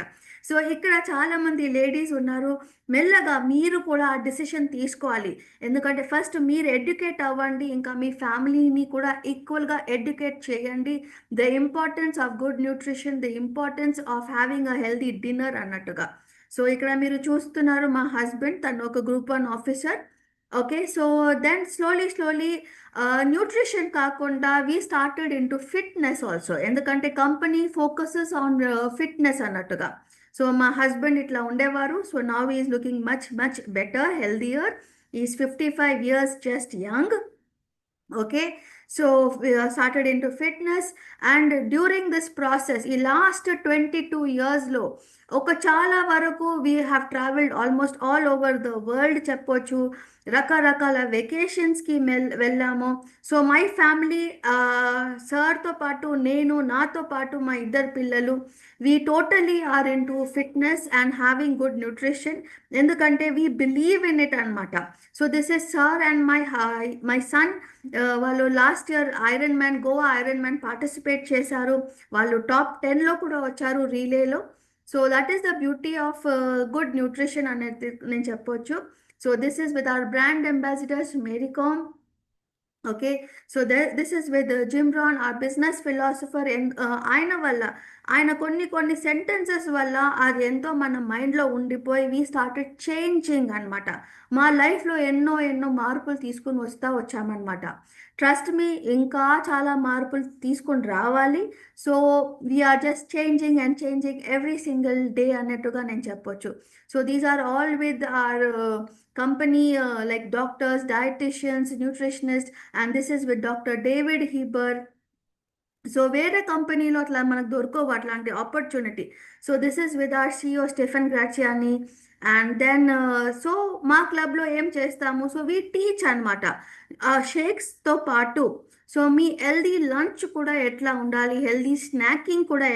సో ఇక్కడ చాలామంది లేడీస్ ఉన్నారు, మెల్లగా మీరు కూడా ఆ డిసిషన్ తీసుకోవాలి. ఎందుకంటే ఫస్ట్ మీరు ఎడ్యుకేట్ అవ్వండి, ఇంకా మీ ఫ్యామిలీని కూడా ఈక్వల్గా ఎడ్యుకేట్ చేయండి. The importance of good nutrition, the importance of having a healthy dinner అన్నట్టుగా. సో ఇక్కడ మీరు చూస్తున్నారు మా హస్బెండ్, తను ఒక group 1 officer. Okay. So then slowly nutrition కాకుండా we started into fitness also, ఎందుకంటే కంపెనీ ఫోకసెస్ ఆన్ ఫిట్నెస్ అన్నట్టుగా. సో మా హస్బెండ్ ఇట్లా ఉండేవారు. So now is looking much much better, healthier. Is 55 years just young. Okay, so we started into fitness, and during this process ఈ లాస్ట్ 22 years లో ఒక చాలా వరకు we have travelled almost all over the world చెప్పొచ్చు. రకరకాల వెకేషన్స్కి వెళ్ళాము. సో మై ఫ్యామిలీ, సార్తో పాటు నేను, నాతో పాటు మా ఇద్దరు పిల్లలు, we totally are into fitness and having good nutrition. ఎందుకంటే వీ బిలీవ్ ఇన్ ఇట్ అనమాట. So this is sir and my son. వాళ్ళు last year Ironman, Goa Ironman participate చేశారు. వాళ్ళు టాప్ 10లో కూడా వచ్చారు రీలేలో. So that is the beauty of good nutrition అనేది నేను చెప్పొచ్చు. So this is with our brand ambassadors Mary Kom. Okay, so this is with Jim Ron, our business philosopher. ఆయన వల్ల, ఆయన కొన్ని సెంటెన్సెస్ వల్ల అది ఎంతో మన మైండ్లో ఉండిపోయి వీ స్టార్టెడ్ చేంజింగ్ అనమాట. మా లైఫ్లో ఎన్నో మార్పులు తీసుకుని వచ్చామన్నమాట. ట్రస్ట్ మీ, ఇంకా చాలా మార్పులు తీసుకొని రావాలి. So we're just changing and changing every single day అన్నట్టుగా నేను చెప్పొచ్చు. So these are all with our company like doctors, dietitians, nutritionists, and this is with Dr. David Heber. So వేరే కంపెనీలో అట్లా మనకు దొరకవు అట్లాంటి opportunity. So this is with our CEO Stephan Gratziani. And then so మా క్లబ్లో ఏం చేస్తాము, సో వీ టీచ్ అనమాట షేక్స్తో పాటు. సో మీ హెల్దీ లంచ్ కూడా ఎట్లా ఉండాలి, హెల్దీ స్నాకింగ్ కూడా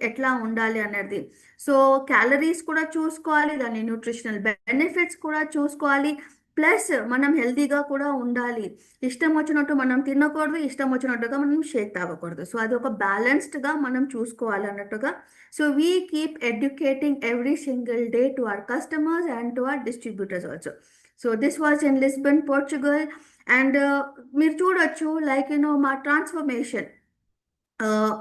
ఎట్లా ఉండాలి అనేది. సో క్యాలరీస్ కూడా చూసుకోవాలి, దాని న్యూట్రిషనల్ బెనిఫిట్స్ కూడా చూసుకోవాలి, ప్లస్ మనం హెల్దీగా కూడా ఉండాలి. ఇష్టం వచ్చినట్టు మనం తినకూడదు, ఇష్టం వచ్చినట్టుగా మనం షేక్ తాగకూడదు. సో అది ఒక బ్యాలెన్స్డ్గా మనం చూసుకోవాలి అన్నట్టుగా. So we keep educating every single day to our customers and to hour distributors also. So this was in Lisbon, Portugal. And మీరు చూడొచ్చు లైక్ మా transformation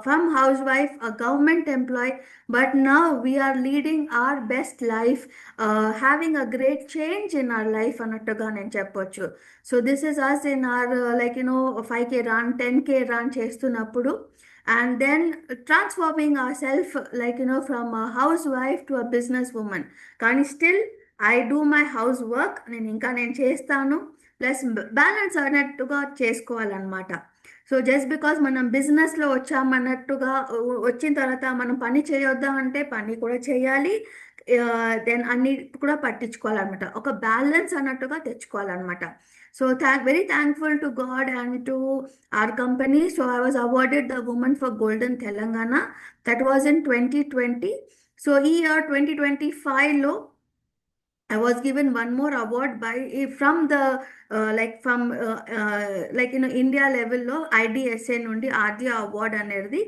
from housewife, a government employee, but now we are leading our best life, having a great change in our life అన్నట్టుగా నేను చెప్పొచ్చు. So this is us in our 5K run, 10K run చేస్తున్నప్పుడు, and then transforming ourselves from a housewife to a business woman. కానీ still I do my housework, నేను చేస్తాను, ప్లస్ బ్యాలెన్స్ అన్నట్టుగా చేసుకోవాలన్నమాట. సో జస్ట్ బికాస్ మనం బిజినెస్లో వచ్చామన్నట్టుగా వచ్చిన తర్వాత మనం పని చేయొద్దా అంటే పని కూడా చేయాలి, దెన్ అన్ని కూడా పట్టించుకోవాలన్నమాట. ఒక బ్యాలెన్స్ అన్నట్టుగా తెచ్చుకోవాలన్నమాట. So very thankful to God and to our company. So I was awarded the women for golden Telangana. That was in 2020. So ఈ ఇయర్ 2025లో I was given one more award from the India level lo IDSA nundi Ardya award anedi.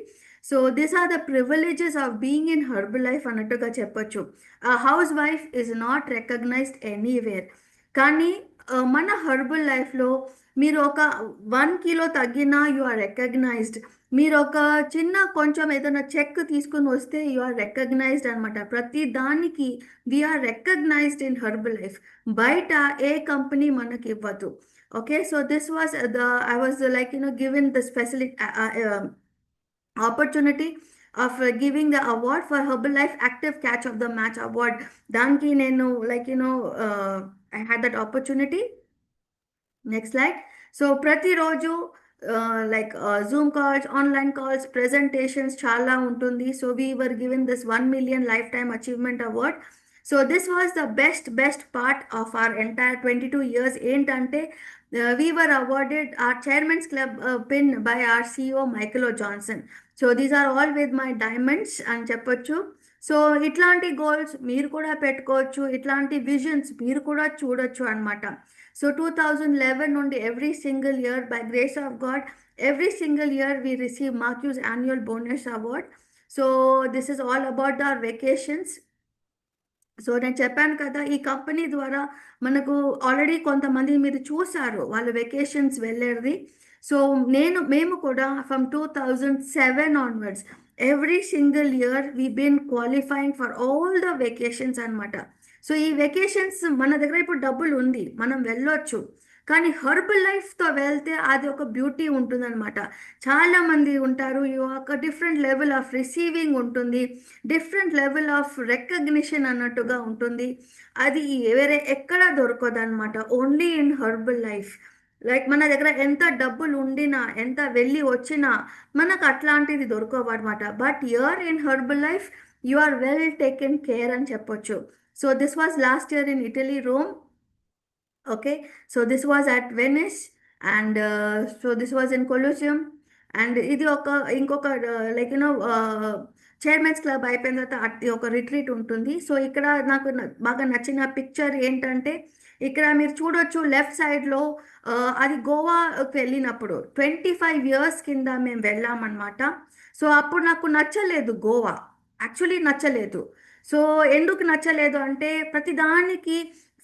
So these are the privileges of being in Herbalife annattuga cheppochu. A housewife is not recognized anywhere. Kani mana Herbalife lo మీరు ఒక 1 kilo తగ్గినా యు ఆర్ రికగ్నైజ్డ్. మీరు ఒక చిన్న కొంచెం ఏదైనా చెక్ తీసుకుని వస్తే యు ఆర్ రికగ్నైజ్డ్ అనమాట. ప్రతి దానికి వీఆర్ రికగ్నైజ్డ్ ఇన్ హెర్బలైఫ్. బయట ఏ కంపెనీ మనకి ఇవ్వదు. Okay, so this was I was given the special opportunity of giving the award for Herbalife active catch of the match award. దానికి నేను I had that opportunity. Next slide. So ప్రతిరోజు zoom calls, online calls, presentations చాలా ఉంటుంది. So we were given this 1 million lifetime achievement award. So this was the best part of our entire 22 years. ఏంటంటే we were awarded hour chairmans club pin by our CEO Michael Johnson. So these are all with my diamonds అని చెప్పొచ్చు. సో ఇట్లాంటి గోల్స్ మీరు కూడా పెట్టుకోవచ్చు, ఇట్లాంటి విజన్స్ మీరు కూడా చూడొచ్చు అనమాట. సో 2011 నుండి every single year by grace of God, every single year we receive Marque's annual bonus award. So this is all about our vacations. So నేను చెప్పాను కదా, ఈ కంపెనీ ద్వారా మనకు ఆల్రెడీ కొంతమంది మీరు చూసారు వాళ్ళు వెకేషన్స్ వెళ్ళేది. సో మేము కూడా from 2007 onwards every single year we been qualifying for all the vacations అనమాట. సో ఈ వెకేషన్స్ మన దగ్గర ఇప్పుడు డబ్బులు ఉంది, మనం వెళ్ళొచ్చు. కానీ హెర్బల్ లైఫ్తో వెళ్తే అది ఒక బ్యూటీ ఉంటుందన్నమాట. చాలామంది ఉంటారు, ఒక డిఫరెంట్ లెవెల్ ఆఫ్ రిసీవింగ్ ఉంటుంది, డిఫరెంట్ లెవెల్ ఆఫ్ రికగ్నిషన్ అన్నట్టుగా ఉంటుంది. అది వేరే ఎక్కడ దొరకదు అనమాట, only in herbal life. Like మన దగ్గర ఎంత డబ్బులు ఉండినా, ఎంత వెళ్ళి వచ్చినా మనకు అట్లాంటిది దొరకవు అనమాట. But you're in Herbalife, you are well taken care అని చెప్పొచ్చు. So this was last year in Italy, Rome. Okay, so this was at Venice, and so this was in Colosseum, and ఇది ఇంకొక లైక్ చైర్మన్స్ క్లబ్ అయిపోయిన తర్వాత అది ఒక రిట్రీట్ ఉంటుంది. సో ఇక్కడ నాకు బాగా నచ్చిన పిక్చర్ ఏంటంటే, ఇక్కడ మీరు చూడొచ్చు లెఫ్ట్ సైడ్లో, అది గోవాకి వెళ్ళినప్పుడు 25 years కింద మేము వెళ్ళామన్నమాట. సో అప్పుడు నాకు నచ్చలేదు గోవా, యాక్చువల్లీ నచ్చలేదు. సో ఎందుకు నచ్చలేదు అంటే, ప్రతిదానికి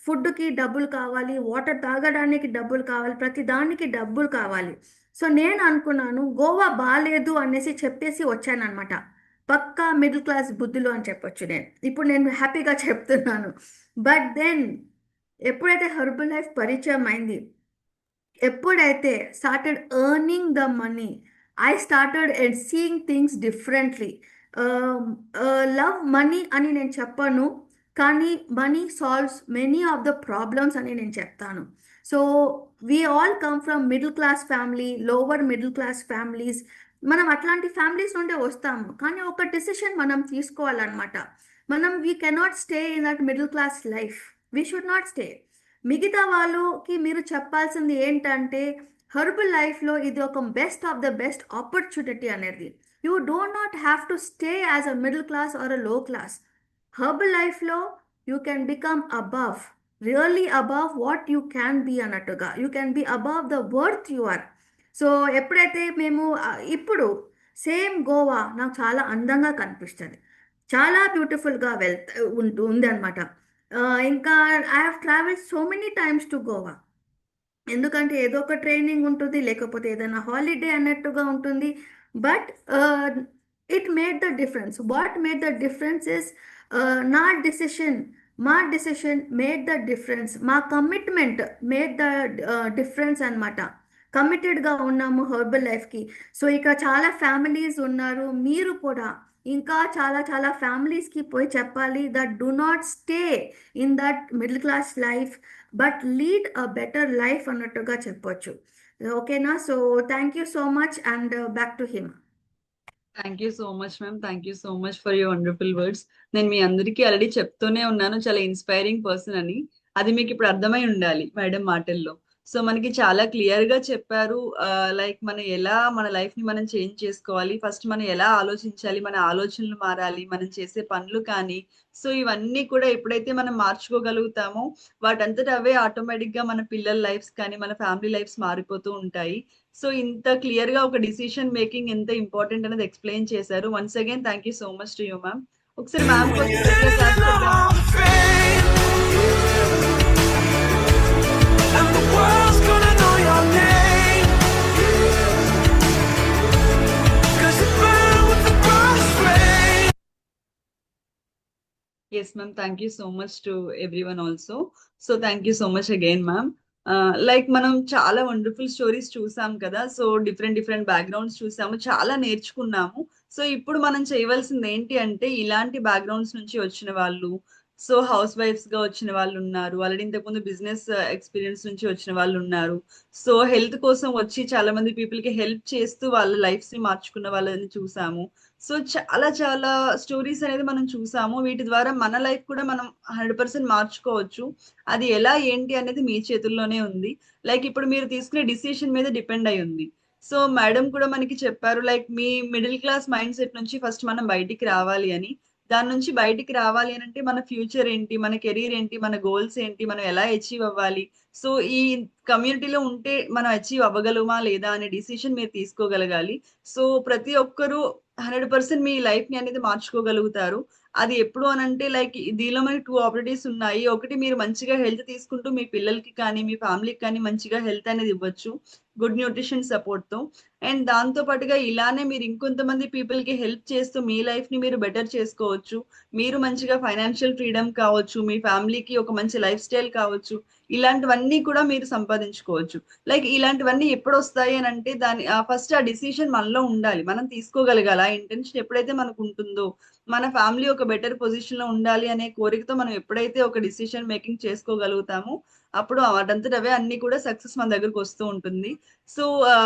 ఫుడ్కి డబ్బులు కావాలి, వాటర్ తాగడానికి డబ్బులు కావాలి, ప్రతి దానికి డబ్బులు కావాలి. సో నేను అనుకున్నాను గోవా బాగాలేదు అనేసి చెప్పేసి వచ్చాను అనమాట. పక్కా మిడిల్ క్లాస్ బుద్ధులు అని చెప్పొచ్చు. ఇప్పుడు నేను హ్యాపీగా చెప్తున్నాను. బట్ దెన్ ఎప్పుడైతే హెర్బల్ లైఫ్ పరిచయం అయింది, ఎప్పుడైతే started earning the money, I started and seeing things differently. Love money అని నేను చెప్పను, కానీ money solves many of the problems అని నేను చెప్తాను. So we all come from middle class family, lower middle class families. మనం అట్లాంటి ఫ్యామిలీస్ నుండే వస్తాము, కానీ ఒక డెసిషన్ మనం తీసుకోవాలన్నమాట. We cannot stay in that middle class life, we should not stay. మిగతా వాళ్ళకి మీరు చెప్పాల్సింది ఏంటంటే, హెర్బల్ లైఫ్లో ఇది ఒక best of the best opportunity అనేది. You don't not have to stay as a middle class or a low class. Herbal లైఫ్లో you can become above, really above what you can be అన్నట్టుగా. You can be above the worth you are. So ఎప్పుడైతే మేము ఇప్పుడు సేమ్ గోవా నాకు చాలా అందంగా కనిపిస్తుంది, చాలా బ్యూటిఫుల్గా ఉంది అనమాట. ఇంకా I have travelled so many times to Goa. ఎందుకంటే ఏదో ఒక ట్రైనింగ్ ఉంటుంది, లేకపోతే ఏదైనా హాలిడే అన్నట్టుగా ఉంటుంది. But it made the difference. What made the difference is మా డెసిషన్ మేడ్ ద డిఫరెన్స్. మా కమిట్మెంట్ మేడ్ ద డిఫరెన్స్ అనమాట. కమిటెడ్గా ఉన్నాము హెర్బల్ లైఫ్కి. సో ఇక్కడ చాలా ఫ్యామిలీస్ ఉన్నారు, మీరు కూడా ఇంకా చాలా చాలా ఫ్యామిలీస్కి పోయి చెప్పాలి that do not stay in that middle class life, but lead a better life అన్నట్టుగా చెప్పొచ్చు. ఓకేనా? So thank you so much, and back to him. Thank you so much ma'am, thank you so much for your wonderful words. నేను మీ అందరికీ ఆల్రెడీ చెప్తూనే ఉన్నాను, చాలా ఇన్స్పైరింగ్ పర్సన్ అని. అది మీకు ఇప్పుడు అర్థమై ఉండాలి మేడం మాటల్లో. సో మనకి చాలా క్లియర్ గా చెప్పారు, లైక్ మనం ఎలా మన లైఫ్ ని మనం చేంజ్ చేసుకోవాలి, ఫస్ట్ మనం ఎలా ఆలోచించాలి, మన ఆలోచనలు మారాలి, మనం చేసే పనులు కానీ. సో ఇవన్నీ కూడా ఎప్పుడైతే మనం మార్చుకోగలుగుతామో వాటంతట అవే ఆటోమేటిక్ గా మన పిల్లల లైఫ్స్ కానీ మన ఫ్యామిలీ లైఫ్స్ మారిపోతూ ఉంటాయి. సో ఇంత క్లియర్ గా ఒక డిసిషన్ మేకింగ్ ఎంత ఇంపార్టెంట్ అనేది ఎక్స్ప్లెయిన్ చేశారు. Once again thank you so much to you ma'am. ఒకసారి ma'am Yes, ma'am. Thank you so much to everyone also. So thank you so much again, ma'am. Like మనం చాలా వండర్ఫుల్ స్టోరీస్ చూసాం కదా. సో డిఫరెంట్ బ్యాక్గ్రౌండ్స్ చూసాము, చాలా నేర్చుకున్నాము. సో ఇప్పుడు మనం చేయవలసింది ఏంటి అంటే, ఇలాంటి బ్యాక్గ్రౌండ్స్ నుంచి వచ్చిన వాళ్ళు, సో హౌస్ వైఫ్స్ గా వచ్చిన వాళ్ళు ఉన్నారు, ఆల్రెడీ ఇంతకుముందు బిజినెస్ ఎక్స్పీరియన్స్ నుంచి వచ్చిన వాళ్ళు ఉన్నారు, సో హెల్త్ కోసం వచ్చి చాలా మంది పీపుల్ కి హెల్ప్ చేస్తూ వాళ్ళ లైఫ్స్ ని మార్చుకున్న వాళ్ళని చూసాము. సో చాలా చాలా స్టోరీస్ అనేది మనం చూసాము. వీటి ద్వారా మన లైఫ్ కూడా మనం 100% మార్చుకోవచ్చు. అది ఎలా ఏంటి అనేది మీ చేతుల్లోనే ఉంది. లైక్ ఇప్పుడు మీరు తీసుకునే డిసిషన్ మీద డిపెండ్ అయి ఉంది. సో మేడం కూడా మనకి చెప్పారు, లైక్ మీ మిడిల్ క్లాస్ మైండ్ సెట్ నుంచి ఫస్ట్ మనం బయటికి రావాలి అని. దాని నుంచి బయటికి రావాలి అని అంటే మన ఫ్యూచర్ ఏంటి, మన కెరీర్ ఏంటి, మన గోల్స్ ఏంటి, మనం ఎలా అచీవ్ అవ్వాలి, సో ఈ కమ్యూనిటీలో ఉంటే మనం అచీవ్ అవ్వగలమా లేదా అనే డిసిషన్ మీరు తీసుకోగలగాలి. సో ప్రతి ఒక్కరూ 100% మీ లైఫ్ ని అనేది మార్చుకోగలుగుతారు. అది ఎప్పుడు అనంటే లైక్ దీనిలో మనకి 2 ఆపర్చునిటీస్ ఉన్నాయి. ఒకటి మీరు మంచిగా హెల్త్ తీసుకుంటూ మీ పిల్లలకి కానీ, మీ ఫ్యామిలీకి కానీ మంచిగా హెల్త్ అనేది ఇవ్వచ్చు. గుడ్ న్యూట్రిషన్ సపోర్ట్‌తో. అండ్ దాంతో పాటుగా ఇలానే మీరు ఇంకొంతమంది పీపుల్‌కి హెల్ప్ చేస్తూ మీ లైఫ్‌ని మీరు బెటర్ చేసుకోవచ్చు. మీరు మంచిగా ఫైనాన్షియల్ ఫ్రీడమ్ కావచ్చు, మీ ఫ్యామిలీకి ఒక మంచి లైఫ్ స్టైల్ కావచ్చు. ఇలాంటివన్నీ కూడా మీరు సంపాదించుకోవచ్చు. లైక్ ఇలాంటివన్నీ ఎప్పుడొస్తాయి అనంటే ఫస్ట్ ఆ డిసిషన్ మనలో ఉండాలి. మనం తీసుకోగలగాలి. ఆ ఇంటెన్షన్ ఎప్పుడైతే మనకుంటుందో, మన ఫ్యామిలీ ఒక బెటర్ పొజిషన్‌లో ఉండాలి అనే కోరికతో మనం ఎప్పుడైతే ఒక డిసిషన్ మేకింగ్ చేసుకోగలుగుతామో, అప్పుడు వాటంతట అవే అన్నీ కూడా సక్సెస్ మన దగ్గరకొస్తూ ఉంటుంది. సో,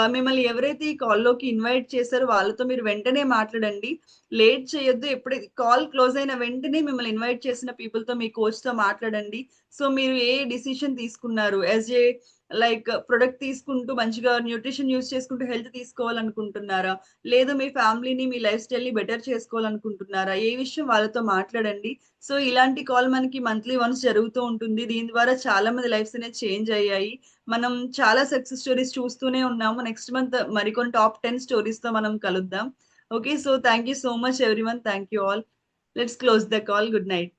మిమ్మల్ని ఎవరైతే ఈ కాల్‌లోకి ఇన్వైట్ చేసారో వాళ్ళతో మీరు వెంటనే మాట్లాడండి. లేట్ చేయొద్దు. కాల్ క్లోజ్ అయిన వెంటనే మిమ్మల్ని ఇన్వైట్ చేసిన పీపుల్‌తో మీ కోచ్‌తో మాట్లాడండి. సో, మీరు ఏ డిసిషన్ తీసుకున్నారు? యాస్ ఏ లైక్ ప్రొడక్ట్ తీసుకుంటూ మంచిగా న్యూట్రిషన్ యూజ్ చేసుకుంటూ హెల్త్ తీసుకోవాలనుకుంటున్నారా? లేదు మీ ఫ్యామిలీని, మీ లైఫ్ స్టైల్‌ని బెటర్ చేసుకోవాలనుకుంటున్నారా? ఏ విషయం వాళ్ళతో మాట్లాడండి. సో, ఇలాంటి కాల్ మనకి మంత్లీ వన్స్ జరుగుతూ ఉంటుంది. దీని ద్వారా చాలా మంది లైఫ్స్ అనేది చేంజ్ అయ్యాయి. మనం చాలా సక్సెస్ స్టోరీస్ చూస్తూనే ఉన్నాము. నెక్స్ట్ మంత్ మరికొన్ని టాప్ 10 స్టోరీస్‌తో మనం కలుద్దాం. Okay. So, thank you so much everyone. Thank you all. Let's close the call. Good night.